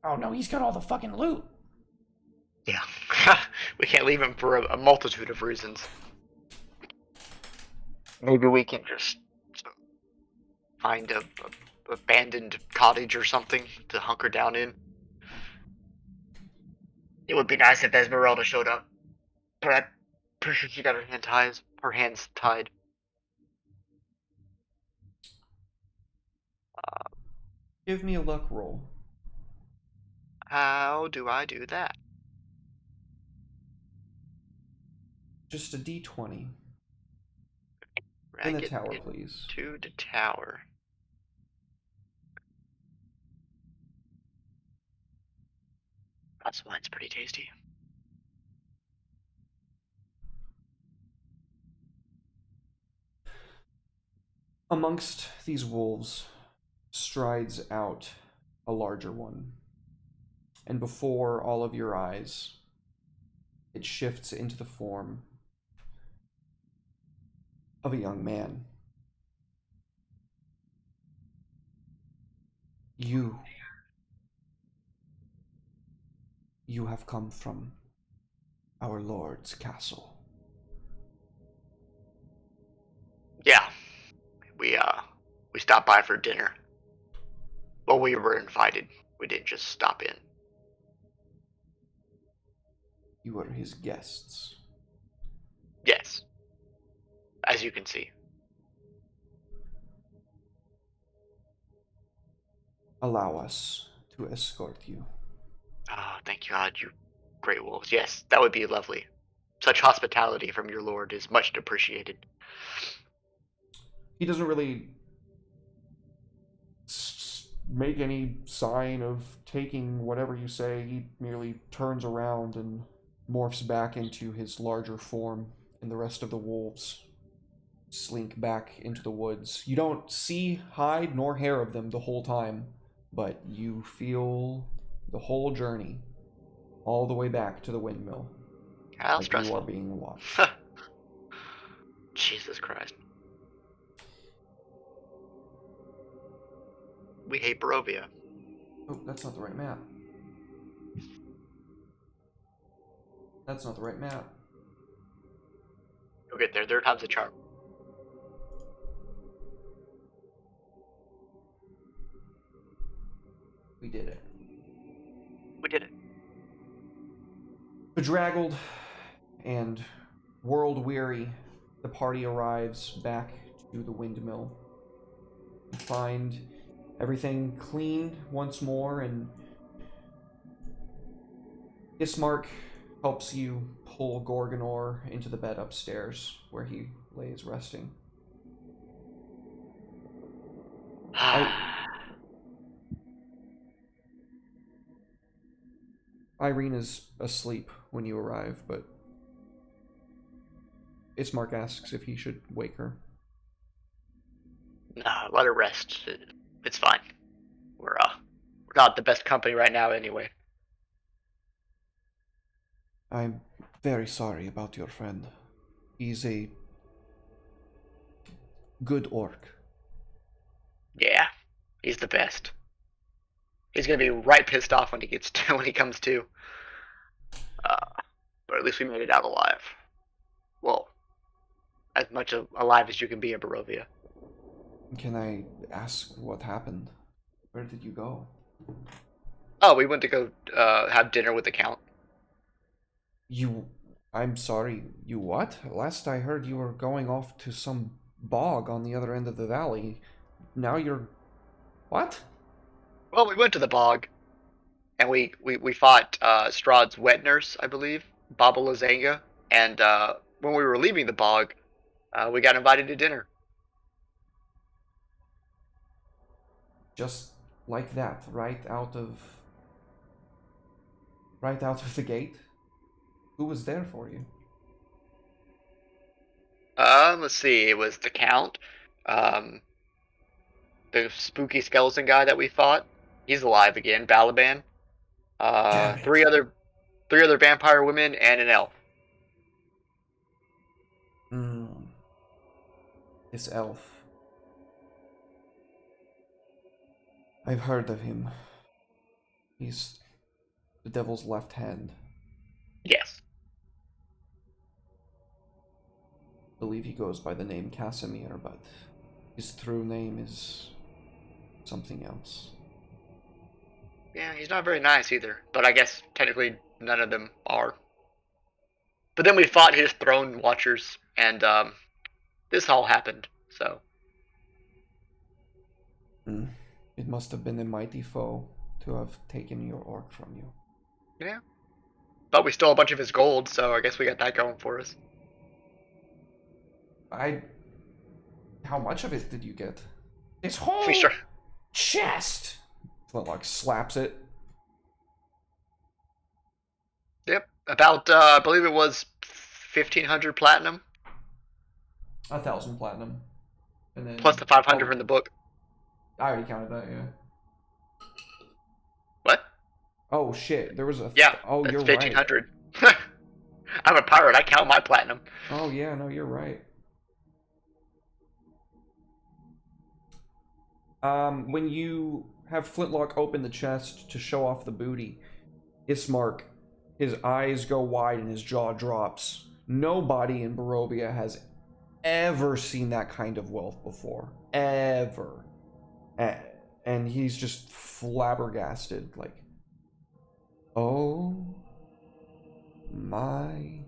Oh no, he's got all the fucking loot. Yeah. We can't leave him for a multitude of reasons. Maybe we can just find a abandoned cottage or something to hunker down in. It would be nice if Esmeralda showed up. But I'm pretty sure she got her hands tied. Give me a luck roll. How do I do that? Just a d20. Where I In the get tower, please. to the tower. That's wine's pretty tasty. Amongst these wolves strides out a larger one. And before all of your eyes, it shifts into the form of a young man. You have come from our lord's castle. Yeah. We stopped by for dinner. Well, we were invited. We didn't just stop in. You are his guests. Yes. As you can see. Allow us to escort you. Ah, thank God, you great wolves. Yes, that would be lovely. Such hospitality from your lord is much appreciated. He doesn't really make any sign of taking whatever you say. He merely turns around and morphs back into his larger form, and the rest of the wolves slink back into the woods. You don't see hide nor hair of them the whole time, but you feel the whole journey all the way back to the windmill. How like stressful. You are being watched. Jesus Christ. We hate Barovia. Oh, that's not the right map. That's not the right map. You'll get there. Third time's a charm. We did it. We did it. Bedraggled and world-weary, the party arrives back to the windmill. You find everything cleaned once more, and Ismark helps you pull Gorgonor into the bed upstairs, where he lays resting. Irene is asleep when you arrive, but Ismark asks if he should wake her. Nah, let her rest. It's fine. We're not the best company right now anyway. I'm very sorry about your friend. He's a good orc. Yeah, he's the best. He's gonna be right pissed off when he gets to, when he comes to. But at least we made it out alive. Well, as much alive as you can be in Barovia. Can I ask what happened? Where did you go? Oh, we went to go have dinner with the Count. I'm sorry, you what? Last I heard you were going off to some bog on the other end of the valley. Now you're... What? Well, we went to the bog, and we fought Strahd's wet nurse, I believe, Baba Lazanga, and when we were leaving the bog, we got invited to dinner. Just like that, right out of the gate? Who was there for you? Let's see, it was the Count, um, the spooky skeleton guy that we fought. He's alive again, Balaban. Damn it. Three other vampire women and an elf. This elf. I've heard of him. He's the devil's left hand. Yes. I believe he goes by the name Casimir, but his true name is something else. Yeah, he's not very nice either, but I guess technically none of them are. But then we fought his throne watchers, and this all happened, so. It must have been a mighty foe to have taken your orc from you. Yeah. But we stole a bunch of his gold, so I guess we got that going for us. How much of it did you get? This whole We sure. chest. Flintlock slaps it. Yep. About, I believe it was 1,500 platinum, 1,000 platinum. And then plus the 500 from the book. I already counted that, yeah. What? Oh shit, there was a... Yeah, oh, that's you're 1,500. I'm a pirate, I count my platinum. right. Oh yeah, no, you're right. When you have Flintlock open the chest to show off the booty, Ismark, his eyes go wide and his jaw drops. Nobody in Barovia has ever seen that kind of wealth before. Ever. And he's just flabbergasted, like, oh my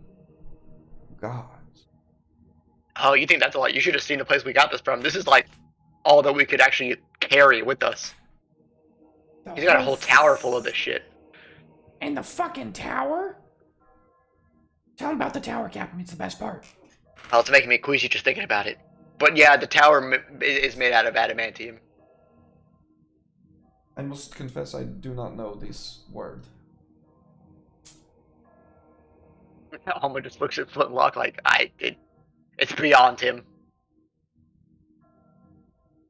god. Oh, you think that's a lot? You should have seen the place we got this from. This is like all that we could actually carry with us. He's got a whole tower full of this shit. And the fucking tower? Tell him about the tower, Captain. It's the best part. Oh, it's making me queasy just thinking about it. But yeah, the tower is made out of adamantium. I must confess I do not know this word. Alma just looks at Flintlock like, it's beyond him.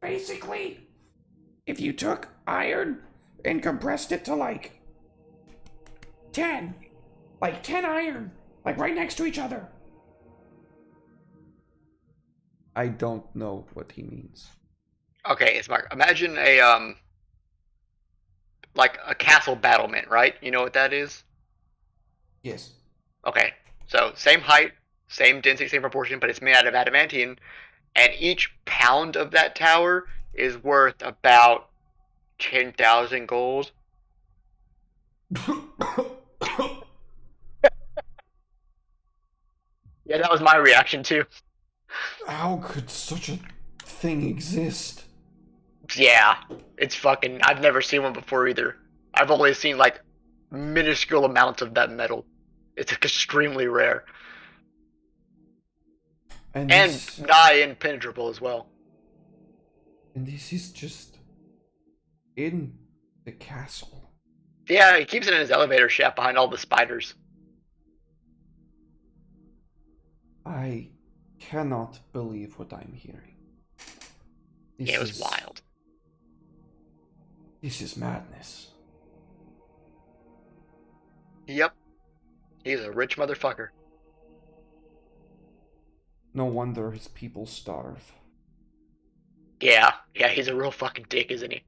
Basically, if you took iron and compressed it to like 10 iron, like right next to each other. I don't know what he means. Okay, it's Mark. Imagine like a castle battlement, right? You know what that is? Yes. Okay, so same height, same density, same proportion, but it's made out of adamantium, and each pound of that tower is worth about 10,000 gold. Yeah, that was my reaction too. How could such a thing exist? Yeah, it's fucking. I've never seen one before either. I've only seen like minuscule amounts of that metal. It's like extremely rare and this, nigh impenetrable as well. and this is just in the castle. Yeah, he keeps it in his elevator shaft behind all the spiders. I cannot believe what I'm hearing. Yeah, it was wild. This is madness. Yep. He's a rich motherfucker. No wonder his people starve. Yeah, he's a real fucking dick, isn't he?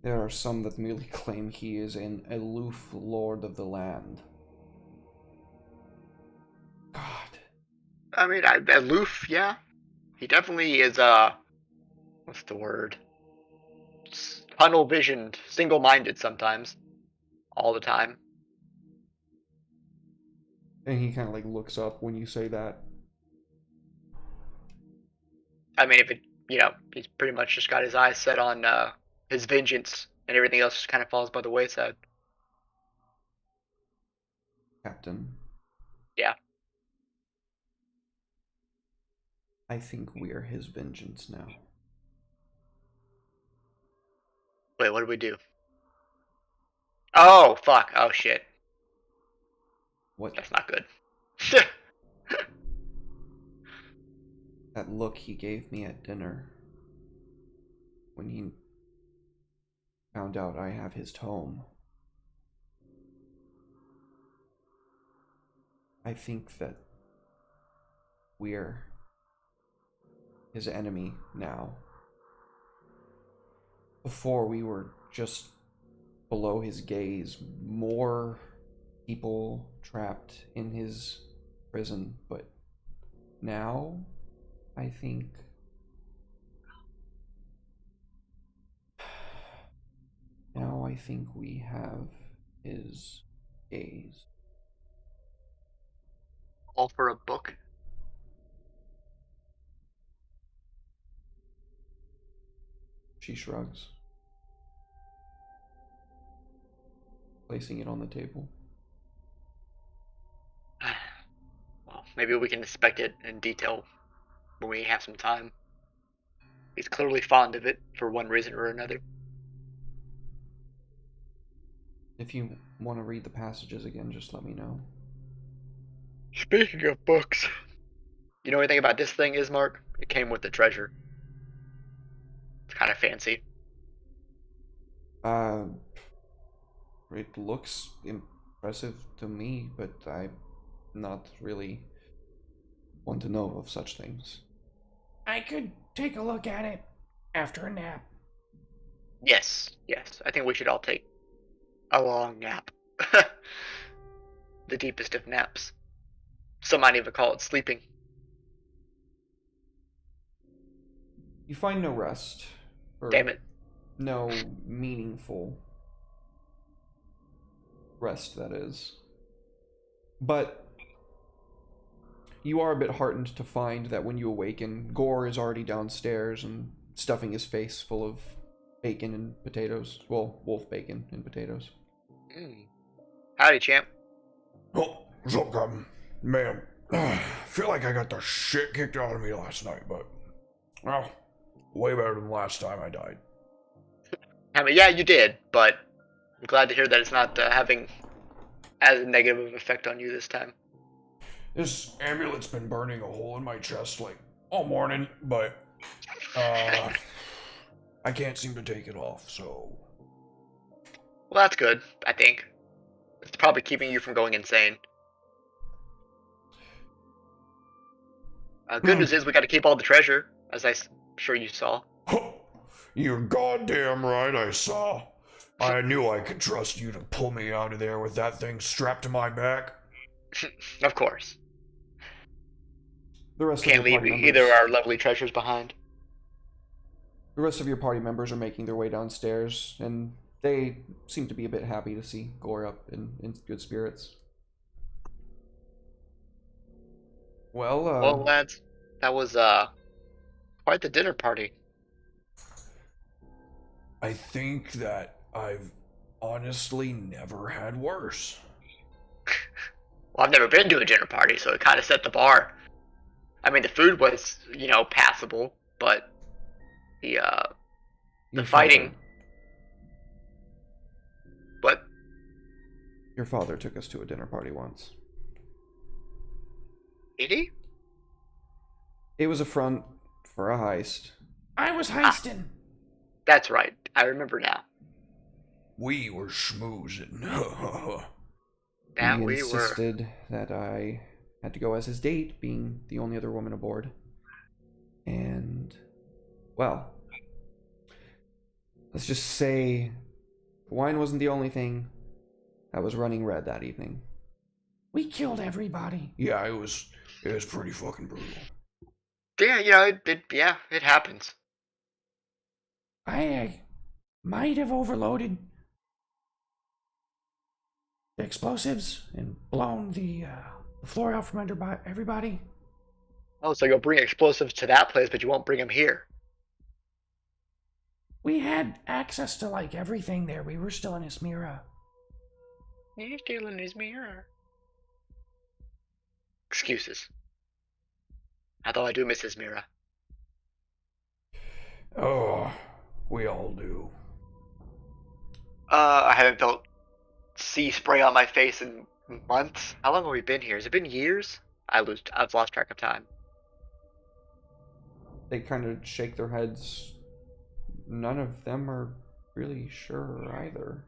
There are some that merely claim he is an aloof lord of the land. God. I mean, aloof, yeah. He definitely is, what's the word? Tunnel visioned, single minded sometimes. All the time. And he kind of like looks up when you say that. I mean, if it, he's pretty much just got his eyes set on his vengeance, and everything else just kind of falls by the wayside. Captain. Yeah. I think we're his vengeance now. Wait, what did we do? Oh, fuck. Oh, shit. What? That's not good. That look he gave me at dinner when he found out I have his tome. I think that we're his enemy now. Before we were just below his gaze, more people trapped in his prison, but now I think we have his gaze. All for a book. She shrugs, placing it on the table. Well, maybe we can inspect it in detail when we have some time. He's clearly fond of it for one reason or another. If you want to read the passages again, just let me know. Speaking of books, you know anything about this thing, Ismark? It came with the treasure. It's kind of fancy. It looks impressive to me, but I'm not really one to know of such things. I could take a look at it after a nap. Yes. I think we should all take a long nap. The deepest of naps. Some might even call it sleeping. You find no rest. Or Damn it. no meaningful rest, that is. But you are a bit heartened to find that when you awaken, Gore is already downstairs and stuffing his face full of bacon and potatoes. Well, wolf bacon and potatoes. Howdy, champ. Oh, what's up, Captain? Man, I feel like I got the shit kicked out of me last night, but, well, way better than last time I died. I mean, yeah, you did, but I'm glad to hear that it's not having as negative of an effect on you this time. This amulet's been burning a hole in my chest, like, all morning, but, I can't seem to take it off, so... Well, that's good, I think. It's probably keeping you from going insane. Good news is we got to keep all the treasure, as I'm sure you saw. You're goddamn right I saw. I knew I could trust you to pull me out of there with that thing strapped to my back. Of course. The rest Can't of your leave party either members, our lovely treasures behind. the rest of your party members are making their way downstairs, and they seem to be a bit happy to see Gore up in good spirits. Well, Well, lads, that was quite the dinner party. I think that I've honestly never had worse. Well, I've never been to a dinner party, so it kind of set the bar. I mean, the food was, passable, but the your fighting. father- What? Your father took us to a dinner party once. Did he? It was a front for a heist. I was heisting. That's right. I remember now. We were schmoozing. That He we were. insisted that I had to go as his date, being the only other woman aboard. And, well, let's just say wine wasn't the only thing that was running red that evening. We killed everybody. Yeah, it was pretty fucking brutal. Yeah, it happens. I might have overloaded the explosives and blown the floor out from under everybody. Oh, so you'll bring explosives to that place, but you won't bring them here. We had access to like everything there. We were still in Ismira. You're stealing his mirror. Excuses. Although I do miss his mirror. Oh, we all do. I haven't felt sea spray on my face in months. How long have we been here? Has it been years? I've lost track of time. They kind of shake their heads. None of them are really sure either.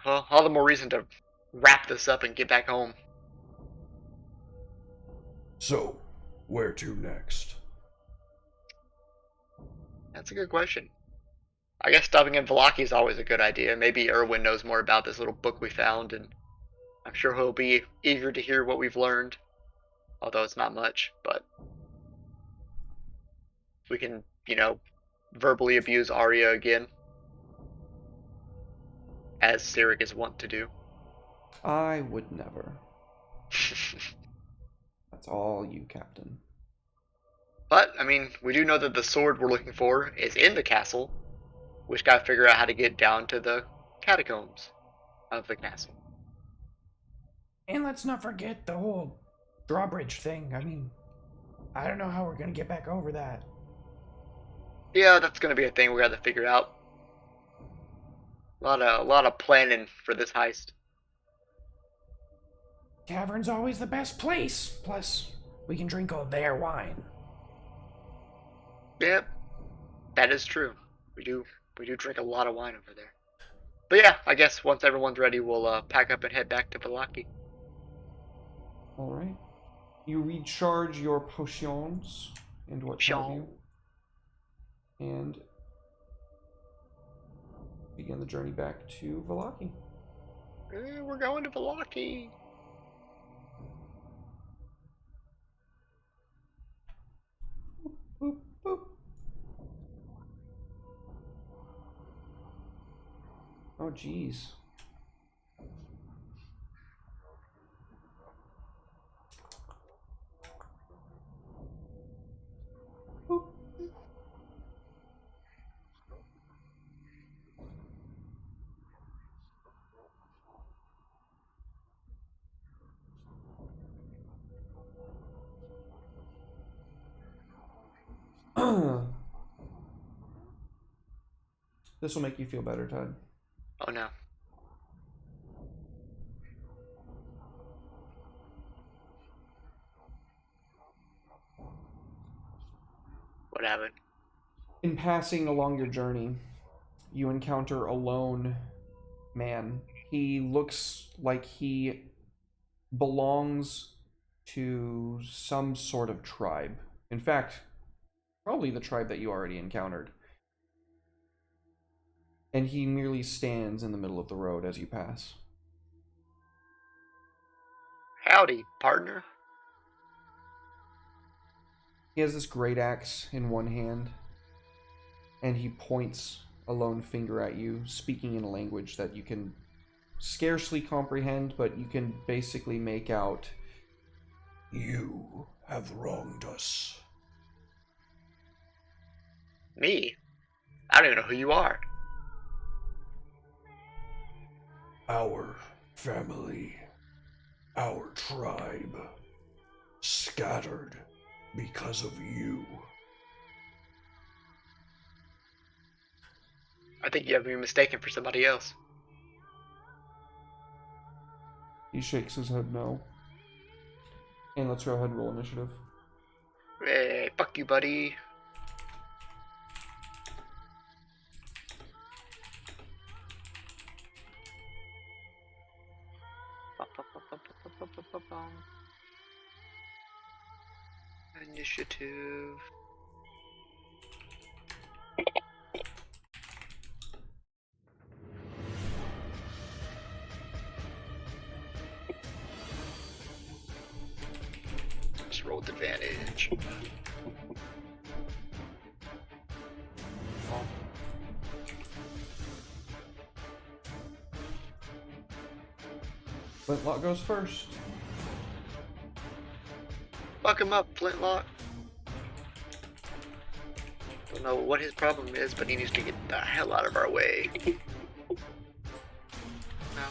Well, all the more reason to wrap this up and get back home. So, where to next? That's a good question. I guess stopping in Valaki is always a good idea. Maybe Erwin knows more about this little book we found, and I'm sure he'll be eager to hear what we've learned. Although it's not much, but we can, verbally abuse Arya again. As Cyric is wont to do. I would never. That's all you, Captain. But, we do know that the sword we're looking for is in the castle. We just gotta figure out how to get down to the catacombs of the castle. And let's not forget the whole drawbridge thing. I don't know how we're gonna get back over that. Yeah, that's gonna be a thing we gotta figure out. A lot of planning for this heist. Tavern's always the best place. Plus, we can drink all their wine. Yep, that is true. We do drink a lot of wine over there. But yeah, I guess once everyone's ready, we'll pack up and head back to Valaki. Alright. You recharge your potions and what have you. And begin the journey back to Valaki. We're going to Valaki. Boop, boop. Oh, jeez. Boop. This will make you feel better, Todd. Oh no. What happened? In passing along your journey, you encounter a lone man. He looks like he belongs to some sort of tribe. In fact, probably the tribe that you already encountered. And he merely stands in the middle of the road as you pass. Howdy, partner. He has this great axe in one hand, and he points a lone finger at you, speaking in a language that you can scarcely comprehend, but you can basically make out. You have wronged us. Me? I don't even know who you are. Our family, our tribe, scattered because of you. I think you have me mistaken for somebody else. He shakes his head no. And let's go ahead and roll initiative. Hey, fuck you, buddy. Initiative. Just roll with advantage. Flintlock goes first. Fuck him up, Flintlock. Don't know what his problem is, but he needs to get the hell out of our way.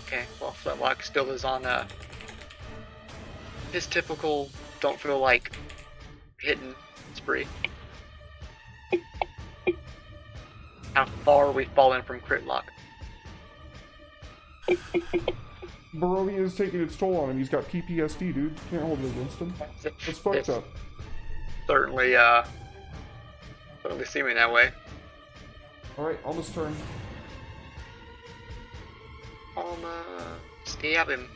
Okay, well, Flintlock still is on his typical don't feel like hitting spree. How far we've fallen from crit lock. Barovia is taking its toll on him. He's got PTSD, dude. Can't hold it against him. That's fucked It's up. certainly seeming that way. Alright, Alma's turn. Alma, stab him.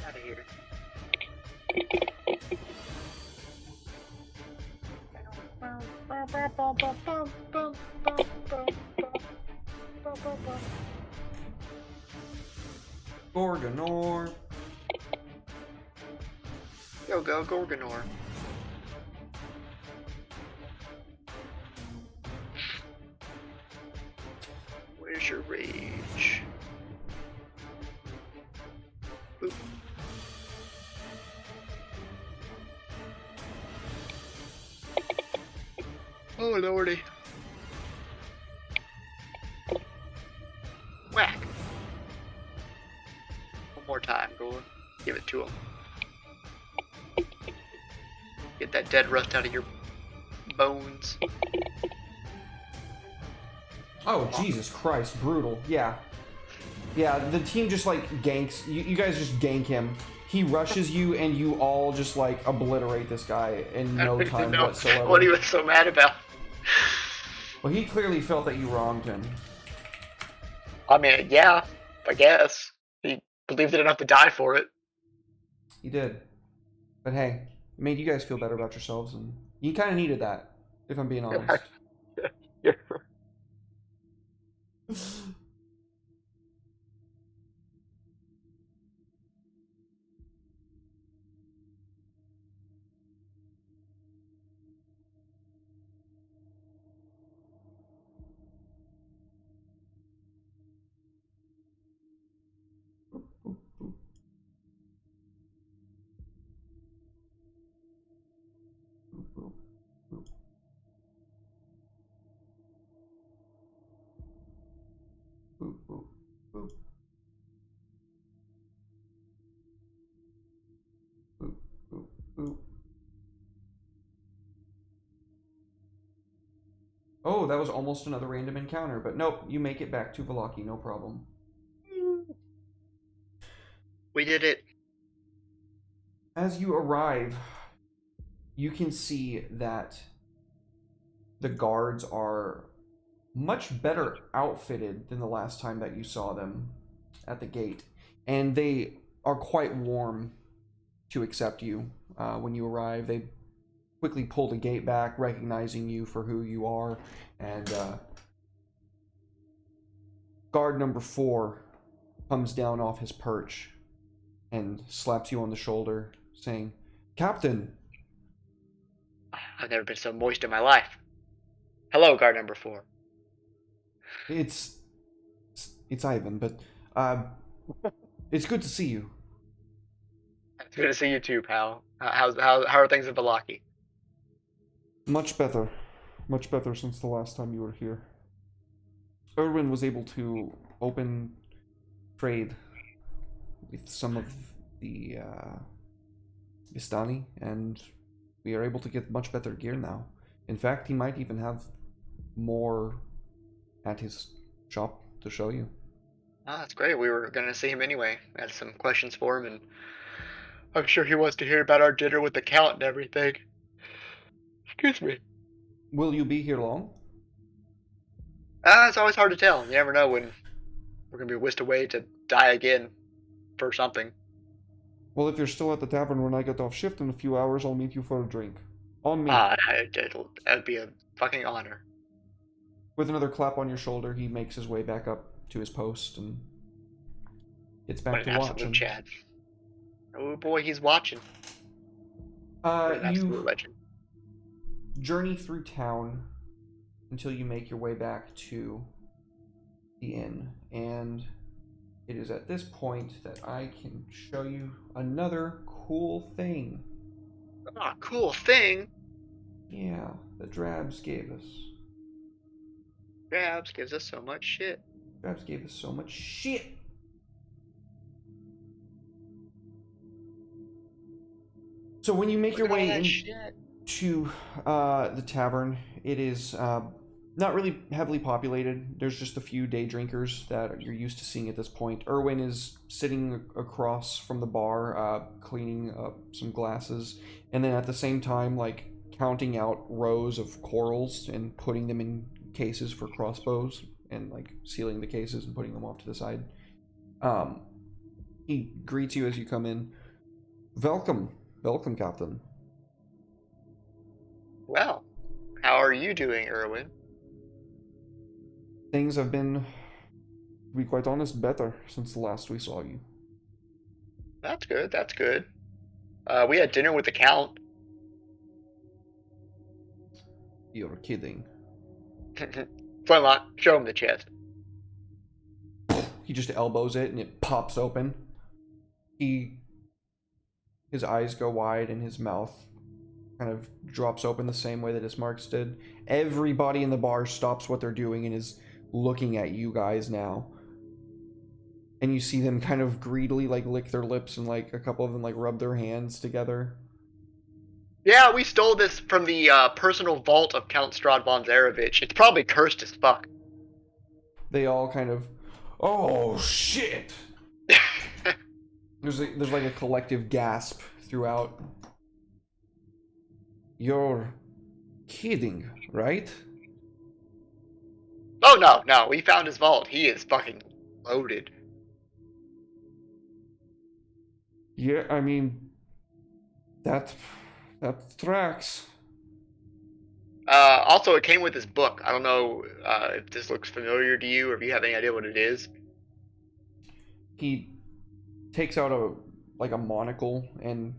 Out of here. Gorgonor. Go, Gorgonor. Where's your rage? Boop. Oh lordy. Whack. One more time, go give it to him. Get that dead rust out of your bones. Oh, Jesus Christ, brutal. Yeah. Yeah, the team just like ganks. You guys just gank him. He rushes you, and you all just like obliterate this guy in no time whatsoever. What he was so mad about. Well, he clearly felt that you wronged him. I mean, yeah, I guess. He believed it enough to die for it. He did. But hey, it made you guys feel better about yourselves, and you kind of needed that, if I'm being honest. Yeah. Oh, that was almost another random encounter, but nope, you make it back to Vallaki, no problem. We did it. As you arrive, you can see that the guards are much better outfitted than the last time that you saw them at the gate, and they are quite warm to accept you when you arrive. They quickly pull the gate back, recognizing you for who you are, and guard number 4 comes down off his perch and slaps you on the shoulder, saying, "Captain!" I've never been so moist in my life. Hello, guard number 4. It's Ivan, but it's good to see you. It's good to see you too, pal. How are things at Vallaki? Much better since the last time you were here. Erwin was able to open trade with some of the Vistani, and we are able to get much better gear now. In fact, he might even have more at his shop to show you. Oh, that's great. We were going to see him anyway. I had some questions for him, and I'm sure he wants to hear about our dinner with the Count and everything. Excuse me. Will you be here long? It's always hard to tell. You never know when we're gonna be whisked away to die again for something. Well, if you're still at the tavern when I get off shift in a few hours, I'll meet you for a drink. On me. That'd be a fucking honor. With another clap on your shoulder, he makes his way back up to his post and gets back What to an absolute watching. Chad. Oh boy, he's watching. What an absolute You legend. journey through town until you make your way back to the inn, and it is at this point that I can show you another cool thing. Ah, cool thing. Yeah, the Drabs gave us. Grabs gives us so much shit. Drabs gave us so much shit. So when you make your way into the tavern, it is not really heavily populated. There's just a few day drinkers that you're used to seeing at this point. Erwin is sitting across from the bar, cleaning up some glasses, and then at the same time, like, counting out rows of corals and putting them in cases for crossbows, and like sealing the cases and putting them off to the side. He greets you as you come in. Welcome, Captain. Well, how are you doing, Erwin? Things have been, to be quite honest, better since the last we saw you. That's good, that's good. We had dinner with the Count. You're kidding. Flintlock, show him the chest. He just elbows it and it pops open. His eyes go wide and his mouth kind of drops open the same way that his marks did. Everybody in the bar stops what they're doing and is looking at you guys now. And you see them kind of greedily like lick their lips and like a couple of them like rub their hands together. Yeah, we stole this from the personal vault of Count Strahd von Zarevich. It's probably cursed as fuck. They all kind of, oh shit! There's like a collective gasp throughout. You're kidding, right? Oh no, we found his vault. He is fucking loaded. Yeah, I mean, that tracks. Also, it came with this book. I don't know if this looks familiar to you or if you have any idea what it is. He takes out a monocle, and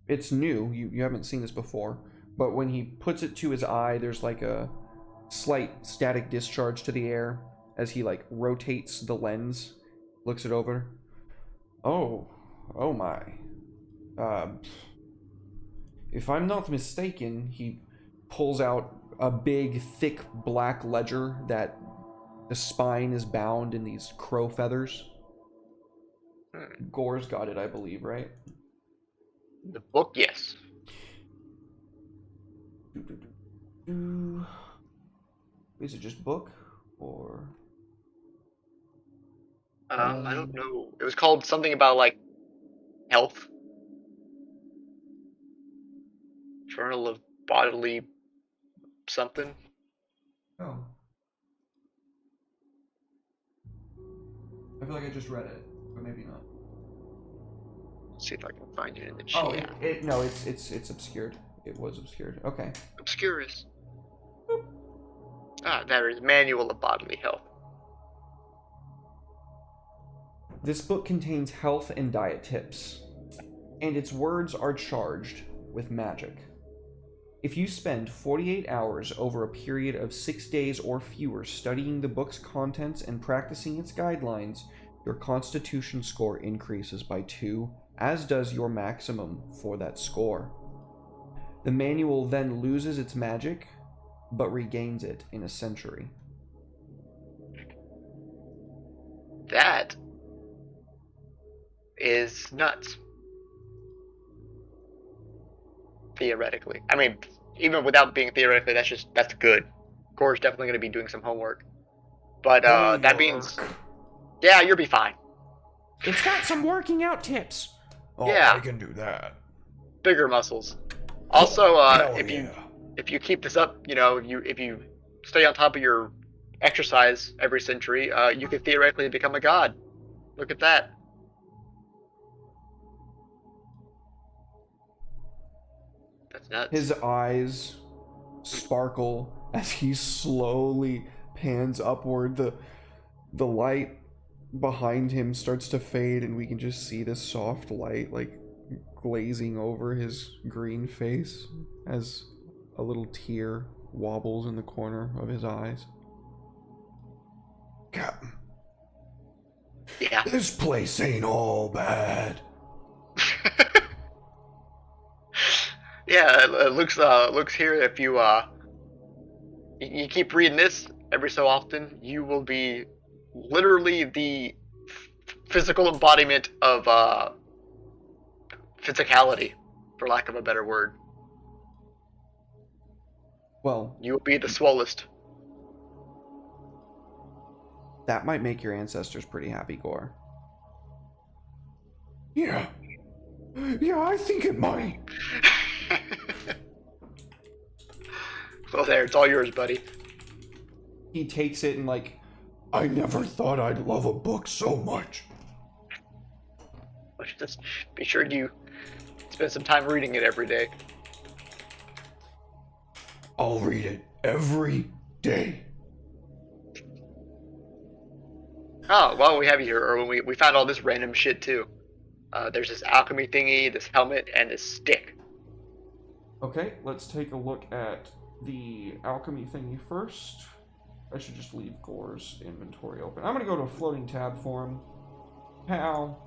it's new. You haven't seen this before. But when he puts it to his eye, there's like a slight static discharge to the air as he like rotates the lens, looks it over. Oh my. If I'm not mistaken, he pulls out a big, thick black ledger that the spine is bound in these crow feathers. Gore's got it, I believe, right? The book, yes. Is it just book, or? I don't know. It was called something about, like, health. Journal of Bodily something. Oh. I feel like I just read it, but maybe not. Let's see if I can find it in the chat. Oh, no, it's obscured. It was obscured. Okay. Obscurus. Boop. Ah, there is Manual of Bodily Health. This book contains health and diet tips, and its words are charged with magic. If you spend 48 hours over a period of 6 days or fewer studying the book's contents and practicing its guidelines, your constitution score increases by 2, as does your maximum for that score. The manual then loses its magic, but regains it in a century. That is nuts. Theoretically. I mean, even without being theoretically, that's good. Gore's definitely going to be doing some homework. But that means, yeah, you'll be fine. It's got some working out tips. Oh, Yeah. I can do that. Bigger muscles. Also, Hell if yeah. you keep this up, you know, if you stay on top of your exercise every century, you could theoretically become a god. Look at that. That's nuts. His eyes sparkle as he slowly pans upward. The light behind him starts to fade, and we can just see this soft light like glazing over his green face as a little tear wobbles in the corner of his eyes. Captain, Yeah. this place ain't all bad. Yeah, it looks here. If you keep reading this every so often, you will be literally the physical embodiment of physicality, for lack of a better word. Well, You will be the swollest. that might make your ancestors pretty happy, Gore. Yeah. Yeah, I think it might. Well, there, it's all yours, buddy. He takes it and like, I never thought I'd love a book so much. Just be sure you spend some time reading it every day. I'll read it every day. Oh, while we have you here, Erwin, we found all this random shit too. There's this alchemy thingy, this helmet, and this stick. okay, let's take a look at the alchemy thingy first. I should just leave Gore's inventory open. I'm gonna go to a floating tab for him. Pow.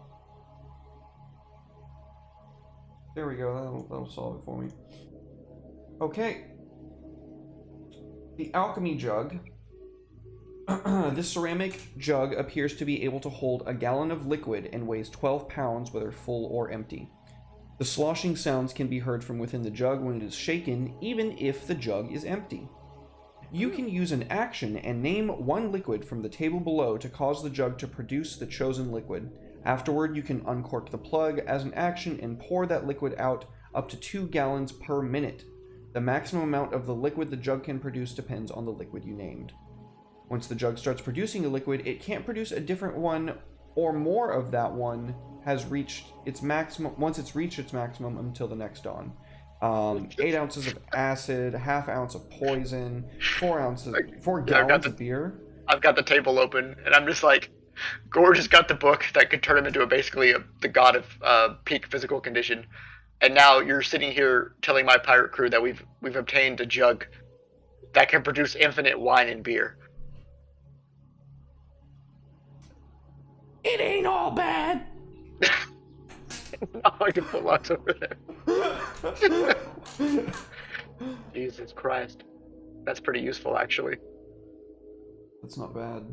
There we go, that'll solve it for me. Okay. The alchemy jug. This ceramic jug appears to be able to hold a gallon of liquid and weighs 12 pounds whether full or empty. The sloshing sounds can be heard from within the jug when it is shaken, even if the jug is empty. You can use an action and name one liquid from the table below to cause the jug to produce the chosen liquid. Afterward, you can uncork the plug as an action and pour that liquid out up to 2 gallons per minute. The maximum amount of the liquid the jug can produce depends on the liquid you named. Once the jug starts producing a liquid, it can't produce a different one or more of that one has reached its maximum once it's reached its maximum until the next dawn. 8 ounces of acid, half ounce of poison, 4 gallons of beer. I've got the table open, and I'm just like, Gore just got the book that could turn him into the god of peak physical condition, and now you're sitting here telling my pirate crew that we've obtained a jug that can produce infinite wine and beer. It ain't all bad. Now I can put lots over there. Jesus Christ. That's pretty useful, actually. That's not bad.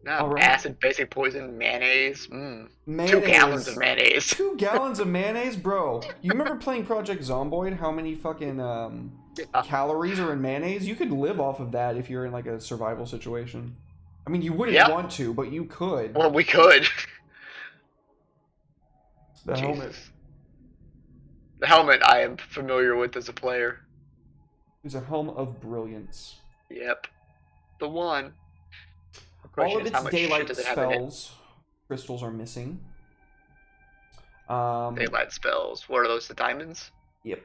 No, All right. acid, basic poison, mayonnaise. Mayonnaise. 2 gallons of mayonnaise. 2 gallons of mayonnaise? Bro, you remember playing Project Zomboid? How many fucking calories are in mayonnaise? You could live off of that if you're in like a survival situation. I mean, you wouldn't want to, but you could. Well, we could. The Jesus. helmet The helmet I am familiar with as a player. is a helm of brilliance. Yep. The one. The All question of is, how its much shit daylight does it have in it? spells, crystals are missing. Daylight spells. What are those, the diamonds? Yep.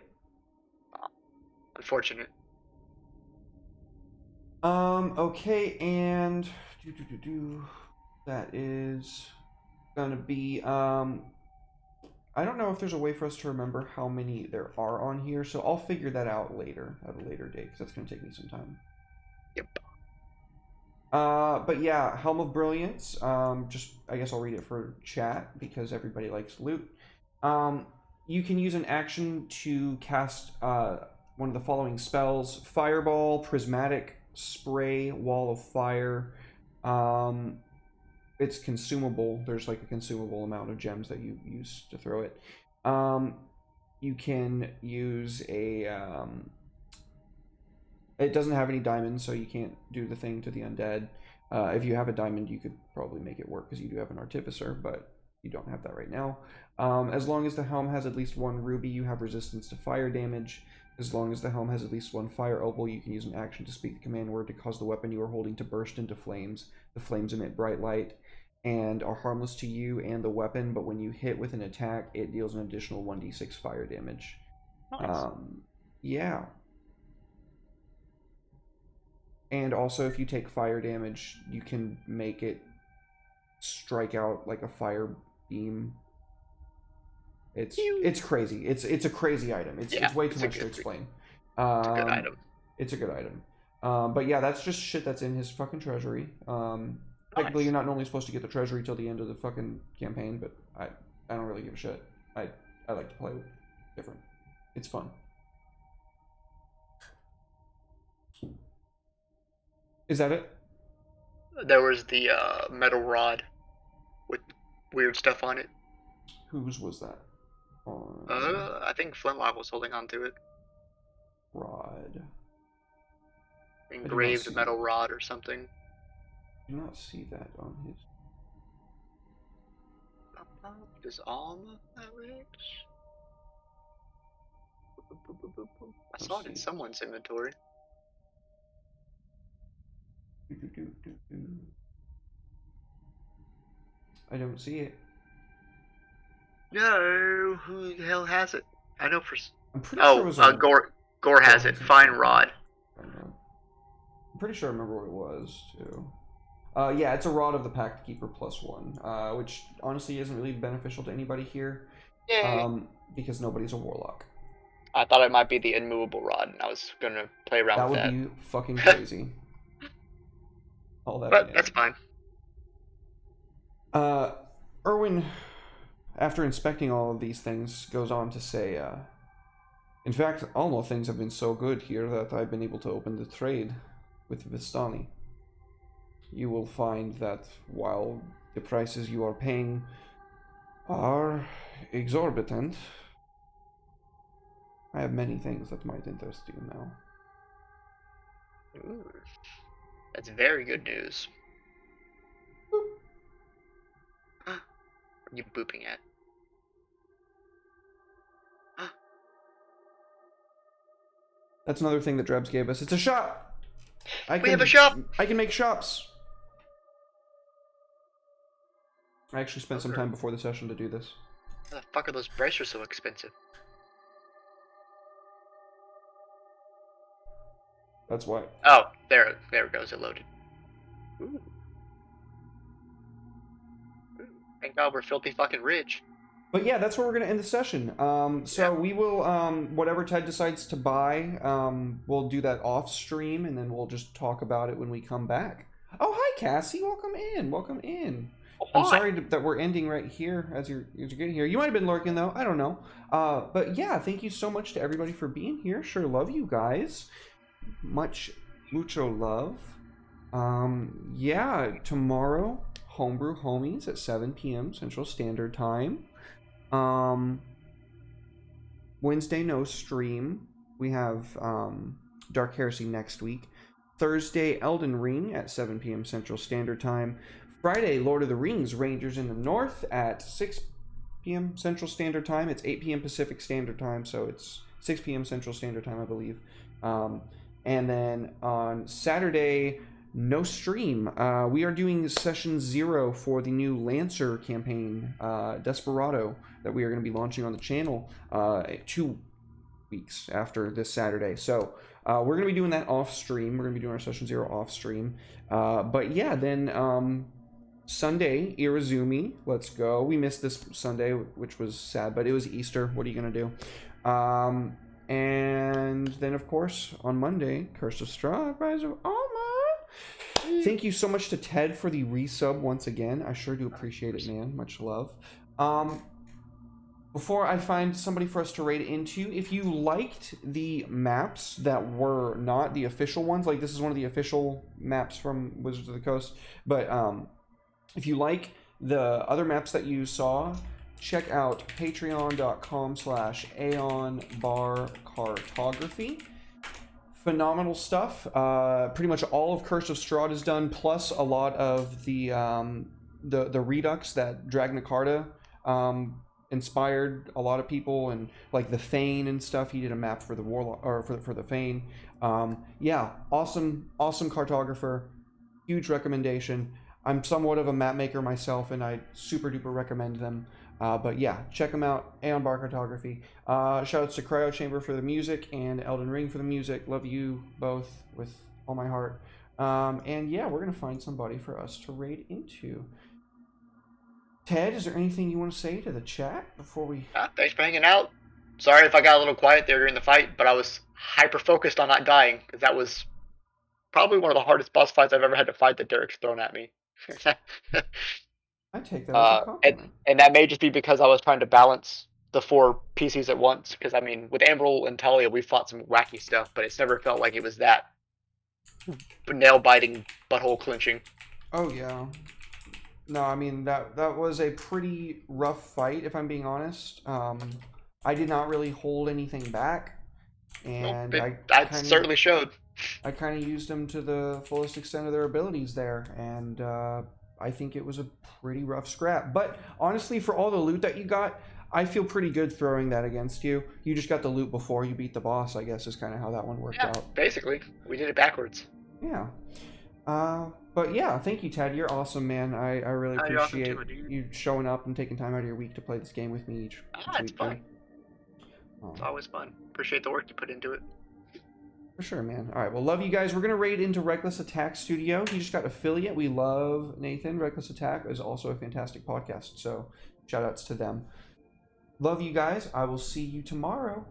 Unfortunate. Okay, and that is gonna be I don't know if there's a way for us to remember how many there are on here, so I'll figure that out later, at a later date, because that's gonna take me some time. Yep. But yeah, Helm of Brilliance, just, I guess I'll read it for chat, because everybody likes loot. You can use an action to cast, one of the following spells: Fireball, Prismatic, Spray, Wall of Fire. It's consumable. There's like a consumable amount of gems that you use to throw it. You can use a... it doesn't have any diamonds, so you can't do the thing to the undead. If you have a diamond, you could probably make it work, because you do have an artificer, but you don't have that right now. As long as the helm has at least 1 ruby, you have resistance to fire damage. As long as the helm has at least one fire opal, you can use an action to speak the command word to cause the weapon you are holding to burst into flames. The flames emit bright light and are harmless to you and the weapon, but when you hit with an attack, it deals an additional 1d6 fire damage. Nice. Yeah. And also, if you take fire damage, you can make it strike out like a fire beam. It's crazy. It's a crazy item. It's way too much to explain. It's a good item. It's a good item. But yeah, that's just shit that's in his fucking treasury. Technically, you're not normally supposed to get the treasury till the end of the fucking campaign, but I don't really give a shit. I like to play different. It's fun. Is that it? There was the metal rod with weird stuff on it. Whose was that? I think Flintlock was holding on to it. Rod. Engraved metal rod or something. I do not see that on his. Does Alma have it? I saw it in someone's inventory. I don't see it. No, who the hell has it? I know for. I'm pretty sure it was on... Gore has it. Fine rod. I'm pretty sure I remember what it was too. Yeah, it's a Rod of the Pact Keeper +1, which honestly isn't really beneficial to anybody here. Yay. Because nobody's a warlock. I thought it might be the immovable rod, and I was gonna play around with that. That would be fucking crazy. All that. But that's fine. Erwin, after inspecting all of these things, goes on to say, in fact, Alma, things have been so good here that I've been able to open the trade with Vistani. You will find that while the prices you are paying are exorbitant, I have many things that might interest you now. Ooh, that's very good news. Boop. What are you booping at? That's another thing that Drebs gave us. It's a shop! We have a shop! I can make shops! I actually spent some time before the session to do this. Why the fuck are those bracers so expensive? That's why. Oh, there it goes. It loaded. Ooh. Thank God we're filthy fucking rich. But yeah, that's where we're gonna end the session. We will, whatever Ted decides to buy, we'll do that off stream, and then we'll just talk about it when we come back. Oh, hi Cassie, welcome in, welcome in. Oh, I'm sorry that we're ending right here as you're getting here. You might have been lurking though, I don't know. But yeah, thank you so much to everybody for being here. Sure love you guys. Mucho love. Yeah, tomorrow, Homebrew Homies at 7 p.m. Central Standard Time. Wednesday, no stream. We have Dark Heresy next week. Thursday, Elden Ring at 7 p.m. Central Standard Time. Friday, Lord of the Rings, Rangers in the North at 6 p.m. Central Standard Time. It's 8 p.m. Pacific Standard Time, so it's 6 p.m. Central Standard Time, I believe. And then on Saturday, no stream. We are doing session 0 for the new Lancer campaign, Desperado, that we are going to be launching on the channel 2 weeks after this Saturday. So we're going to be doing that off stream. We're going to be doing our session 0 off stream. But yeah, then Sunday, Irizumi, let's go. We missed this Sunday, which was sad, but it was Easter. What are you going to do? And then, of course, on Monday, Curse of Strahd, Rise of Alma. Thank you so much to Ted for the resub once again. I sure do appreciate it, man. Much love. Before I find somebody for us to raid into, if you liked the maps that were not the official ones, like this is one of the official maps from Wizards of the Coast, but if you like the other maps that you saw, check out patreon.com/aeonbarcartography. Phenomenal stuff. Pretty much all of Curse of Strahd is done, plus a lot of the redux that Dragna Carta inspired a lot of people, and like the Thane and stuff. He did a map for the Warlock, or for the Thane. Yeah, awesome cartographer. Huge recommendation. I'm somewhat of a map maker myself, and I super duper recommend them. But yeah, check them out. Aeon Bar Cartography. Shoutouts to Cryo Chamber for the music and Elden Ring for the music. Love you both with all my heart. And yeah, we're gonna find somebody for us to raid into. Ted, is there anything you want to say to the chat before we? Thanks for hanging out. Sorry if I got a little quiet there during the fight, but I was hyper focused on not dying because that was probably one of the hardest boss fights I've ever had to fight that Derek's thrown at me. I take that as a compliment. And that may just be because I was trying to balance the 4 PCs at once. Because I mean, with Emerald and Talia, we fought some wacky stuff, but it's never felt like it was that nail biting, butthole clenching. Oh yeah. No, I mean that was a pretty rough fight, if I'm being honest. I did not really hold anything back, and I certainly showed. I kind of used them to the fullest extent of their abilities there, and I think it was a pretty rough scrap. But honestly, for all the loot that you got, I feel pretty good throwing that against you. You just got the loot before you beat the boss, I guess, is kind of how that one worked out. Basically. We did it backwards. Yeah. But yeah, thank you, Ted. You're awesome, man. I really appreciate you showing up and taking time out of your week to play this game with me each it's week. fun. It's always fun. Appreciate the work you put into it. For sure, man. All right, well, love you guys. We're going to raid into Reckless Attack Studio. He just got affiliate. We love Nathan. Reckless Attack is also a fantastic podcast, so shout outs to them. Love you guys. I will see you tomorrow.